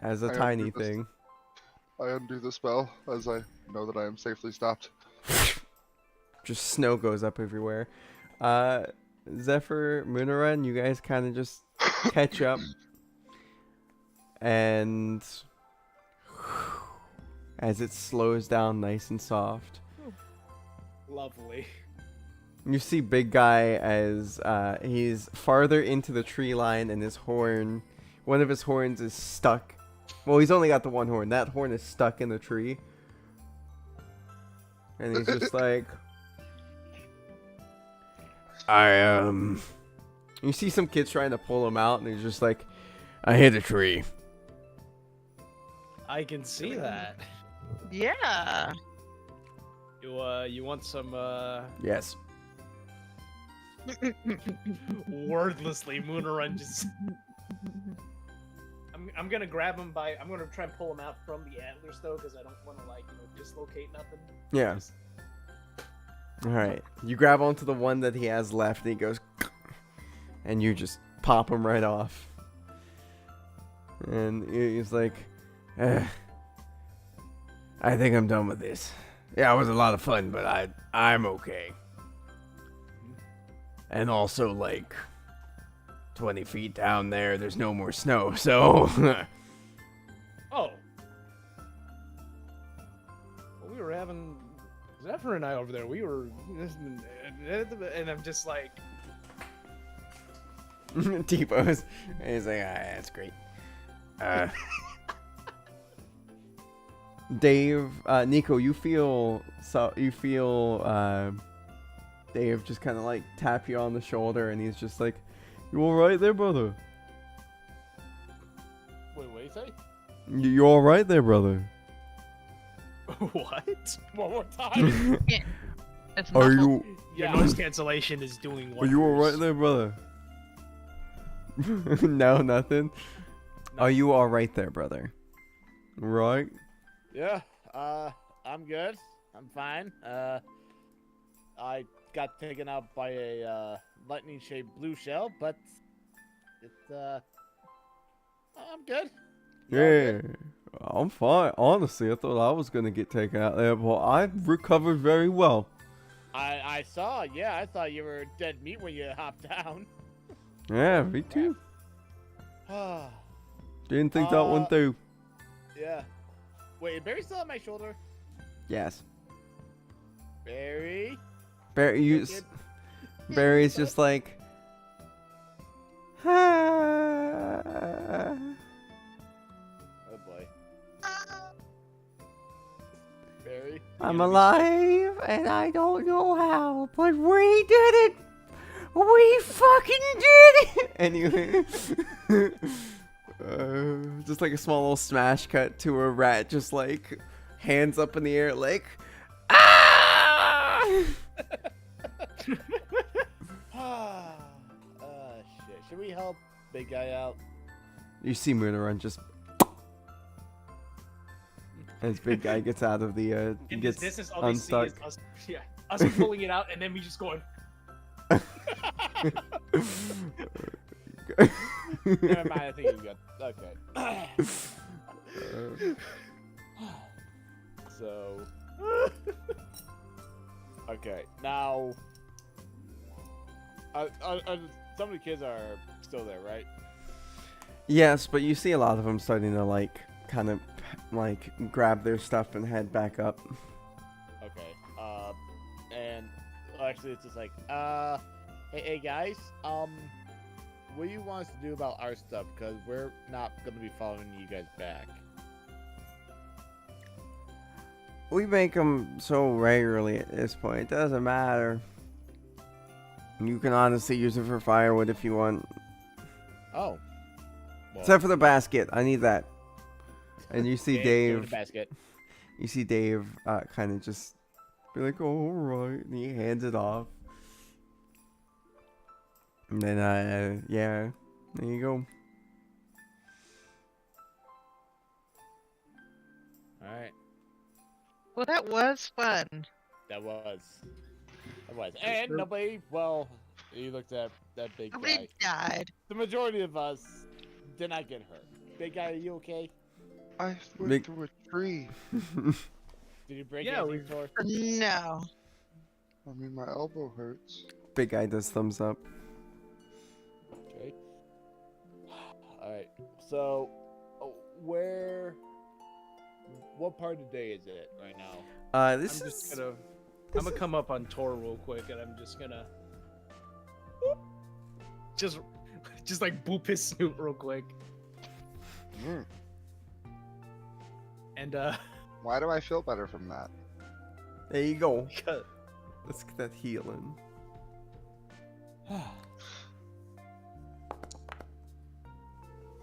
As a I tiny undo this- thing. I undo the spell as I know that I am safely stopped. Just snow goes up everywhere. Zephyr, Munaran, you guys kind of just catch up. And as it slows down nice and soft, Lovely. you see Big Guy as he's farther into the tree line and his horn, one of his horns is stuck. Well, he's only got the one horn. That horn is stuck in the tree. And he's just like, You see some kids trying to pull him out, and he's just like, I hit a tree. I can see that. Yeah. You want some Yes. wordlessly Moonrun just I'm gonna grab him by I'm gonna try and pull him out from the antlers though, because I don't want to dislocate nothing. Yeah. Just- Alright. You grab onto the one that he has left, and he goes, and you just pop him right off. And he's like, I think I'm done with this. Yeah, it was a lot of fun, but I'm okay. And also, like, 20 feet down there's no more snow, so... Oh. Well, we were having Zephyr and I over there. We were, and I'm just like, T-pose. And he's like, that's great. Dave, Nico, you feel Dave just kind of like tap you on the shoulder, and he's just like, "You all right there, brother? wait, what do you say? You all right there, brother? What? One more time. It's Are muffled. you Your noise cancellation is doing are wonders. you all right there, brother?" No, nothing. Are you all right there, brother? Right? yeah. I'm good. I'm fine. I got taken out by a lightning-shaped blue shell, but it's I'm good. You all Yeah, good? I'm fine. Honestly, I thought I was gonna get taken out there, but I recovered very well. I saw. Yeah, I thought you were dead meat when you hopped down. Yeah, me too. Didn't think that one through. Yeah. Wait, is Barry still on my shoulder? Yes. Barry? Barry, you, Kid? Barry's just like, ah. Oh boy. Barry? I'm You gonna be alive and I don't know how, but we did it. We fucking did it. Anyway, just like a small little smash cut to a rat, just like hands up in the air, like, ah. Shit. Should we help big guy out? You see Moonerun just as big guy gets out of the In gets this distance, all they see unstuck. is us. Yeah, us pulling it out, and then me just going. Never mind, I think he's good. Okay. So. Okay, now. Some of the kids are still there, right? Yes, but you see a lot of them starting to like kind of like grab their stuff and head back up. Okay. And actually, it's just like, hey guys, what do you want us to do about our stuff? Because we're not gonna be following you guys back. We make them so regularly at this point, it doesn't matter. You can honestly use it for firewood if you want. Oh. Well, Except for the basket, I need that. And you see okay, throw it in the Dave. basket. You see Dave kind of just be like, oh, all right, and he hands it off. And then, yeah, there you go. All right. Well, that was fun. That was. And nobody, well, you looked at that big Nobody guy. died. The majority of us did not get hurt. Big guy, are you okay? I went Big- through a tree. Did you break Yeah, anything, Tor? No. I mean, my elbow hurts. Big guy does thumbs up. Okay. Alright, so, what part of the day is it right now? This I'm is just gonna. I'm gonna come up on Tor real quick, and I'm just gonna. Just like boop his snoot real quick, Mm. and Why do I feel better from that? there you go. because Let's get that healing.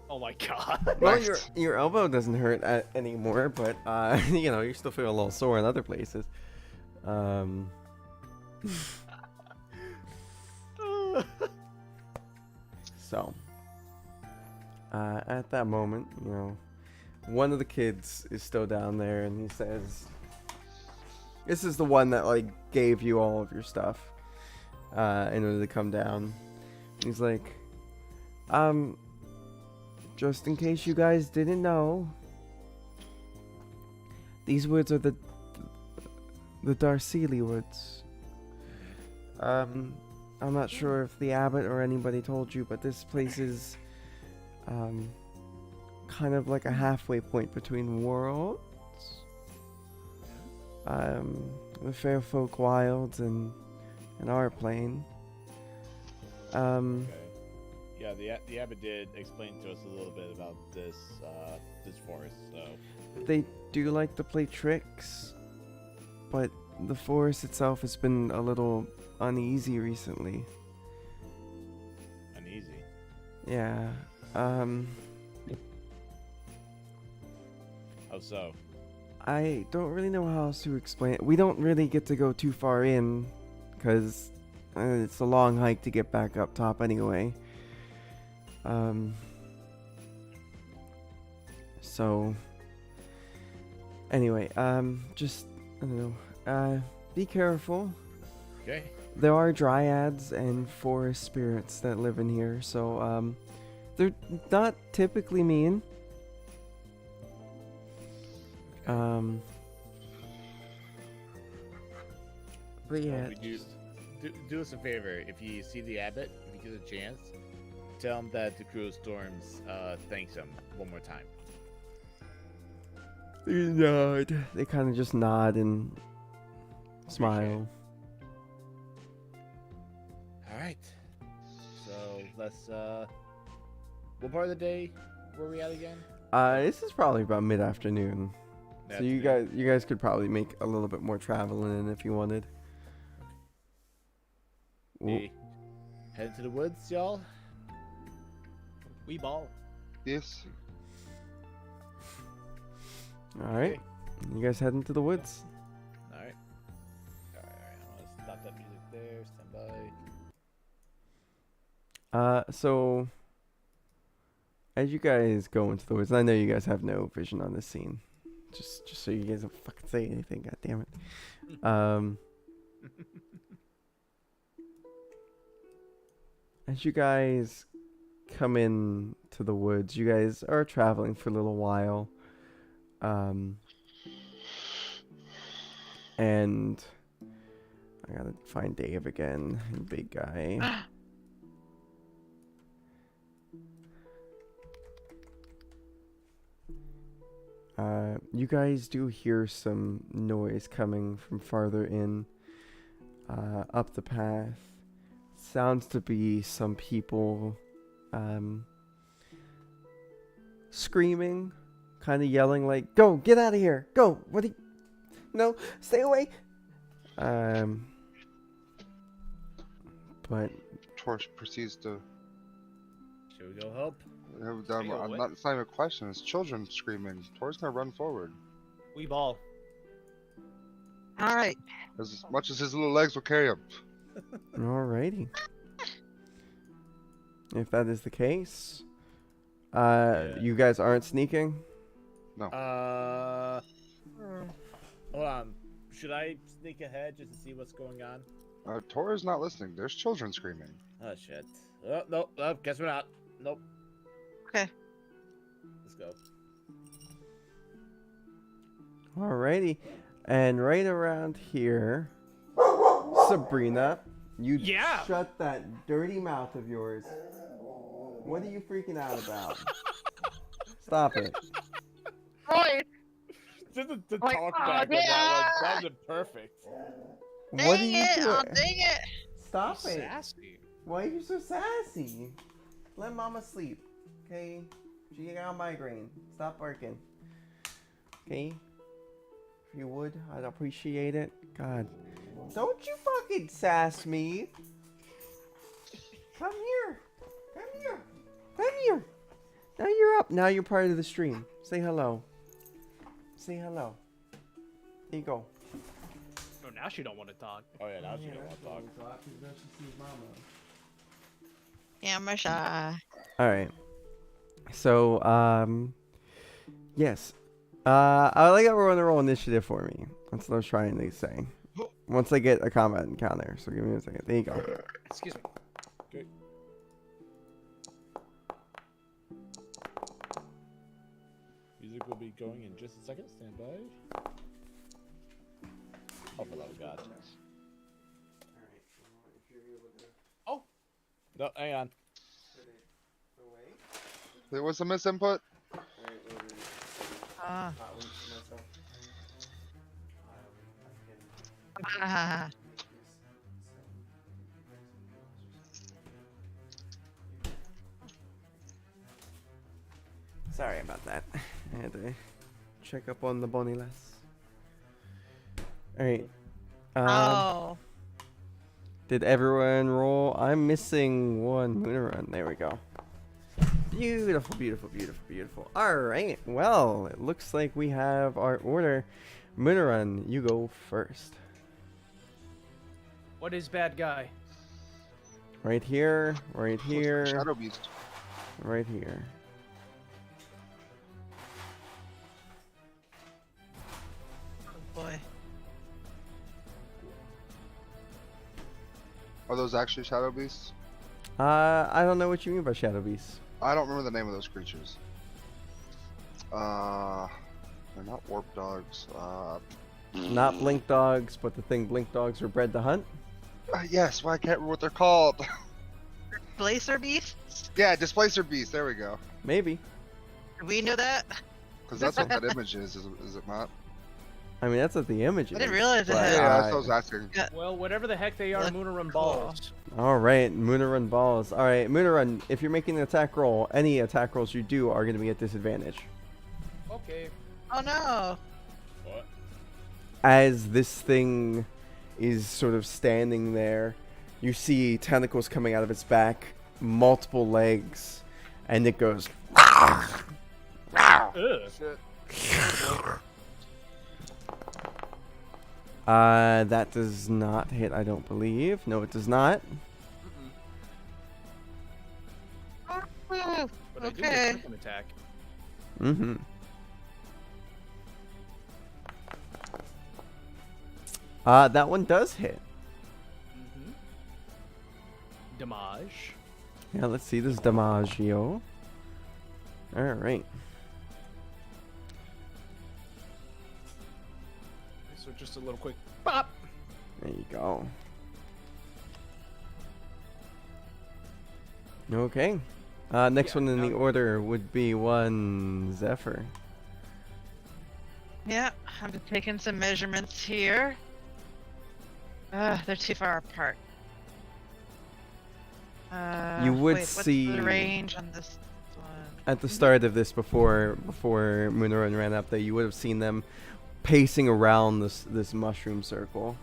oh my god. Well, Next. your elbow doesn't hurt anymore, but you know, you still feel a little sore in other places. So, at that moment, you know, one of the kids is still down there, and he says, "This is the one that like gave you all of your stuff in order to come down." He's like, just in case you guys didn't know, these woods are the Darceli woods. I'm not sure if the abbot or anybody told you, but this place is kind of like a halfway point between worlds. The fair folk wilds and our plane. Okay. Yeah, the abbot did explain to us a little bit about this forest, so... They do like to play tricks, but the forest itself has been a little uneasy recently. Uneasy. Yeah. How so? I don't really know how else to explain it. We don't really get to go too far in, because it's a long hike to get back up top anyway. So, anyway, just, I don't know, be careful. Okay. There are dryads and forest spirits that live in here, so, they're not typically mean. But yeah, Well, do us a favor. If you see the abbot, if you get a chance, tell him that the crew of storms thanks him one more time. They nod. They kind of just nod and smile. All right. So let's. What part of the day were we at again? This is probably about mid-afternoon. So you guys could probably make a little bit more traveling in if you wanted. We head to the woods, y'all. We ball. Yes. All right. You guys head into the woods. All right. All right. I'm gonna stop that music there. Stand by. So as you guys go into the woods, and I know you guys have no vision on this scene, just so you guys don't fucking say anything. God damn it. As you guys come in to the woods, you guys are traveling for a little while. And I gotta find Dave again, big guy. You guys do hear some noise coming from farther in, up the path. Sounds to be some people, screaming, kind of yelling like, "Go, get out of here, go! What? No, stay away!" But Torch proceeds to. Should we go help? It's not even a question. It's children screaming. Tor's gonna run forward. We ball. All right. As much as his little legs will carry him. alrighty. If that is the case, you guys aren't sneaking. Hold on. Should I sneak ahead just to see what's going on? Tor is not listening. There's children screaming. Oh shit. Oh no. Oh, guess we're not. Nope. Okay. Let's go. Alrighty. And right around here, Sabrina, you Yeah. shut that dirty mouth of yours. What are you freaking out about? Stop it. Roy, Just to Like, talk oh, back on yeah. that one. That was perfect. What are dang you it! doing? Oh, dang it! Stop it. Sassy. Why are you so sassy? Let mama sleep. Okay? She got a migraine. Stop barking. Okay? If you would, I'd appreciate it. God. Don't you fucking sass me. Come here. Come here. Come here. Now you're up. Now you're part of the stream. Say hello. Say hello. There you go. Oh, now she don't want to talk. Oh yeah, now she don't want to talk. Camera shy. Alright. So, yes. I like everyone to roll initiative for me. That's what I was trying to say. Once I get a combat encounter. So give me a second. There you go. Excuse me. Good. Music will be going in just a second. Stand by. Oh, for love of God. Oh. No, hang on. There was a misinput. Ah. Ah. Sorry about that. I had to check up on the Bonnie lass. Alright. Oh. Did everyone roll? I'm missing one Moonerun. There we go. Beautiful, beautiful, beautiful, beautiful. Alright, well, it looks like we have our order. Moonerun, you go first. What is bad guy? Right here, right here, Shadow Beast. right here. Oh boy. Are those actually Shadow Beasts? I don't know what you mean by Shadow Beasts. I don't remember the name of those creatures. They're not warp dogs. Not blink dogs, but the thing blink dogs were bred to hunt. Yes, why I can't remember what they're called. displacer beasts? Yeah, displacer beast. There we go. Maybe. Do we know that? Because that's what that image is it not? I mean, that's what the image I is. didn't realize it but, had. Yeah, that's uh, what I was asking. Well, whatever the heck they are, Look Moonerun cool. balls. All right, Moonerun balls. All right, Moonerun, if you're making an attack roll, any attack rolls you do are going to be at disadvantage. Okay. Oh no. What? As this thing is sort of standing there, you see tentacles coming out of its back, multiple legs, and it goes. Ugh. Shit. That does not hit, I don't believe. No, it does not. Ooh, But I do get okay. second attack. Mm-hmm. That one does hit. Mm-hmm. Damage. Yeah, let's see this Damaggio. All right. So just a little quick pop. There you go. Okay. Next Yeah, one in the now- order would be one Zephyr. Yeah, I'm just taking some measurements here. They're too far apart. You would wait, what's see- the range on this one? At the start of this, before Moonerun ran up there, you would have seen them pacing around this mushroom circle.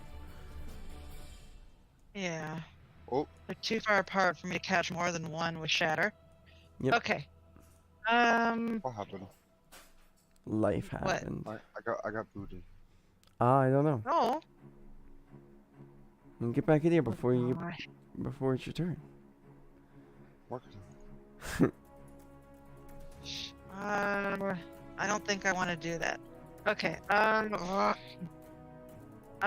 Yeah. Oh. They're too far apart for me to catch more than one with shatter. Yep. Okay. What happened? Life What? happened. I got booted. I don't know. No. Get back in here before Gosh. before it's your turn. Marketing. I don't think I want to do that. Okay. I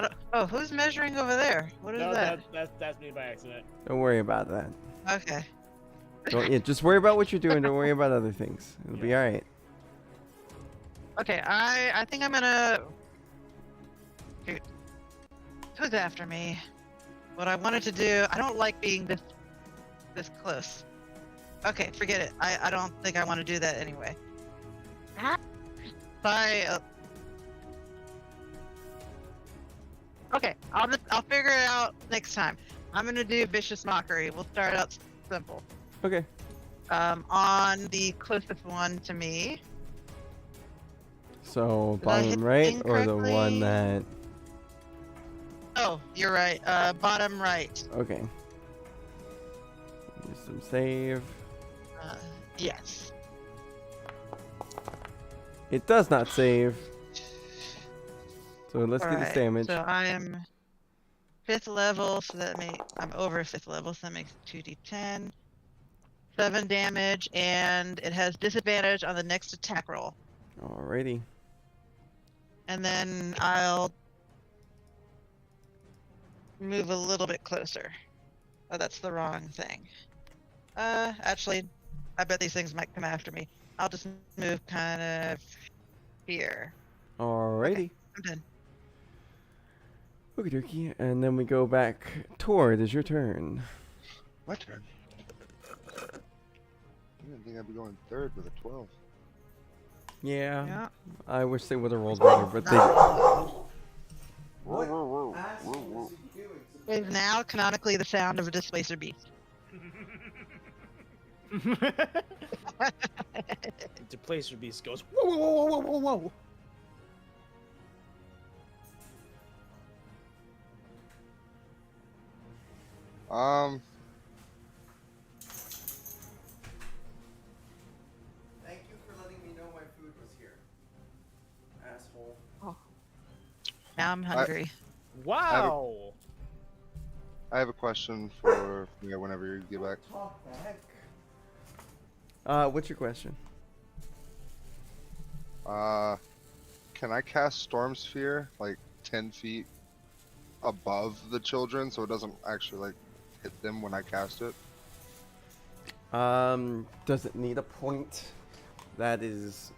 don't. Oh, who's measuring over there? What is No, that? that's me by accident. Don't worry about that. Okay. Yeah, just worry about what you're doing. Don't worry about other things. It'll be all right. Okay. I think I'm gonna. Who's after me? What I wanted to do. I don't like being this close. Okay, forget it. I don't think I want to do that anyway. Bye. Okay, I'll figure it out next time. I'm gonna do vicious mockery. We'll start out simple. Okay. On the closest one to me. So Did I hit bottom the right thing or the one correctly? that? Oh, you're right. Bottom right. Okay. Do some save. Yes. It does not save. So let's do this Alright, damage. So I am 5th level, so I'm over 5th level, so that makes 2d10. 7 damage, and it has disadvantage on the next attack roll. Alrighty. And then I'll move a little bit closer. Oh, that's the wrong thing. Actually, I bet these things might come after me. I'll just move kind of here. Alrighty. I'm done. Okie dokie. And then we go back. Tord, is your turn. My turn. I didn't think I'd be going third with a 12. Yeah. Yeah. I wish they would have rolled better, but they. Is now canonically the sound of a displacer beast. The placer beast goes whoa whoa whoa whoa whoa whoa. Thank you for letting me know my food was here. Asshole. Now I'm hungry. Wow. I have a question for whenever you get back. Talk back. What's your question? Can I cast Storm Sphere like 10 feet above the children so it doesn't actually like hit them when I cast it? Does it need a point that is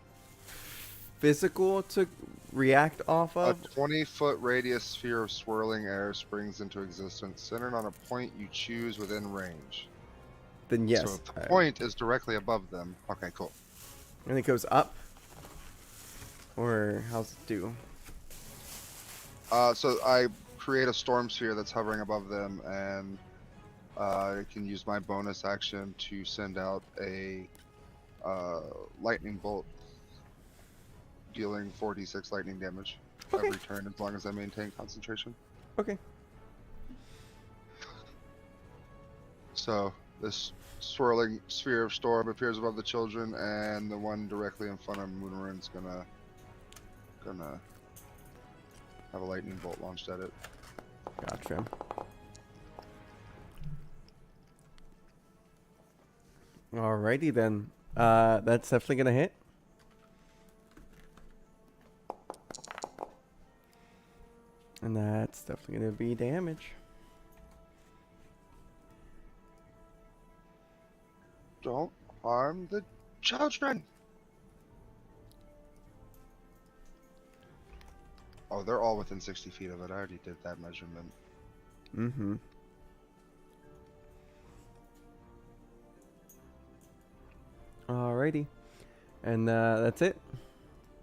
physical to react off A of? 20-foot radius sphere of swirling air springs into existence, centered on a point you choose within range. Then yes. So if the point is directly above them. Okay, cool. And it goes up? Or how's it do? So I create a storm sphere that's hovering above them, and I can use my bonus action to send out a lightning bolt, dealing 4d6 lightning damage Okay. every turn as long as I maintain concentration. Okay. So this swirling sphere of storm appears above the children, and the one directly in front of Moonrune's gonna have a lightning bolt launched at it. Gotcha. Alrighty then. That's definitely gonna hit. And that's definitely gonna be damage. Don't harm the children. Oh, they're all within 60 feet of it. I already did that measurement. Mm-hmm. Alrighty. And that's it.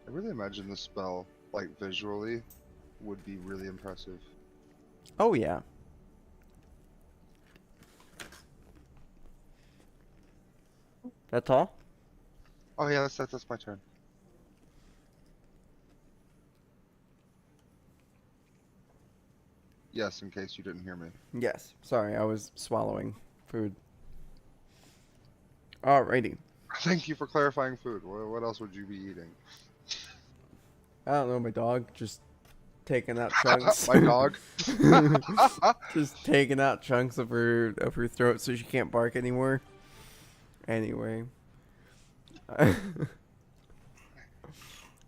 I really imagine this spell, like visually, would be really impressive. Oh yeah. That's all? Oh yeah, that's my turn. Yes, in case you didn't hear me. Yes. Sorry, I was swallowing food. Alrighty. Thank you for clarifying food. What else would you be eating? I don't know, my dog just taking out chunks. My dog. Just taking out chunks of her throat so she can't bark anymore. Anyway.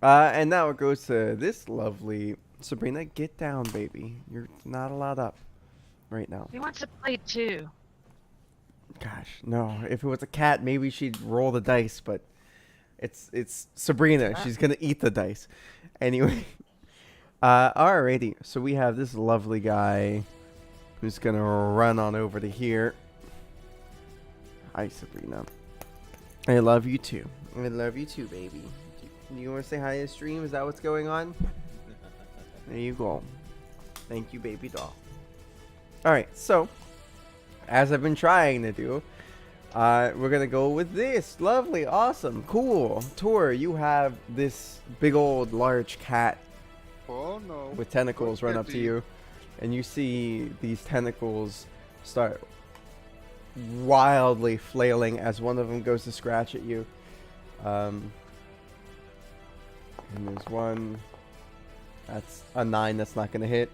And now it goes to this lovely Sabrina. Get down, baby. You're not allowed up right now. He wants to play too. Gosh, no. If it was a cat, maybe she'd roll the dice, but it's Sabrina. She's gonna eat the dice. Anyway. Alrighty. So we have this lovely guy who's gonna run on over to here. Hi, Sabrina. I love you too. I love you too, baby. Do you want to say hi to the stream? Is that what's going on? There you go. Thank you, baby doll. Alright, so as I've been trying to do, we're gonna go with this lovely, awesome, cool tour. You have this big old large cat Oh no. with tentacles run up to Kitty. you, and you see these tentacles start wildly flailing as one of them goes to scratch at you. And there's one. That's a 9. That's not gonna hit.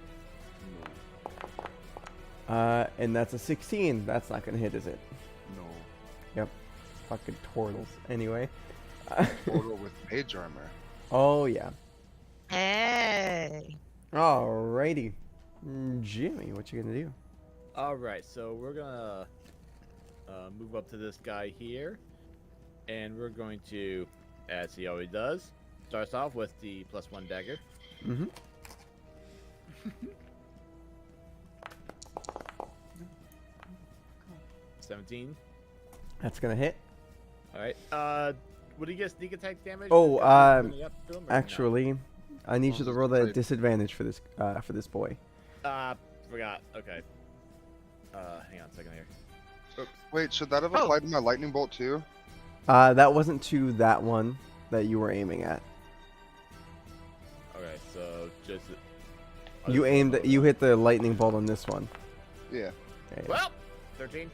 And that's a 16. That's not gonna hit, is it? No. Yep. Fucking turtles. Anyway. Total with mage armor. Oh yeah. Hey. Alrighty. Jimmy, what you gonna do? Alright, so we're gonna move up to this guy here. And we're going to, as he always does, starts off with the +1 dagger. Mm-hmm. 17. That's gonna hit. Alright. Would he get sneak attack damage? Oh, Running up to him, or no? Actually, I need you to roll that Wait. disadvantage for this boy. Forgot. Okay. Hang on a second here. Oops. Wait, should that have Oh. applied to my lightning bolt too? That wasn't to that one that you were aiming at. Okay, so just. You hit the lightning bolt on this one. Yeah. Okay. Well, 13.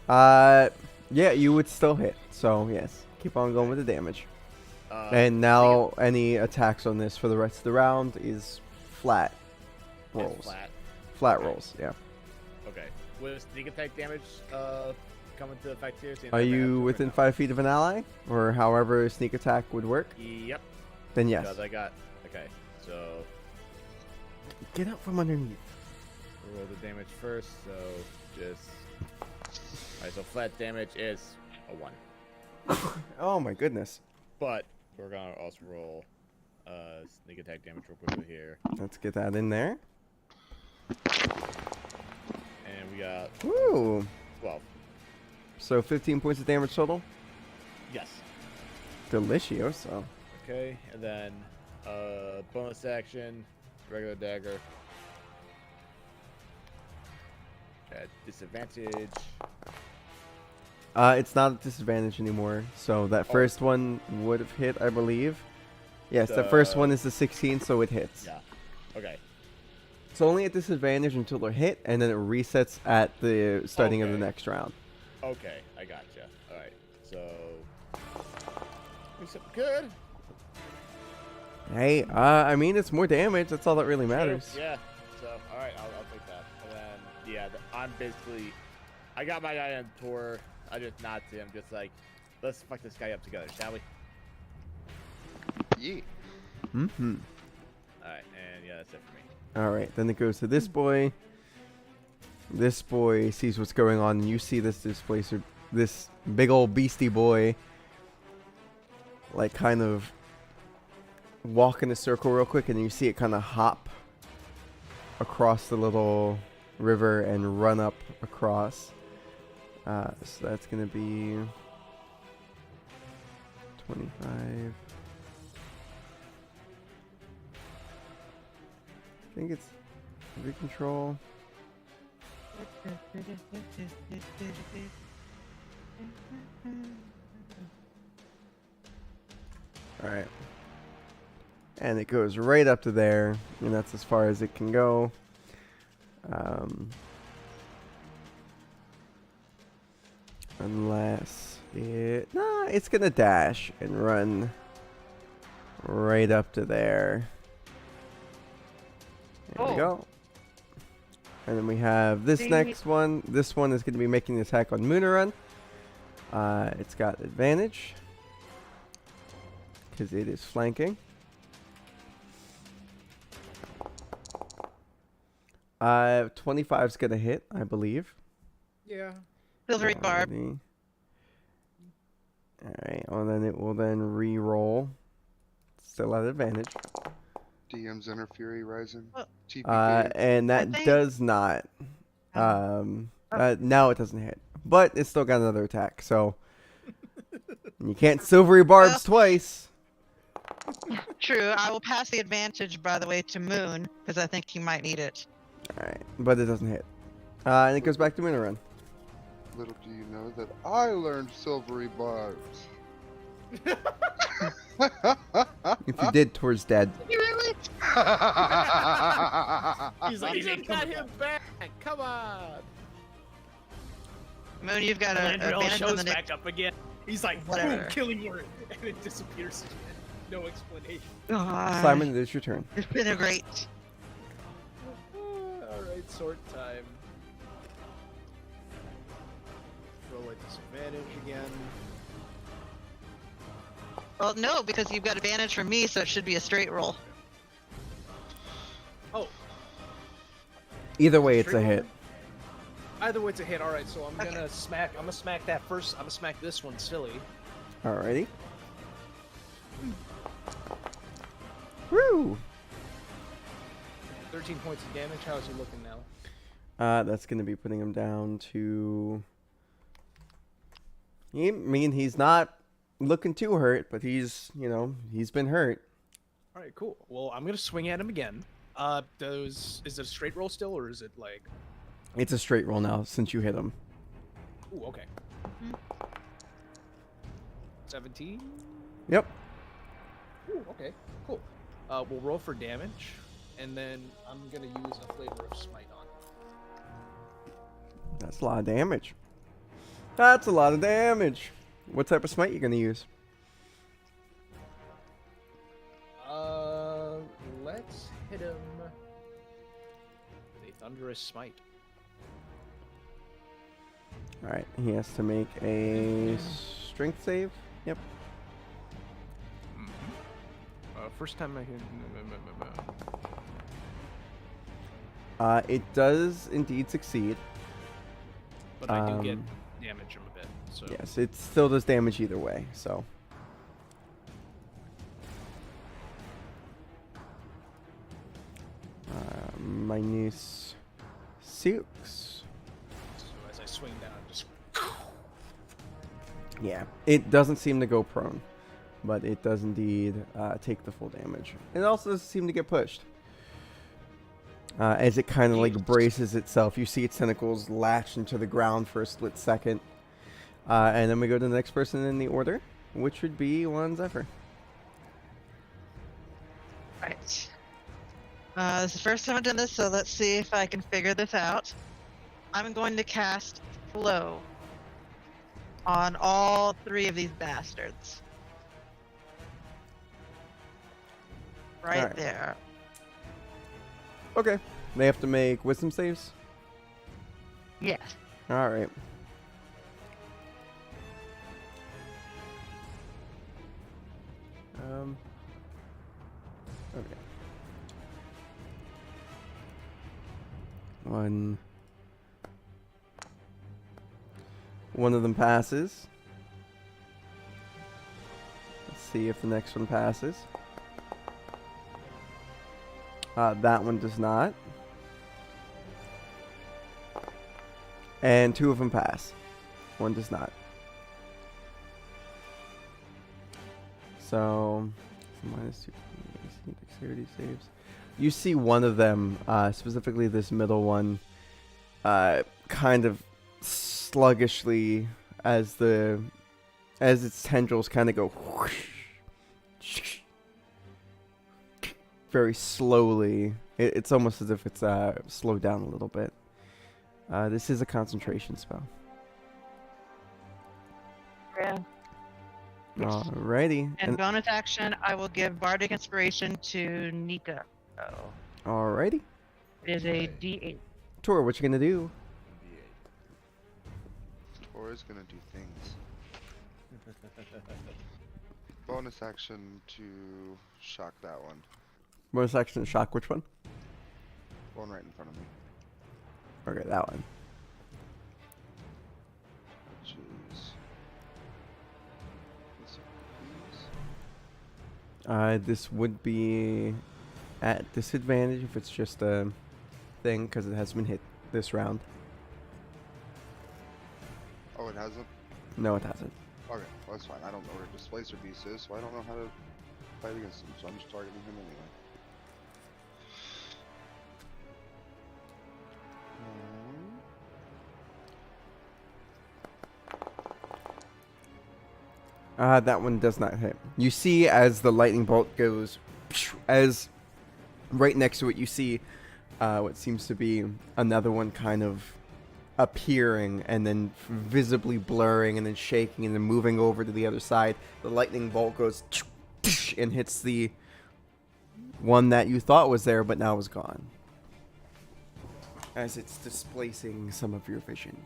Yeah, you would still hit. So yes, keep on going with the damage. And Sneak now any attacks on this for the rest of the round is flat attack- rolls. Flat. Flat rolls. Yeah. Okay. Will sneak attack damage come into effect here? Seeing Are that I have you to within right 5 feet of an ally, or however sneak attack would work? now? Yep. Then yes. Because I got. Okay. So Get out from underneath. we'll roll the damage first. So just. Alright, so flat damage is a 1. Oh my goodness. But we're gonna also roll sneak attack damage real quickly here. Let's get that in there. And we got Ooh. 12. So 15 points of damage total. Yes. Delicioso. Okay, and then bonus action, regular dagger. At disadvantage. It's not a disadvantage anymore. So that Oh. first one would have hit, I believe. Yes, the first one is the 16, so it hits. Yeah. Okay. It's only a disadvantage until they're hit, and then it resets at the starting of the Okay. next round. Okay, I gotcha. All right, so do something good. Hey, I mean, it's more damage. That's all that really matters. True, yeah. So all right, I'll take that. And then yeah, I'm basically, I got my guy on tour. I just nod to him, just like, let's fuck this guy up together, shall we? Yeah. Mm-hmm. All right, and yeah, that's it for me. All right, then it goes to this boy. This boy sees what's going on, and you see this displacer, this big old beastie boy, like kind of walk in a circle real quick, and you see it kind of hop across the little river and run up across. So that's gonna be 25. I think it's recontrol. All right. And it goes right up to there, and that's as far as it can go. Unless it... Nah, it's going to dash and run right up to there. There we Oh. go. And then we have this Dang next one. This one is going to be making the attack on Moonerun. It's got advantage because it is flanking. 25's going to hit, I believe. Yeah. Silvery barb. Alrighty. Alright, well then it will then re-roll. Still at advantage. DM's Inner Fury Rising. Oh. TPK. And that think- does not. Now it doesn't hit. But it's still got another attack, so you can't silvery barbs twice. True. I will pass the advantage, by the way, to Moon because I think he might need it. Alright, but it doesn't hit. And it goes back to Moonerun. Little do you know that I learned Silvery Barbs. If you did, Tor's dead. You really? He's like, you got him back. Come on. Moon, you've got an Landrill advantage on shows the next. back up again. He's like, Whatever. boom, killing word, and it disappears. No explanation. God, Simon, it is your turn. it's been a great. All right, sword time. Roll at disadvantage again. Well, no, because you've got advantage from me, so it should be a straight roll. Oh, Either way, it's a straight hit. roll? Either way, it's a hit. All right, so I'm Okay. gonna smack. I'm gonna smack that first. I'm gonna smack this one silly. Alrighty. Woo! 13 points of damage. How's he looking now? That's gonna be putting him down to. I mean, he's not looking too hurt, but he's been hurt. All right, cool. Well, I'm gonna swing at him again. Is it a straight roll still, or is it like? It's a straight roll now since you hit him. Ooh, okay. Mhm. 17. Yep. Ooh, okay, cool. We'll roll for damage, and then I'm gonna use a flavor of smite on. That's a lot of damage. That's a lot of damage. What type of smite you gonna use? Let's hit him with a thunderous smite. All right, he has to make a strength save. Yep. First time I hit. It does indeed succeed. But I do get Um, damage him a bit. So Yes, it still does damage either way. So. Minus 6. So as I swing down, just Yeah, it doesn't seem to go prone, but it does indeed take the full damage. It also doesn't seem to get pushed. As it kind of like Jeez. braces itself, you see its tentacles latch into the ground for a split second. And then we go to the next person in the order, which would be one Zephyr. Right. This is the first time I've done this, so let's see if I can figure this out. I'm going to cast Flow on all 3 of these bastards. Right Alright. there. Okay. They have to make wisdom saves? Yes. Alright. Okay. One of them passes. Let's see if the next one passes. That one does not. And 2 of them pass. One does not. So, -2 dexterity saves. You see one of them, specifically this middle one, kind of sluggishly as its tendrils kind of go whoosh, very slowly. It's almost as if it's slowed down a little bit. This is a concentration spell. Yeah. Alrighty. And bonus action, I will give Bardic Inspiration to Nico. Alrighty. It is a D8. Tor, what you gonna do? Tor is gonna do things. Bonus action to shock that one. Bonus action shock, which one? One right in front of me. Okay, that one. Jeez. This would be at disadvantage if it's just a thing, because it has been hit this round. Oh, it hasn't? No, it hasn't. Okay, well, that's fine. I don't know where Displacer Beast is, so I don't know how to fight against him, so I'm just targeting him anyway. That one does not hit. You see as the lightning bolt goes, as right next to it, you see what seems to be another one kind of appearing and then visibly blurring and then shaking and then moving over to the other side. The lightning bolt goes and hits the one that you thought was there but now is gone, as it's displacing some of your vision.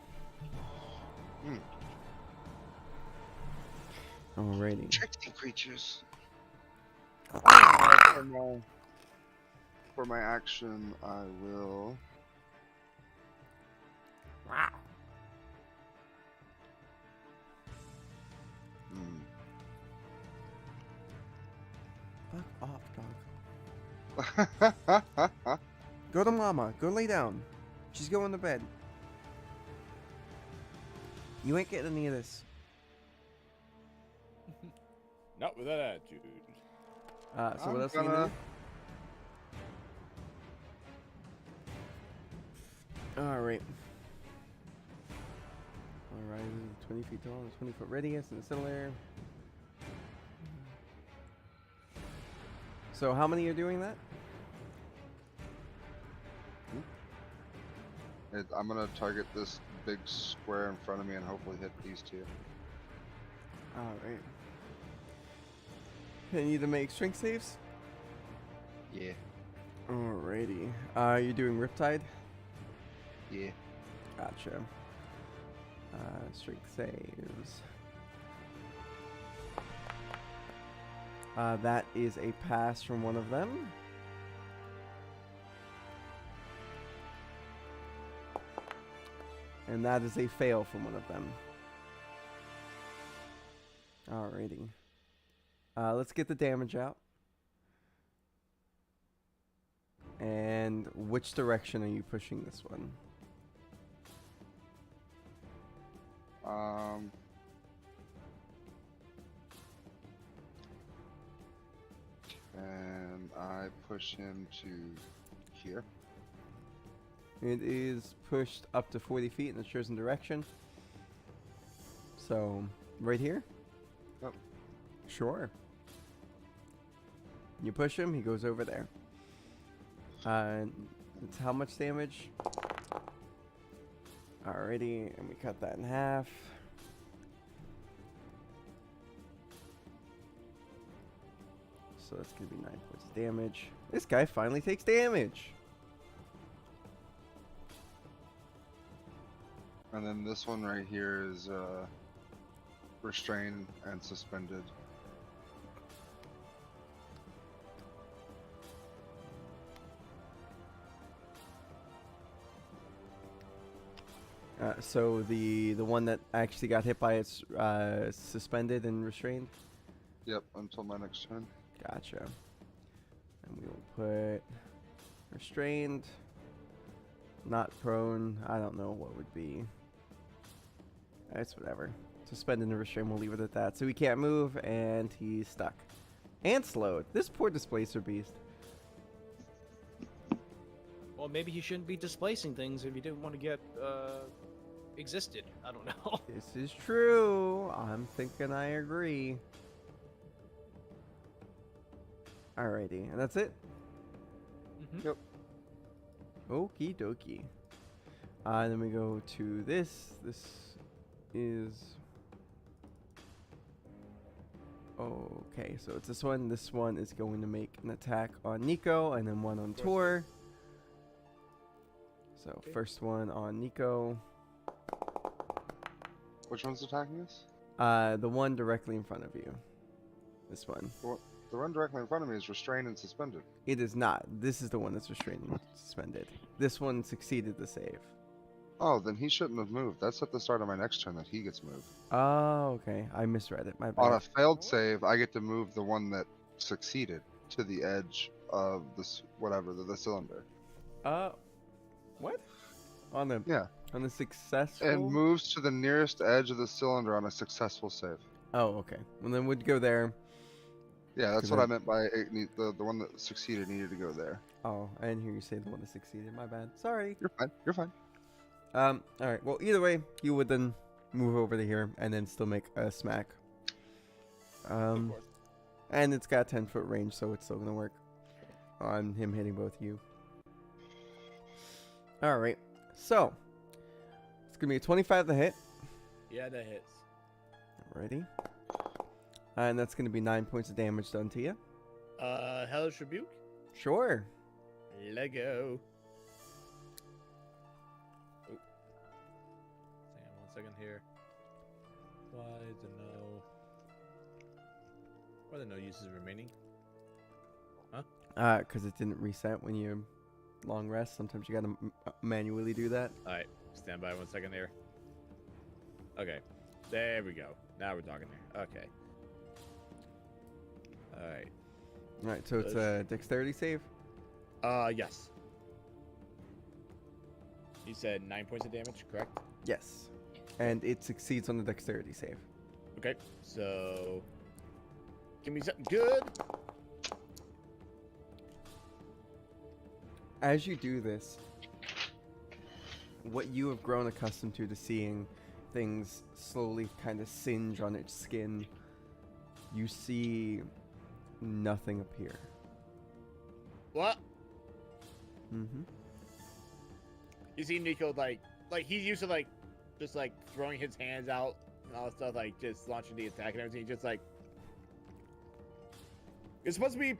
Alrighty. Tricksy creatures. For my action, I will. Wow. Fuck off, dog. Go to mama. Go lay down. She's going to bed. You ain't getting any of this. Not with that attitude. So what else are you gonna do? Alright. Alright, 20 feet tall, 20 foot radius in the civil air. So how many are doing that? I'm gonna target this big square in front of me and hopefully hit these 2. Alright. I need to make strength saves? Yeah. Alrighty. You're doing Riptide? Yeah. Gotcha. Strength saves. That is a pass from one of them. And that is a fail from one of them. Alrighty. Let's get the damage out. And which direction are you pushing this one? I push him to here? It is pushed up to 40 feet in a chosen direction. So, right here? Yep. Sure. You push him, he goes over there. It's how much damage? Alrighty, and we cut that in half. So that's gonna be 9 points of damage. This guy finally takes damage. And then this one right here is restrained and suspended. So the one that actually got hit by it's suspended and restrained. Yep, until my next turn. Gotcha. And we will put restrained, not prone. I don't know what would be. It's whatever. Suspended and restrained. We'll leave it at that. So he can't move and he's stuck and slowed. This poor displacer beast. Well, maybe you shouldn't be displacing things if you didn't want to get existed. I don't know. This is true. I'm thinking I agree. Alrighty, and that's it. Mhm. Yep. Okie dokie. Then we go to this. This is... Okay, so it's this one. This one is going to make an attack on Nico, and then one on Tor. So Okay. first one on Nico. Which one's attacking us? The one directly in front of you. This one. The one directly in front of me is restrained and suspended. It is not. This is the one that's restrained and suspended. This one succeeded the save. Oh, then he shouldn't have moved. That's at the start of my next turn that he gets moved. Oh, okay. I misread it. My bad. On a failed save, I get to move the one that succeeded to the edge of this whatever the cylinder. What? On the Yeah, on the successful. and moves to the nearest edge of the cylinder on a successful save. Oh, okay. Well, then we'd go there. Yeah, that's 'Cause what I I- meant by the one that succeeded needed to go there. Oh, I didn't hear you say the one that succeeded. My bad. Sorry. You're fine. You're fine. All right. Well, either way, you would then move over to here and then still make a smack. Of course. And it's got 10-foot range, so it's still gonna work on him hitting both you. All right. So it's gonna be a 25 to hit. Yeah, that hits. Alrighty. And that's gonna be 9 points of damage done to you. Hellish Rebuke. Sure. Lego. Oh. Hang on 1 second here. Why the no uses remaining? Because it didn't reset when you long rest. Sometimes you gotta manually do that. Alright, stand by 1 second here. Okay, there we go. Now we're talking here. Okay. Alright. Alright, so it's a dexterity save. Yes. You said 9 points of damage, correct? Yes. And it succeeds on the dexterity save. Okay, so give me something good. As you do this, what you have grown accustomed to seeing things slowly kind of singe on its skin, you see nothing appear. What? Mm-hmm. You see Nico like he's used to like just like throwing his hands out and all that stuff, like just launching the attack and everything. Just like it's supposed to be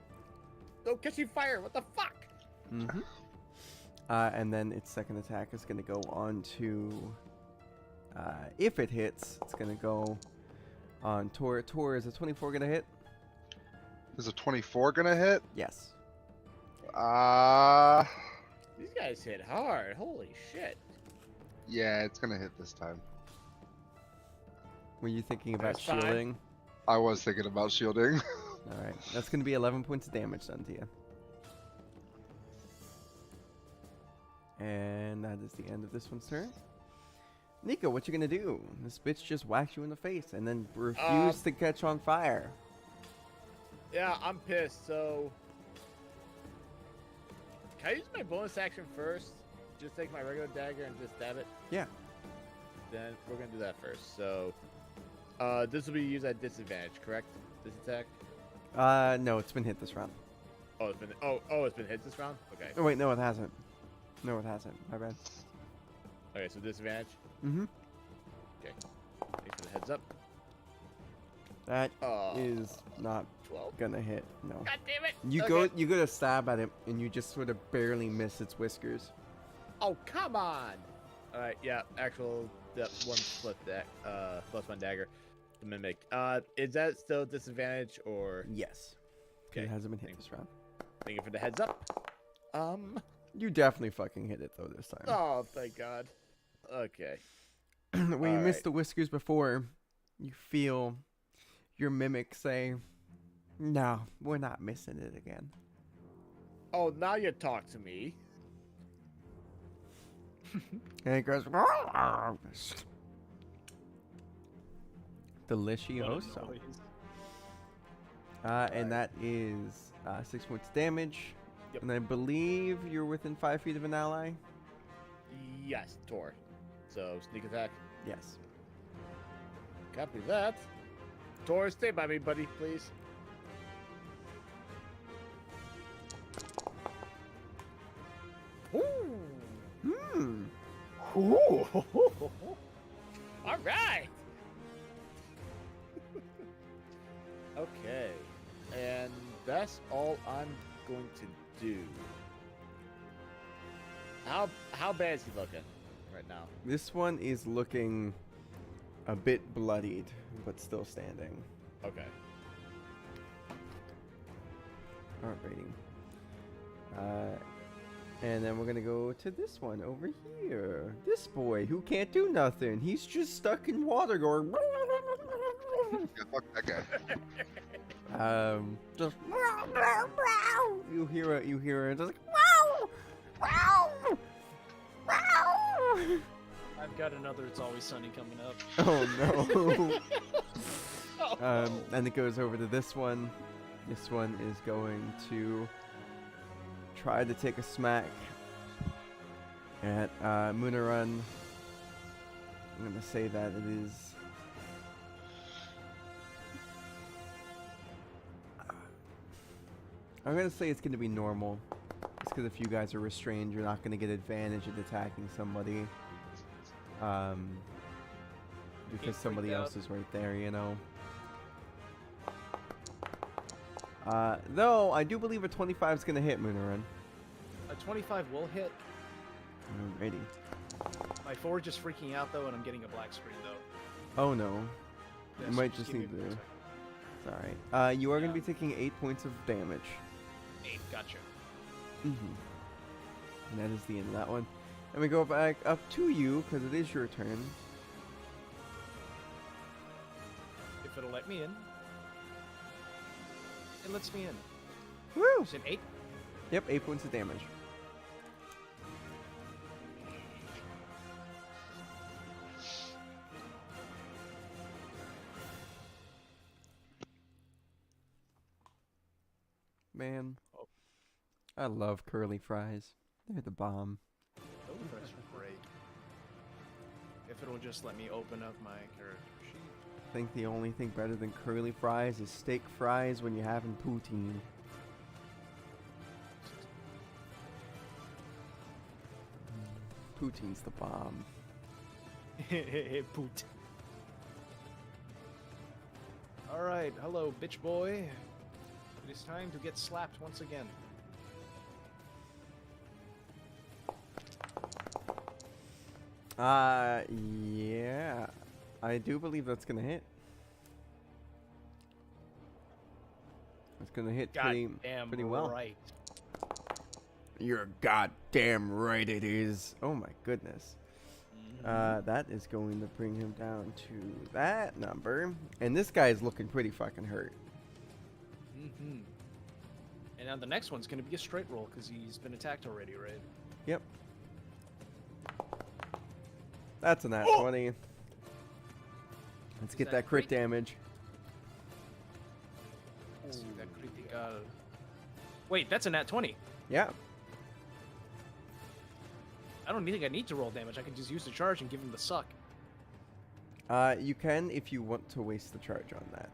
no catching fire. What the fuck? Mm-hmm. And then its second attack is going to go on to, if it hits, it's going to go on Tor. Tor, is a 24 going to hit? Is a 24 gonna hit? Yes. These guys hit hard. Holy shit. Yeah, it's gonna hit this time. Were you thinking about That's fine. shielding? I was thinking about shielding. Alright, that's going to be 11 points of damage done to you. And that is the end of this one's turn. Nico, what you gonna do? This bitch just whacks you in the face and then refused to catch on fire. Yeah, I'm pissed. So Can I use my bonus action first? Just take my regular dagger and just stab it? Yeah. Then we're gonna do that first. So, this will be used at disadvantage, correct? This attack? No, it's been hit this round. Oh, it's been it's been hit this round. Okay. Oh wait, no, it hasn't. No, it hasn't. My bad. Okay, so disadvantage. Mm-hmm. Okay. Thanks for the heads up. That is not 12. gonna hit. No. God damn it! You go to stab at it, and you just sort of barely miss its whiskers. Oh, come on! Alright, yeah, actual one split that plus one dagger. The mimic. Is that still disadvantage or Yes. Okay. It hasn't been hit Thanks. this round. thank you for the heads up? You definitely fucking hit it though this time. Oh thank God. Okay. When you Alright. missed the whiskers before, you feel your mimic say, "No, we're not missing it again." Oh, now you talk to me. And it goes, delicioso. And that is 6 points damage. Yep. And I believe you're within 5 feet of an ally. Yes, Tor. So sneak attack. Yes. Copy that. Tor, stay by me, buddy, please. Ooh. Hmm. Ooh. All right. Okay. And that's all I'm going to do. How bad is he looking right now? This one is looking a bit bloodied, but still standing. Okay. Art rating. And then we're gonna go to this one over here. This boy who can't do nothing. He's just stuck in water going. Yeah, fuck that guy. Just you hear it just like wow, wow, wow. I've got another It's Always Sunny coming up. Oh no. And it goes over to this one. This one is going to try to take a smack at Munarun. I'm gonna say that it is. I'm gonna say it's gonna be normal. It's because if you guys are restrained, you're not gonna get advantage at attacking somebody. Because somebody freak out. else is right there, you know. Though I do believe a 25 is gonna hit Munarun. A 25 will hit. Alrighty. My forge is freaking out though, and I'm getting a black screen though. Oh no. Yeah, You so might just give me need a to. second. It's alright. You are gonna Yeah. be taking 8 points of damage. 8, gotcha. And that is the end of that one. And we go back up to you because it is your turn. If it'll let me in. It lets me in. Woo! Is it 8? Yep, 8 points of damage. Man, Oh. I love curly fries. They're the bomb. Those fries are great. If it'll just let me open up my character sheet. I think the only thing better than curly fries is steak fries when you're having poutine. Poutine's the bomb. Poot. Alright, hello, bitch boy. It is time to get slapped once again. Yeah. I do believe that's gonna hit. It's gonna hit pretty Goddamn well. right. You're goddamn right it is. Oh my goodness. That is going to bring him down to that number. And this guy is looking pretty fucking hurt. Mm-hmm. And now the next one's gonna be a straight roll because he's been attacked already, right? Yep. That's a nat 20. Let's get that that crit crit? damage. Let's see that critical. Wait, that's a nat 20. Yeah. I don't think I need to roll damage. I can just use the charge and give him the suck. You can if you want to waste the charge on that.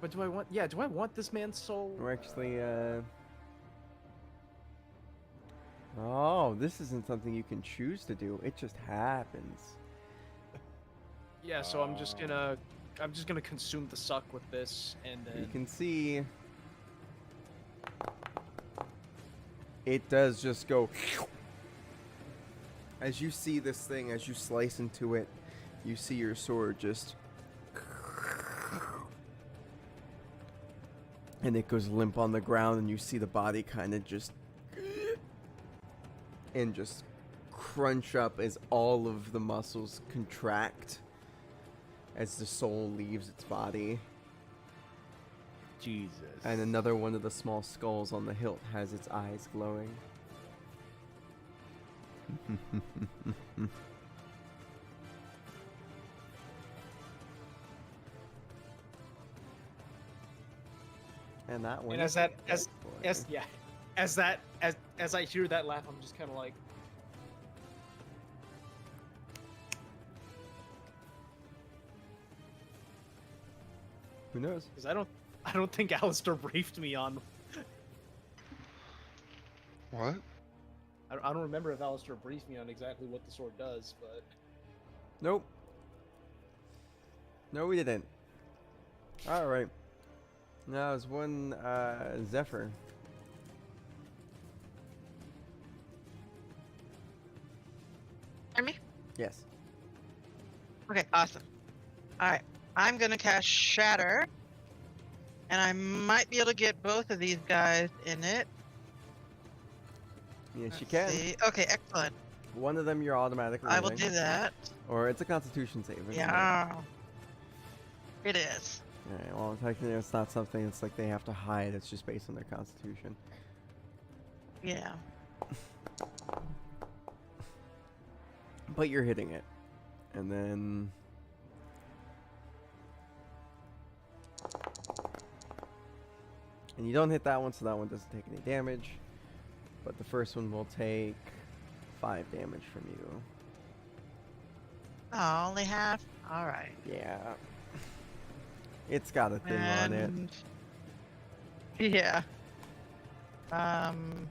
But do I want? Yeah, do I want this man's soul? Or actually, oh, this isn't something you can choose to do. It just happens. Yeah, so I'm just gonna consume the suck with this, and then You can see it does just go. As you see this thing, as you slice into it, you see your sword just. And it goes limp on the ground, and you see the body kind of just. And just crunch up as all of the muscles contract as the soul leaves its body. Jesus. And another one of the small skulls on the hilt has its eyes glowing. And that one. and as that as yeah, as I hear that laugh, I'm just kind of like, Who knows? because I don't think Alistair briefed me on. What? I don't remember if Alistair briefed me on exactly what the sword does, but Nope. No, we didn't. Alright. Now it's one Zephyr. Hear me? Yes. Okay, awesome. Alright, I'm gonna cast Shatter. And I might be able to get both of these guys in it. Yes, you Let's can. see. Okay, excellent. One of them you're automatically I will hitting. do that. Or it's a Constitution save. isn't it? Yeah. It is. Alright, well, technically it's not something it's like they have to hide. It's just based on their Constitution. Yeah. But you're hitting it. And then... And you don't hit that one, so that one doesn't take any damage. But the first one will take 5 damage from you. Oh, only half? Alright. Yeah. It's got a thing on it. And... Yeah. Can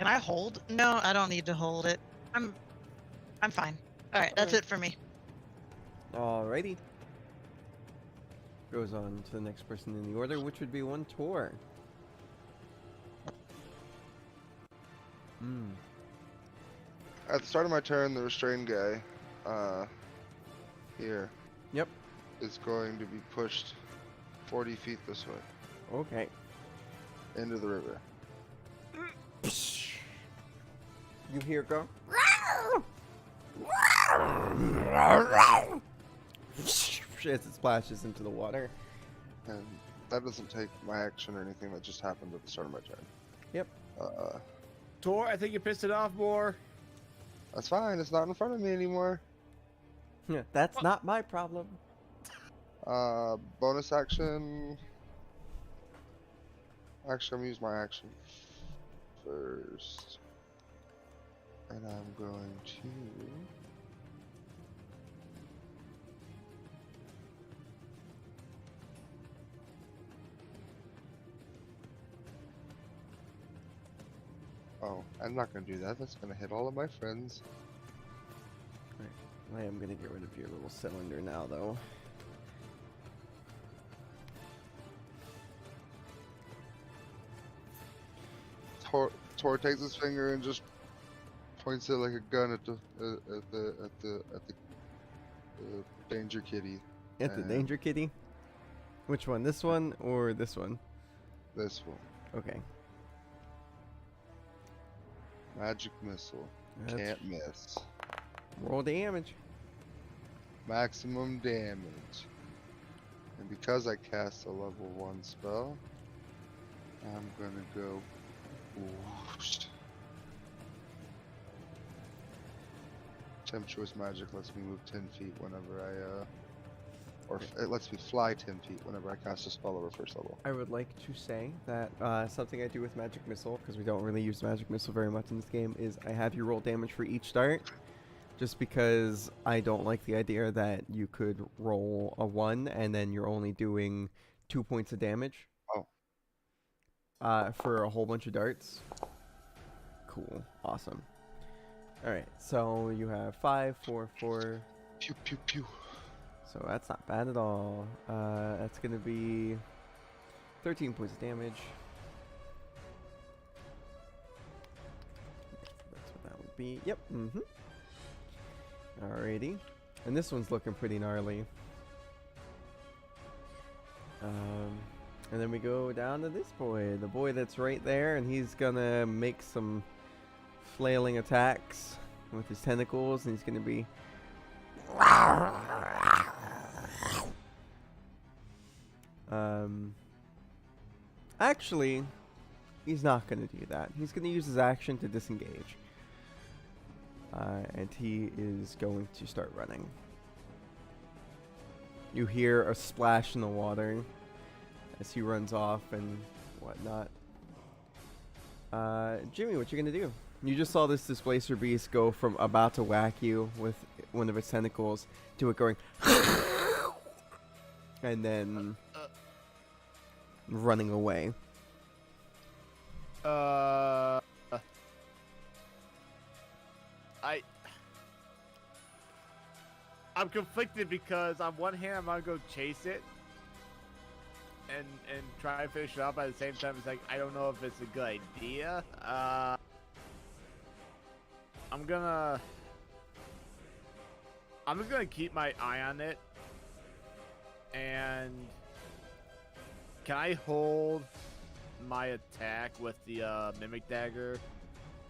I hold? No, I don't need to hold it. I'm fine. Alright, that's it for me. Alrighty. Goes on to the next person in the order, which would be one Tor. Hmm. At the start of my turn, the restrained guy, here, Yep. is going to be pushed 40 feet this way Okay. into the river. You hear it go? As it splashes into the water. And that doesn't take my action or anything. That just happened at the start of my turn. Yep. Tor, I think you pissed it off more. That's fine. It's not in front of me anymore. That's not my problem. Bonus action. Actually, I'm gonna use my action first. And I'm going to... Oh, I'm not gonna do that. That's gonna hit all of my friends. I am gonna get rid of your little cylinder now, though. Tor takes his finger and just points it like a gun at the danger kitty. At the danger kitty? Which one? This one or this one? This one. Okay. Magic missile. That's- Can't miss. Roll damage. Maximum damage. And because I cast a level 1 spell, I'm gonna go whoosh. Tempestuous magic lets me move 10 feet whenever I or it lets me fly 10 feet whenever I cast a spell over first level. I would like to say that something I do with Magic Missile, because we don't really use Magic Missile very much in this game, is I have you roll damage for each start, just because I don't like the idea that you could roll a 1 and then you're only doing 2 points of damage. Oh. For a whole bunch of darts. Cool. Awesome. Alright, so you have 5, 4, 4. Pew pew pew. So that's not bad at all. That's going to be 13 points of damage. That's what that would be. Yep. Alrighty. And this one's looking pretty gnarly. And then we go down to this boy. The boy that's right there, and he's going to make some flailing attacks with his tentacles, and he's going to be... Actually, he's not going to do that. He's going to use his action to disengage. And he is going to start running. You hear a splash in the water as he runs off and whatnot. Jimmy, what you going to do? You just saw this Displacer Beast go from about to whack you with one of its tentacles to it going... and then... running away. I'm conflicted because on one hand I'm gonna go chase it and try and finish it up. At the same time, it's like I don't know if it's a good idea. I'm just gonna keep my eye on it. And can I hold my attack with the mimic dagger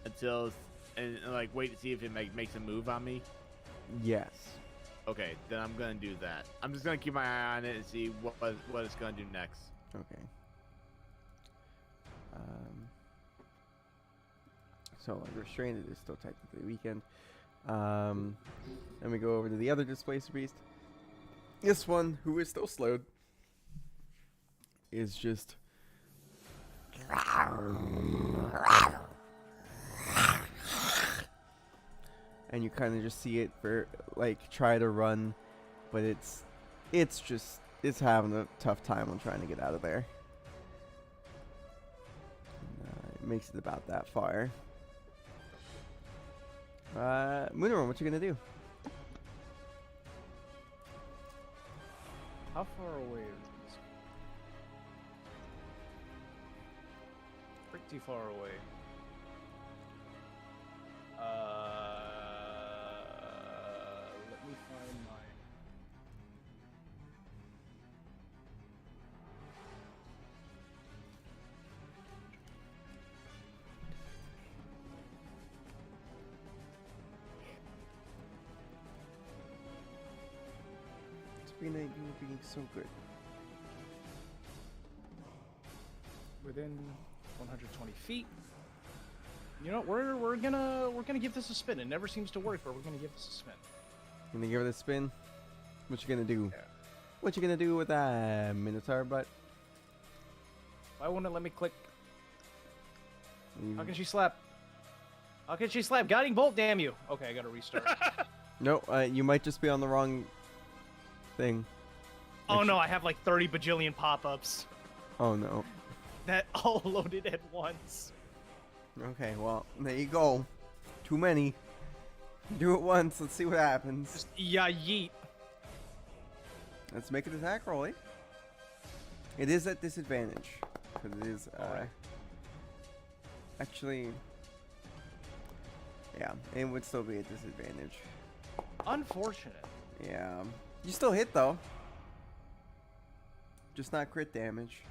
until and like wait to see if it makes a move on me? Yes. Okay, then I'm gonna do that. I'm just gonna keep my eye on it and see what it's gonna do next. Okay. So restrained, it is still technically weakened. Then we go over to the other Displacer Beast. This one, who is still slowed, is just... and you kind of just see it for like try to run, but it's having a tough time on trying to get out of there. It makes it about that far. Moonrun, what you gonna do? How far away are these? Pretty far away. Let me find my... Sabrina, you were being so good. Within 120 feet. You know, we're gonna give this a spin. It never seems to work, but we're gonna give this a spin. You gonna give it a spin? What you gonna do? Yeah. What you gonna do with that Minotaur butt? Why won't it let me click? You... How can she slap? How can she slap? Guiding bolt, damn you! Okay, I gotta restart. No, you might just be on the wrong thing. Oh no, I have like 30 bajillion pop-ups Oh no. that all loaded at once. Okay, well, there you go. Too many. Do it once, let's see what happens. Just yeah, yeet. Let's make an attack roll, eh? It is at disadvantage. Because it is, Alright. Actually... yeah, it would still be a disadvantage. Unfortunate. Yeah. You still hit, though. Just not crit damage.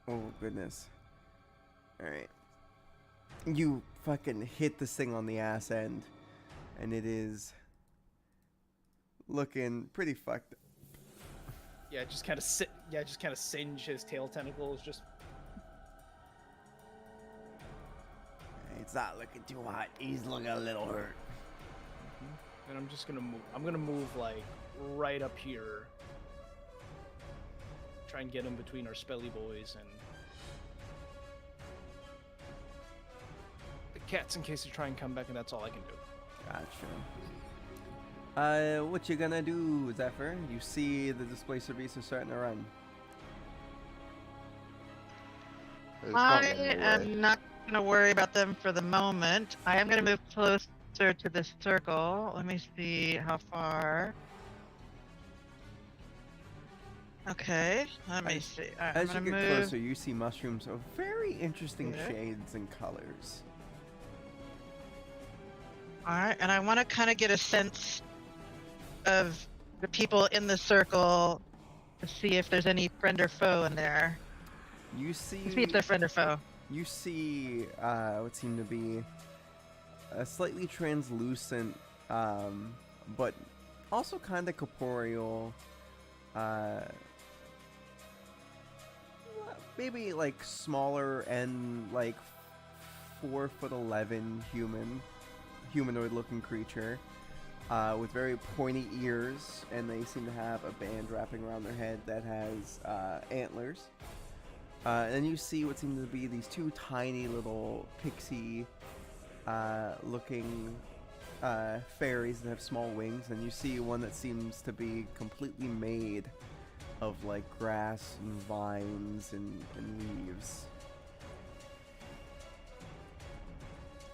Oh, goodness. Alright. You fucking hit this thing on the ass end. And it is... looking pretty fucked up. Yeah, just kind of sit. Yeah, just kind of singe his tail tentacles. Just It's not looking too hot. He's looking a little hurt. And I'm just gonna move. I'm gonna move like right up here. Try and get in between our spelly boys and the cats in case they try and come back, and that's all I can do. Gotcha. What you gonna do, Zephyr? You see the displacer beasts are starting to run. It's I not running away. am not gonna worry about them for the moment. I am gonna move closer to this circle. Let me see how far. Okay, let me see. Alright, I'm As you gonna get move. closer, you see mushrooms of very interesting Yeah. shades and colors. Alright, and I want to kind of get a sense of the people in the circle to see if there's any friend or foe in there. You To see see if they're friend or foe. You see what seem to be a slightly translucent, but also kind of corporeal, maybe like smaller and like 4'11" humanoid looking creature, with very pointy ears, and they seem to have a band wrapping around their head that has antlers. And you see what seem to be these two tiny little pixie looking fairies that have small wings, and you see one that seems to be completely made of like grass and vines and leaves.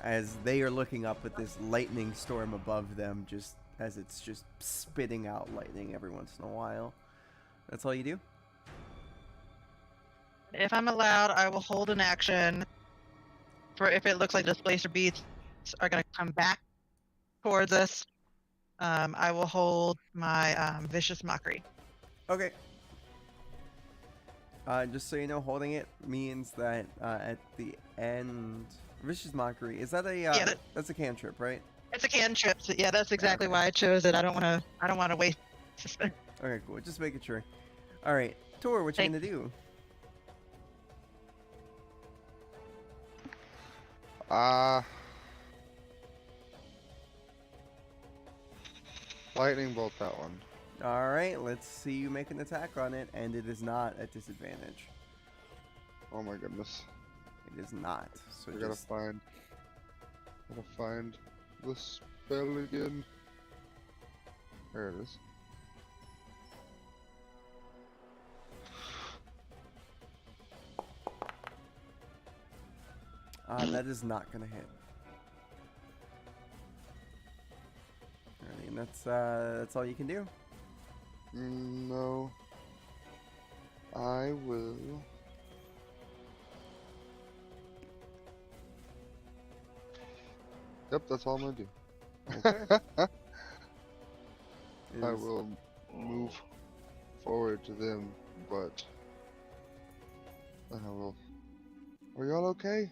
As they are looking up at this lightning storm above them, just as it's just spitting out lightning every once in a while. That's all you do? If I'm allowed, I will hold an action for if it looks like displacer beasts are going to come back towards us. I will hold my vicious mockery. Okay. Just so you know, holding it means that at the end, vicious mockery is that a Yeah, that's a cantrip, right? It's a cantrip. So yeah, that's exactly Okay. why I chose it. I don't want to waste. Okay, cool. Just making sure. All right, Tor, what you Thank- gonna do? Lightning bolt that one. All right, let's see you make an attack on it, and it is not at disadvantage. Oh my goodness. It is not. So I gotta just find the spell again. There it is. that is not gonna hit. Alright, and that's all you can do. No. I will. Yep, that's all I'm gonna do. Okay. I Is- will move forward to them, but I will. Are y'all okay?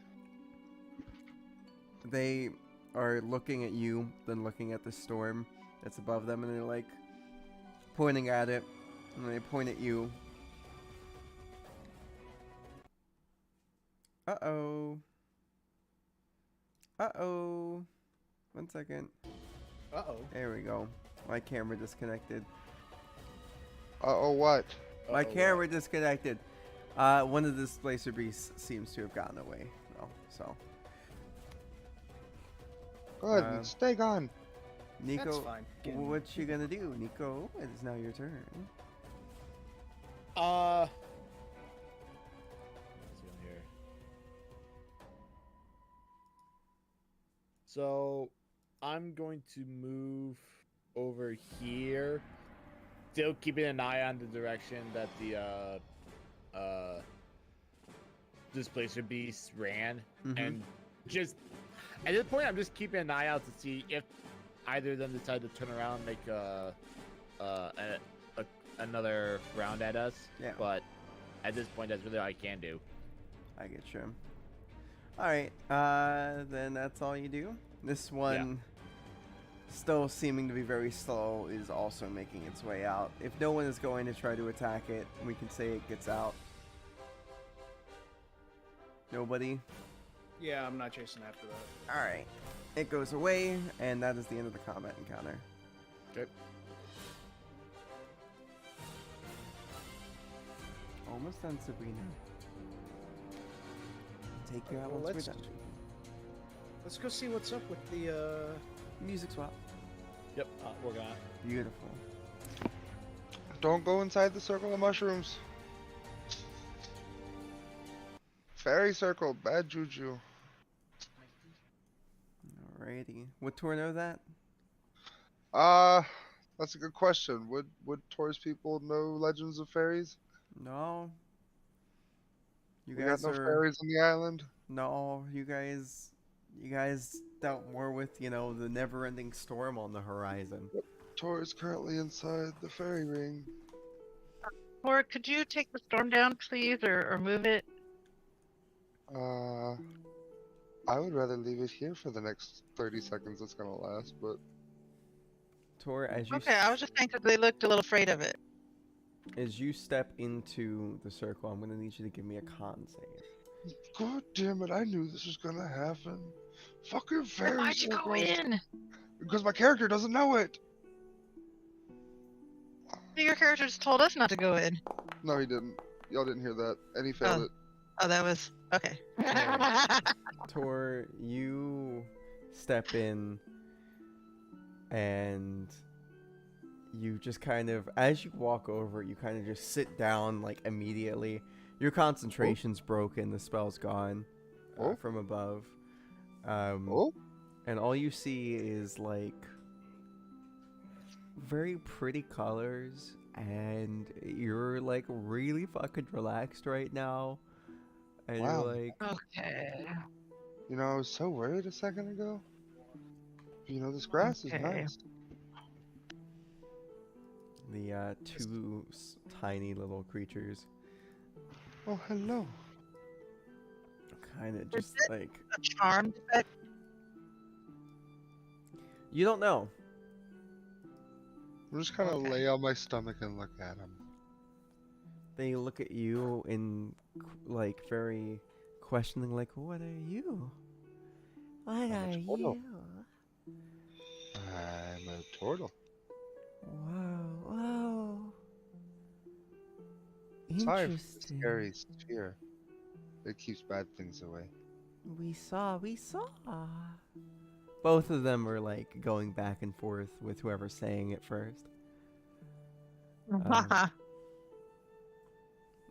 They are looking at you, then looking at the storm that's above them, and they're like pointing at it, and they point at you. Uh-oh. Uh-oh. 1 second. Uh-oh. There we go. My camera disconnected. Oh, what? My camera disconnected. One of the displacer beasts seems to have gotten away, though, so. Go ahead and stay gone. Nico, That's fine. what you gonna do? Nico, it is now your turn. Let's see on here. So I'm going to move over here, still keeping an eye on the direction that the displacer beast ran, Mhm. and just at this point, I'm just keeping an eye out to see if either of them decide to turn around and make another round at us. Yeah. But at this point, that's really all I can do. I get you. Alright, then that's all you do. This one, still seeming to be very slow, is also making its way out. If no one is going to try to attack it, we can say it gets out. Nobody? Yeah, I'm not chasing after that. Alright. It goes away, and that is the end of the combat encounter. Okay. Almost done, Sabrina. Take you out Well, once we're let's- done. Let's go see what's up with the. Music swap. Yep. We're gonna. Beautiful. Don't go inside the circle of mushrooms. Fairy circle, bad juju. Alrighty. What tour know that? That's a good question. Would tourist people know legends of fairies? No. You We got guys no are fairies on the island. no. You guys dealt more with the never-ending storm on the horizon. Tor is currently inside the fairy ring. Or could you take the storm down, please, or move it? I would rather leave it here for the next 30 seconds it's gonna last, but Tor, as you Okay, I was just thinking they looked a little afraid of it. as you step into the circle, I'm gonna need you to give me a con save. god damn it, I knew this was gonna happen. Fucking Then fairy why'd you go circle. in? Because my character doesn't know it. Your character just told us not to go in. No, he didn't. Y'all didn't hear that, and he failed Oh. it. Oh, that was okay. Tor, you step in and you just kind of, as you walk over, you kind of just sit down like immediately. Your concentration's broken, the spell's gone Oh. from above. Oh, And all you see is like very pretty colors, and you're like really fucking relaxed right now. And Wow. you're like, Okay. you know, I was so worried a second ago. This grass is Okay. nice. the two tiny little creatures Oh, hello. kind of Is just it- like, A charmed effect. you don't know. I'm just kind of Okay. lay on my stomach and look at him. They look at you in like very questioning, like, what are you? What I'm are a turtle. you? I'm a turtle. Whoa, whoa. Sorry for the Interesting. scary sphere. It keeps bad things away. We saw. Both of them are like going back and forth with whoever's saying it first.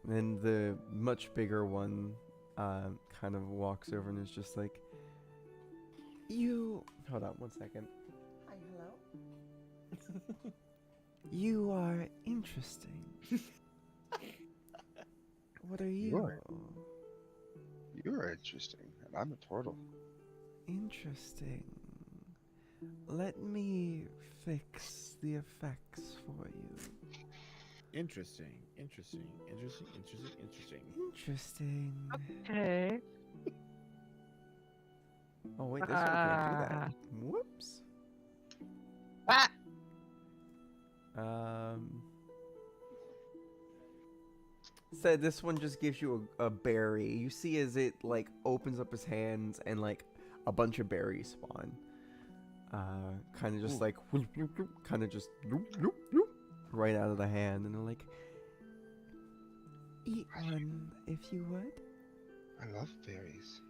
And the much bigger one kind of walks over and is just like, you. Hold on 1 second. Hi, hello. You are interesting. What are you? You're- You're interesting, and I'm a turtle. Interesting. Let me fix the effects for you. Interesting. Interesting. Interesting. Okay. Oh wait, this one can't do that. Whoops. Ah! Said this one just gives you a berry. You see as it like opens up his hands and like a bunch of berries spawn. Kind of just like kind of just right out of the hand, and they're like, eat one if you would. I love berries.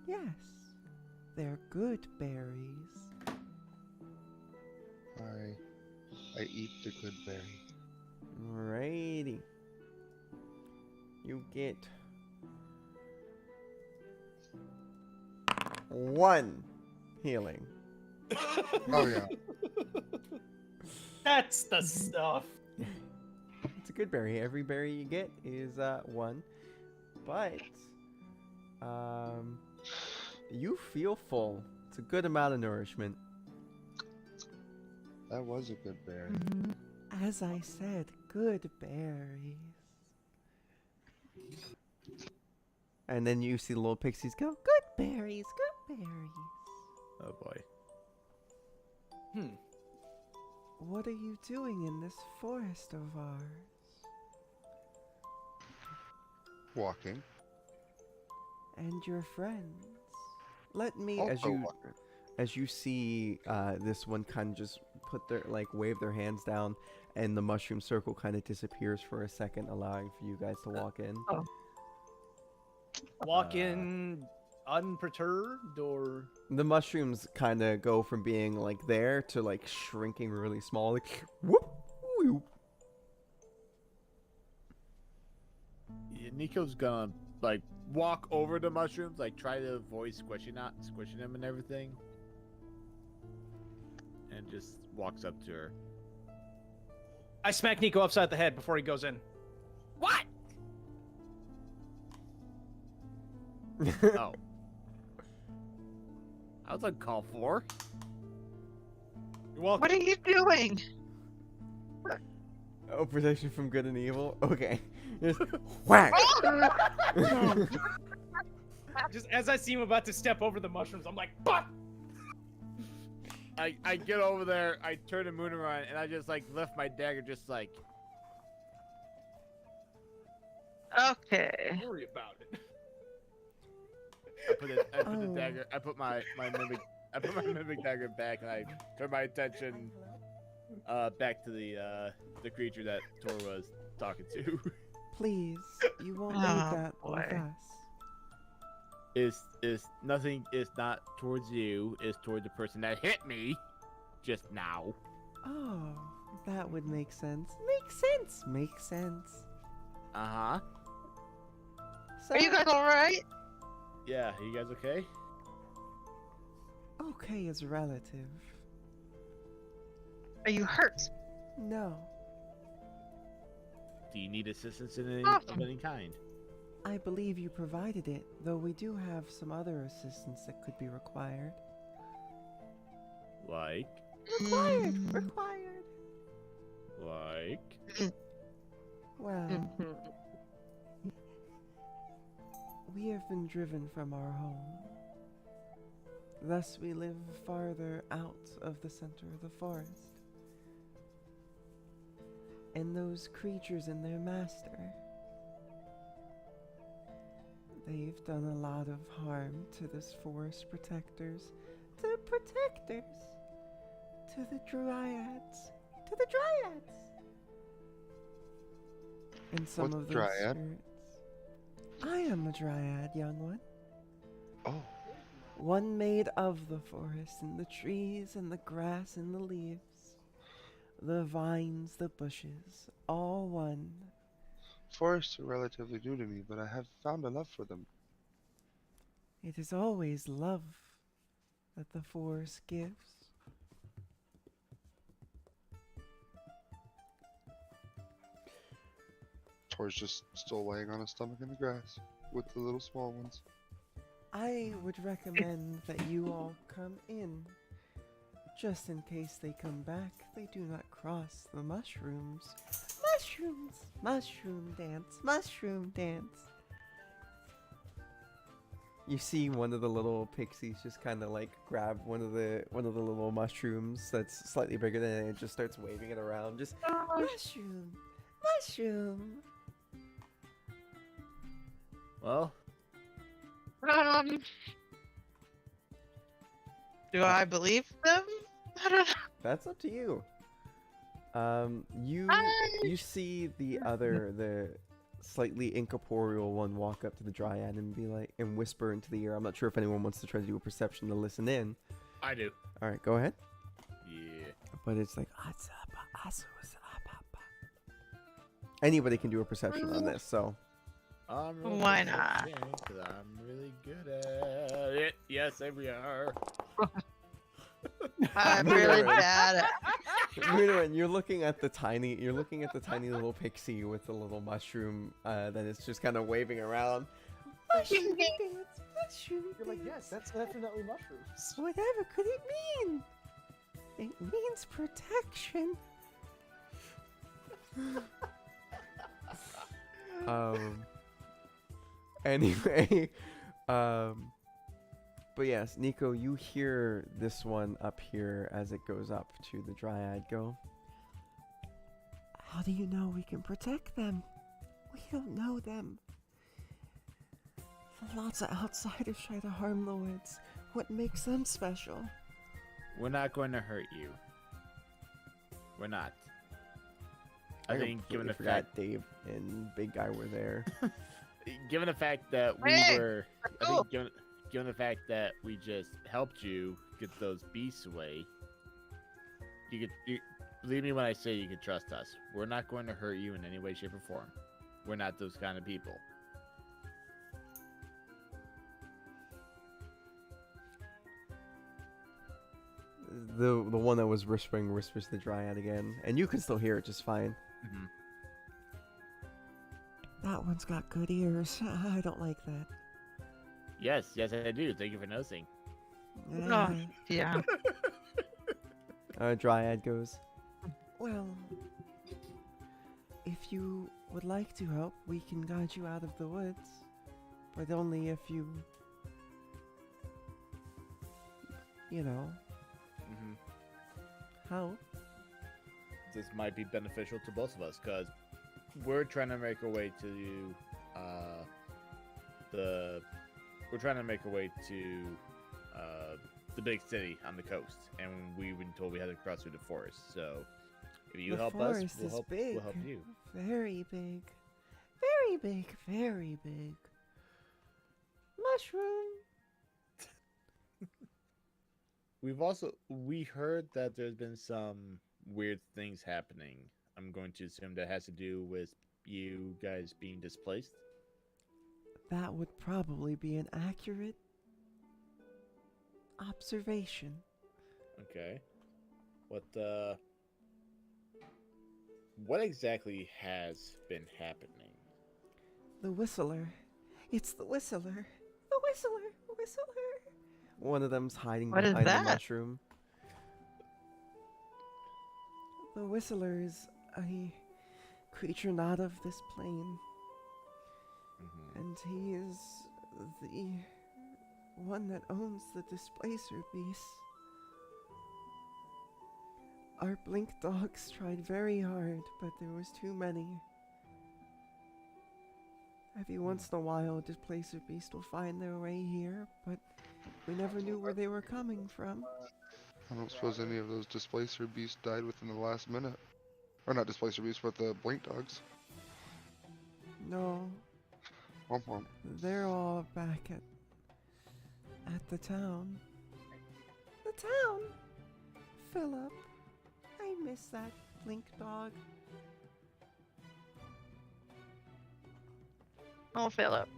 Yes, they're good berries. I eat the good berry. Alrighty. You get 1 healing. Oh yeah. That's the stuff. It's a good berry. Every berry you get is 1. But you feel full. It's a good amount of nourishment. That was a good berry. As I said, good berries. And then you see the little pixies go, good berries, good berries. Oh boy. What are you doing in this forest of ours? Walking. And your friends? Let me, Also walking. as you see this one kind of just put their wave their hands down, and the mushroom circle kind of disappears for a second, allowing for you guys to walk in. Walk in unperturbed, or The mushrooms kind of go from being there to shrinking really small, whoop, whoop. Yeah, Nico's gonna walk over the mushrooms, try to avoid squishing them and everything, and just walks up to her. I smack Nico upside the head before he goes in. What? Oh. I was uncalled for. You're welcome. What are you doing? Oh, protection from good and evil. Okay, just whack. Just as I see him about to step over the mushrooms, I'm like, "But!" I get over there, I turn the moon around, and I just lift my dagger, just Okay. Don't worry about it. I put the dagger. I put my mimic dagger back, and I turn my attention back to the creature that Tor was talking to. Please, you won't Oh, need that with boy. us. Is nothing is not towards you, is toward the person that hit me just now. Oh, that would make sense. Makes sense. Makes sense. Uh-huh. So, Are you guys alright? Yeah, you guys okay? okay is relative. Are you hurt? No, Do you need assistance in of Awesome. any kind? I believe you provided it, though we do have some other assistance that could be required. Like? Mm. Required. Well, we have been driven from our home. Thus we live farther out of the center of the forest. And those creatures and their master, they've done a lot of harm to this forest protectors, to the protectors, to the dryads, and some What's of those dryad? spirits. I am a dryad, young one. Oh, One made of the forest and the trees and the grass and the leaves, the vines, the bushes, all one. forests are relatively new to me, but I have found a love for them. It is always love that the forest gives. Tor's just still laying on his stomach in the grass with the little small ones. I would recommend that you all come in. Just in case they come back, they do not cross the mushrooms. Mushrooms! Mushroom dance! Mushroom dance! You see one of the little pixies just kind of grab one of the little mushrooms that's slightly bigger than it and just starts waving it around. Just mushroom! Mushroom! Well, Do I believe them? I don't know. That's up to you. You see the slightly incorporeal one walk up to the dryad and be and whisper into the ear. I'm not sure if anyone wants to try to do a perception to listen in. I do. All right, go ahead. Yeah. But it's anybody can do a perception on this. So I'm Why not? Because I'm really good at it. Yes, there we are. I'm really bad at Ruin, you're looking at the tiny little pixie with the little mushroom that is just kind of waving around. Mushroom dance, mushroom You're like, dance. yes, that's definitely mushrooms. Whatever could it mean? It means protection. Anyway, but yes, Nico, you hear this one up here as it goes up to the dryad go. How do you know we can protect them? We don't know them. Lots of outsiders try to harm the woods. What makes them special? We're not going to hurt you. We're not. I think given completely the forgot fact, Dave and Big Guy were there. given the fact that we Hey, were, I cool. think given the fact that we just helped you get those beasts away, believe me when I say you can trust us. We're not going to hurt you in any way, shape, or form. We're not those kind of people. The one that was whispering whispers the Dryad again, and you can still hear it just fine. Mm-hmm. That one's got good ears. I don't like that. Yes, I do. Thank you for noticing. Oh, yeah. Dryad goes, well, if you would like to help, we can guide you out of the woods. But only if you know, Mm-hmm. help. This might be beneficial to both of us because we're trying to make our way to the big city on the coast, and we've been told we had to cross through the forest. So if you The help us, forest we'll is help. big. We'll help you. Very big. Very big, very big. Mushroom. We heard that there's been some weird things happening. I'm going to assume that has to do with you guys being displaced. That would probably be an accurate observation. Okay. What exactly has been happening? The Whistler. It's the Whistler. The Whistler. Whistler. One of them's hiding What is behind the that? mushroom. The Whistler is a creature not of this plane, Mm-hmm. and he is the one that owns the displacer beast. Our blink dogs tried very hard, but there was too many. Every once in a while, a displacer beast will find their way here, but we never knew where they were coming from. I don't suppose any of those displacer beasts died within the last minute. Or not displacer beasts, but the blink dogs. No, Womp womp. they're all back at the town. The town? Philip, I miss that blink dog. Oh, Philip.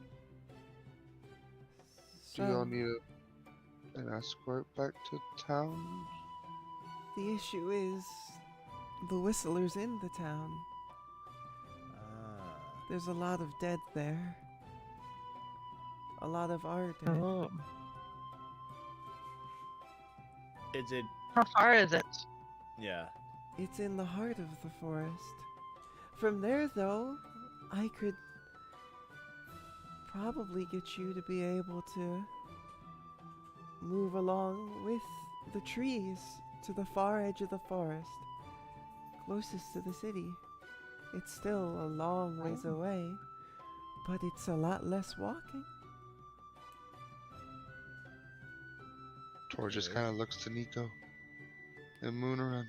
Do y'all So, need an escort back to town? the issue is the Whistler's in the town. Ah. There's a lot of dead there. A lot of our dead. Oh. Is it? How far is it? Yeah. It's in the heart of the forest. From there, though, I could probably get you to be able to move along with the trees to the far edge of the forest, closest to the city. It's still a long ways away, but it's a lot less walking. Tor just Okay. kind of looks to Nico and Moonaran.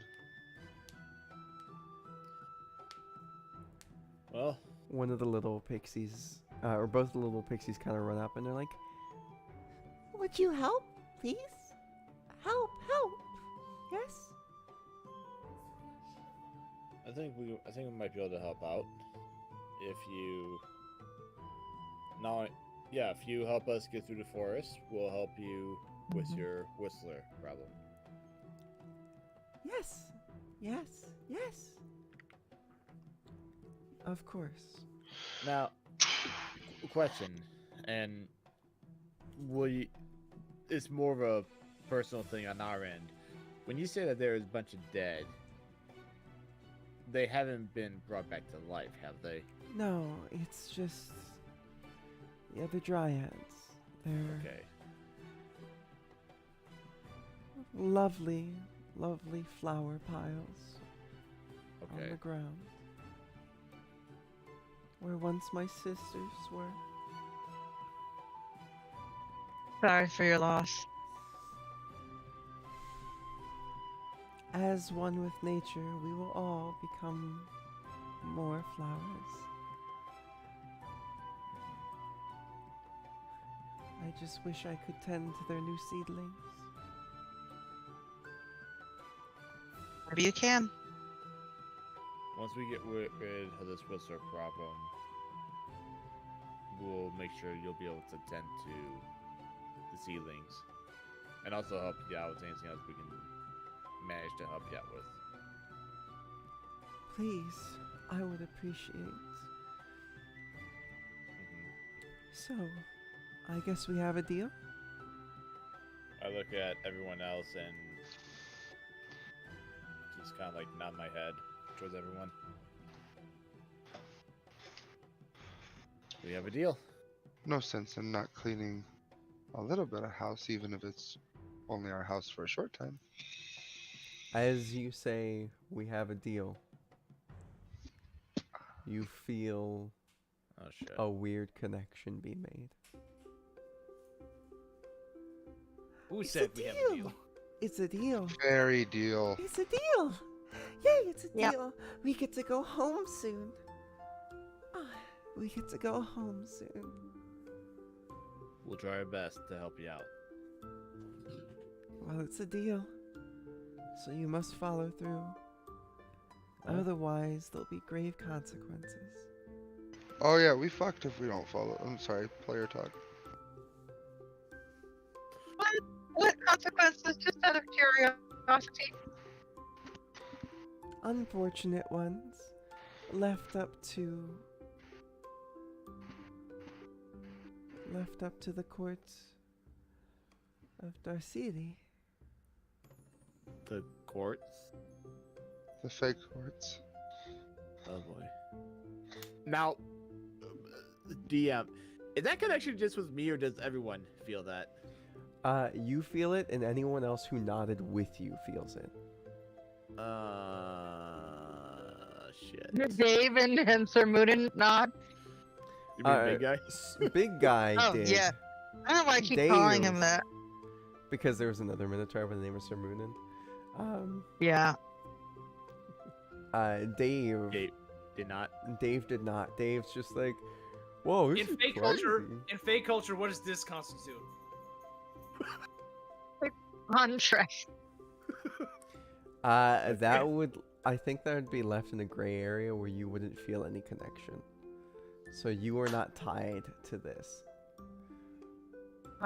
Well, One of the little pixies, or both the little pixies, kind of run up and they're like, "Would you help, please? Help, help! Yes." I think we might be able to help out if you. If you help us get through the forest, we'll help you with your whistler problem. Yes, yes, yes. Of course. Now, question, and it's more of a personal thing on our end. When you say that there is a bunch of dead, they haven't been brought back to life, have they? No, it's just the other dryads. They're Okay. lovely, lovely flower piles on Okay. the ground. Where once my sisters were. Sorry for your loss. As one with nature, we will all become more flowers. I just wish I could tend to their new seedlings. Maybe you can. Once we get rid of this Whistler problem, we'll make sure you'll be able to tend to the seedlings, and also help you out with anything else we can manage to help you out with. Please, I would appreciate. So, I guess we have a deal? I look at everyone else and just kind of like nod my head towards everyone. We have a deal. No sense in not cleaning a little bit of house, even if it's only our house for a short time. As you say, we have a deal. You feel Oh shit. a weird connection be made. Who It's said a we have a deal. deal? It's a deal. Very deal. It's a deal. Yay, it's a Yep. deal. We get to go home soon. Ah, we get to go home soon. We'll try our best to help you out. Well, it's a deal. So you must follow through. Well, Otherwise, there'll be grave consequences. Oh yeah, we fucked if we don't follow. I'm sorry, player talk. What consequences? Just out of curiosity. Unfortunate ones. Left up to the courts of Darcidi. the courts. The fake courts. Oh boy. Now, DM, is that connection just with me, or does everyone feel that? You feel it, and anyone else who nodded with you feels it. Shit. Did Dave and Sir Moonin nod? You mean big guy? Big guy Oh, did. yeah. I don't know why I keep calling him Dave. that. Because there was another Minotaur by the name of Sir Moonin. Yeah. Dave. Dave did not. Dave did not. Dave's just like, whoa, this In is fake crazy. culture, in fake culture, what does this constitute? Contrast. That would, I think that would be left in a gray area where you wouldn't feel any connection. So you are not tied to this.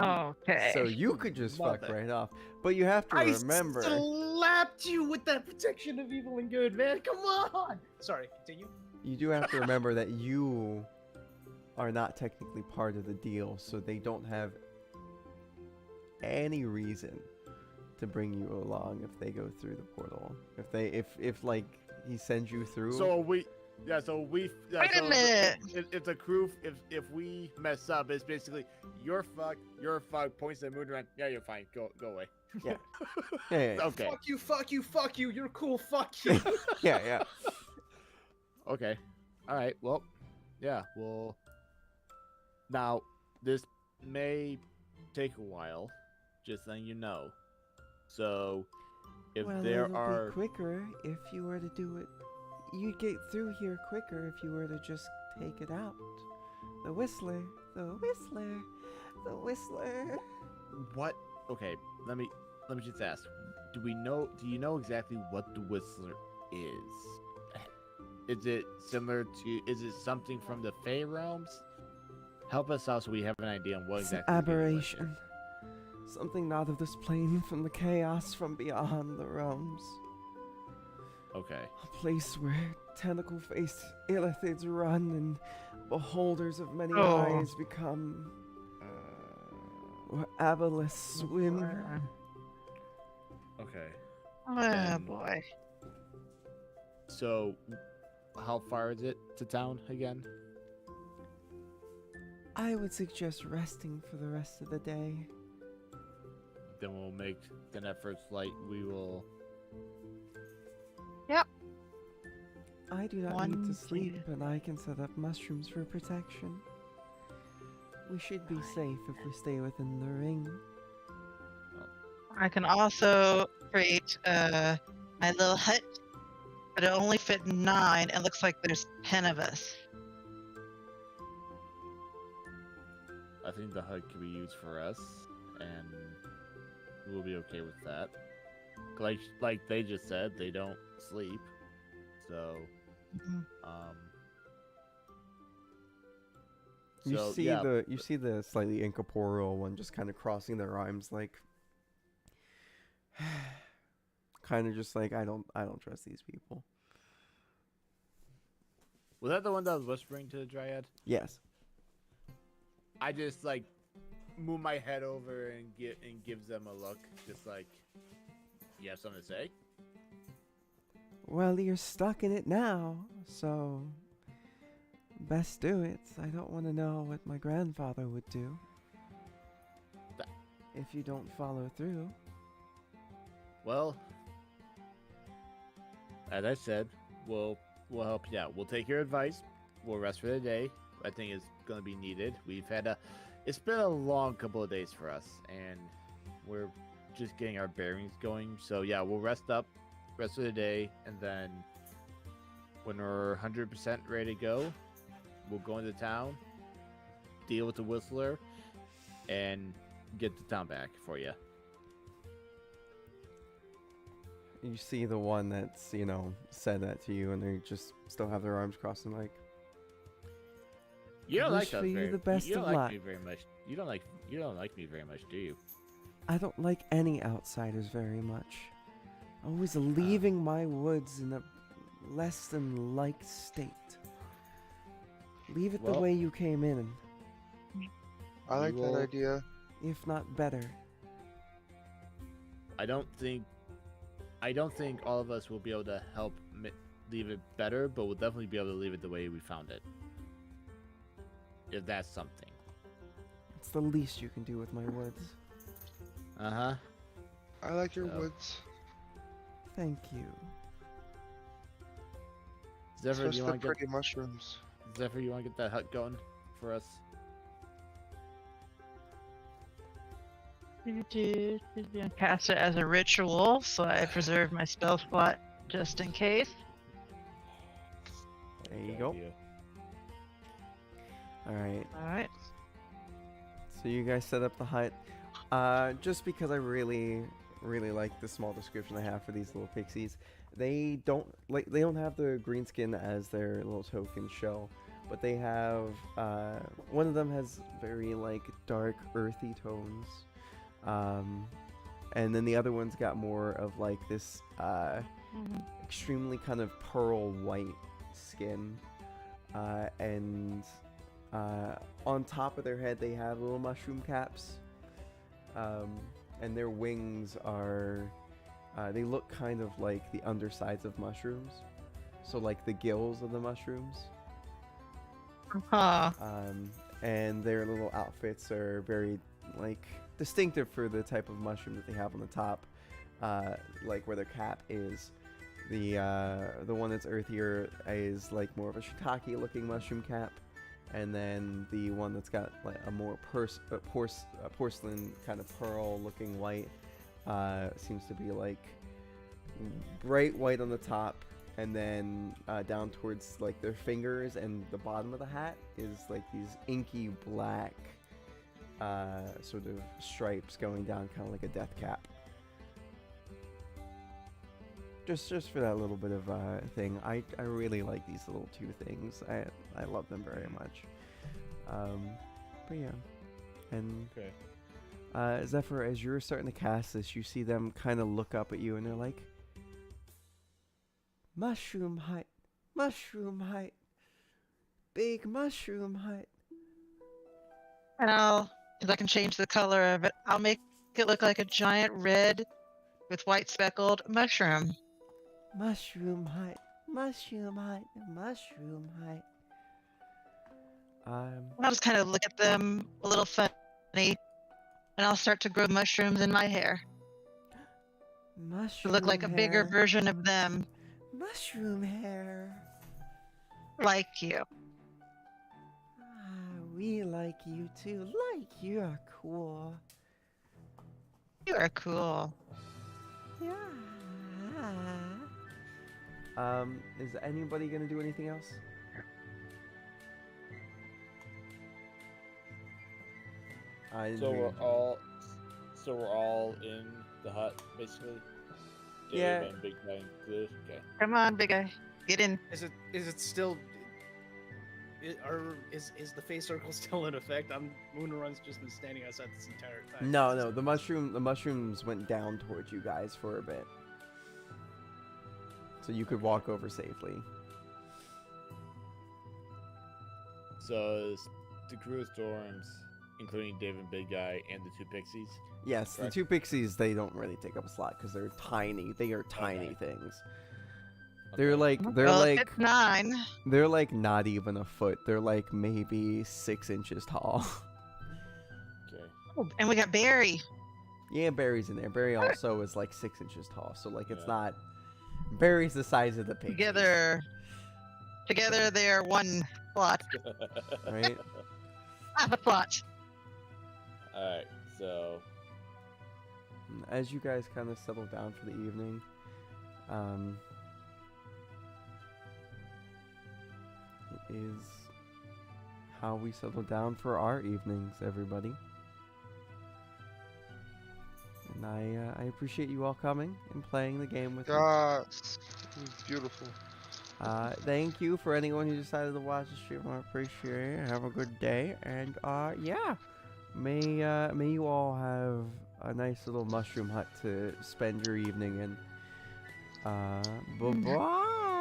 Okay. So you could just Love fuck it. right off. But you have to remember. slapped you with that protection of evil and good, man. Come on. Sorry, continue. You do have to remember that you are not technically part of the deal, so they don't have any reason to bring you along if they go through the portal. If like he sends you through. So we, yeah. So we. Yeah, Wait a so minute. If the crew, if we mess up, it's basically you're fucked. You're fucked. Points to the moon around. Yeah, you're fine. Go away. Yeah, yeah, Okay. Fuck you, fuck you, fuck you. You're cool. Fuck you. yeah. Okay. All right. Well, yeah. Well, now this may take a while, just letting you know. So, if Well, there it'll are, be quicker if you were to do it. You'd get through here quicker if you were to just take it out. The Whistler, the Whistler, the Whistler. what? Okay. Let me just ask. Do you know exactly what the Whistler is? Is it similar to? Is it something from the Fey realms? Help us out so we have an idea on what It's an exactly. we're dealing with. aberration. Something not of this plane, from the chaos from beyond the realms. Okay. A place where tentacle-faced illithids run and beholders of many Oh. eyes become. Where aboleths swim. Okay. Oh Then- boy. So, how far is it to town again? I would suggest resting for the rest of the day. Then we'll make the effort flight. We will. I do not need One, to sleep, two. and I can set up mushrooms for protection. We should be safe if we stay within the ring. I can also create my little hut, but it only fit 9. It looks like there's 10 of us. I think the hut could be used for us, and we'll be okay with that. Like they just said, they don't sleep, so Mhm. You so, see yeah, the slightly incorporeal one just kind of crossing their arms, like kind of just like I don't trust these people. was that the one that was whispering to the dryad? Yes. I just like move my head over and gives them a look, just like, you have something to say? Well, you're stuck in it now, so best do it. I don't want to know what my grandfather would do Th- if you don't follow through. Well, as I said, we'll help you out. We'll take your advice. We'll rest for the day. I think it's gonna be needed. It's been a long couple of days for us, and we're just getting our bearings going. So yeah, we'll rest for the day, and then when we're 100% ready to go, we'll go into town, deal with the whistler, and get the town back for you. You see the one that's, said that to you, and they just still have their arms crossed and like, You don't Wish like us for you very, the best you don't of like luck. me very much. You don't like me very much, do you? I don't like any outsiders very much. Always leaving my woods in a less than liked state. Leave it the Well- way you came in, I like that will- idea. if not better. I don't think all of us will be able to help leave it better, but we'll definitely be able to leave it the way we found it. If that's something. It's the least you can do with my woods. Uh-huh. I like your So- woods. Thank you. Zephyr, Especially the pretty mushrooms. You want to get that hut going for us? Cast it as a ritual, so I preserve my spell slot just in case. There you Good go. idea. Alright, Alright. so you guys set up the hut. Just because I really like the small description I have for these little pixies. They don't have the green skin as their little token show, but they have one of them has very like dark earthy tones, and then the other one's got more of like this extremely kind of pearl white skin, and on top of their head they have little mushroom caps, and their wings are they look kind of like the undersides of mushrooms, so like the gills of the mushrooms. Huh. And their little outfits are very like distinctive for the type of mushroom that they have on the top, like where their cap is. The one that's earthier is like more of a shiitake looking mushroom cap, and then the one that's got like a more porcelain kind of pearl looking white seems to be like bright white on the top, and then down towards like their fingers and the bottom of the hat is like these inky black sort of stripes going down, kind of like a death cap. Just for that little bit of thing. I really like these little two things. I love them very much. But yeah, and Okay. Zephyr, as you're starting to cast this, you see them kind of look up at you, and they're like, "Mushroom hut, mushroom hut, big mushroom hut." And if I can change the color of it, I'll make it look like a giant red with white speckled mushroom. Mushroom hut, mushroom hut, mushroom hut. I'll just kind of look at them a little funny, and I'll start to grow mushrooms in my hair to Mushroom look like a bigger hair. version of them, Mushroom hair. like you. We like you too. Like you're cool. You are cool. Yeah. Is anybody gonna do anything else? I didn't So hear we're you, Jimmy. all in the hut basically. Dave Yeah. and Big Guy included. Okay. Come on, big guy. Get in. Is it still? Is the face circle still in effect? Moonrun's just been standing outside this entire time. No, the mushrooms went down towards you guys for a bit, so you could walk over safely. So it's the crew of storms, including Dave and Big Guy and the two pixies. Yes, Correct. the two pixies, they don't really take up a slot because they're tiny. They are tiny things. They're Okay. Well, if it's 9. they're like not even a foot. They're like maybe 6 inches tall. Okay. Oh, and we got Barry. Yeah, Barry's in there. Barry also is like 6 inches tall. So like it's Yeah. not. Barry's the size of the pig. Together they're one plot. Right? Half a plot. All right. So As you guys kind of settle down for the evening, it is how we settle down for our evenings, everybody. And I appreciate you all coming and playing the game with me. Yes, it was beautiful. Thank you for anyone who decided to watch the stream. I appreciate it. Have a good day, and yeah, may you all have a nice little mushroom hut to spend your evening in. Bye bye.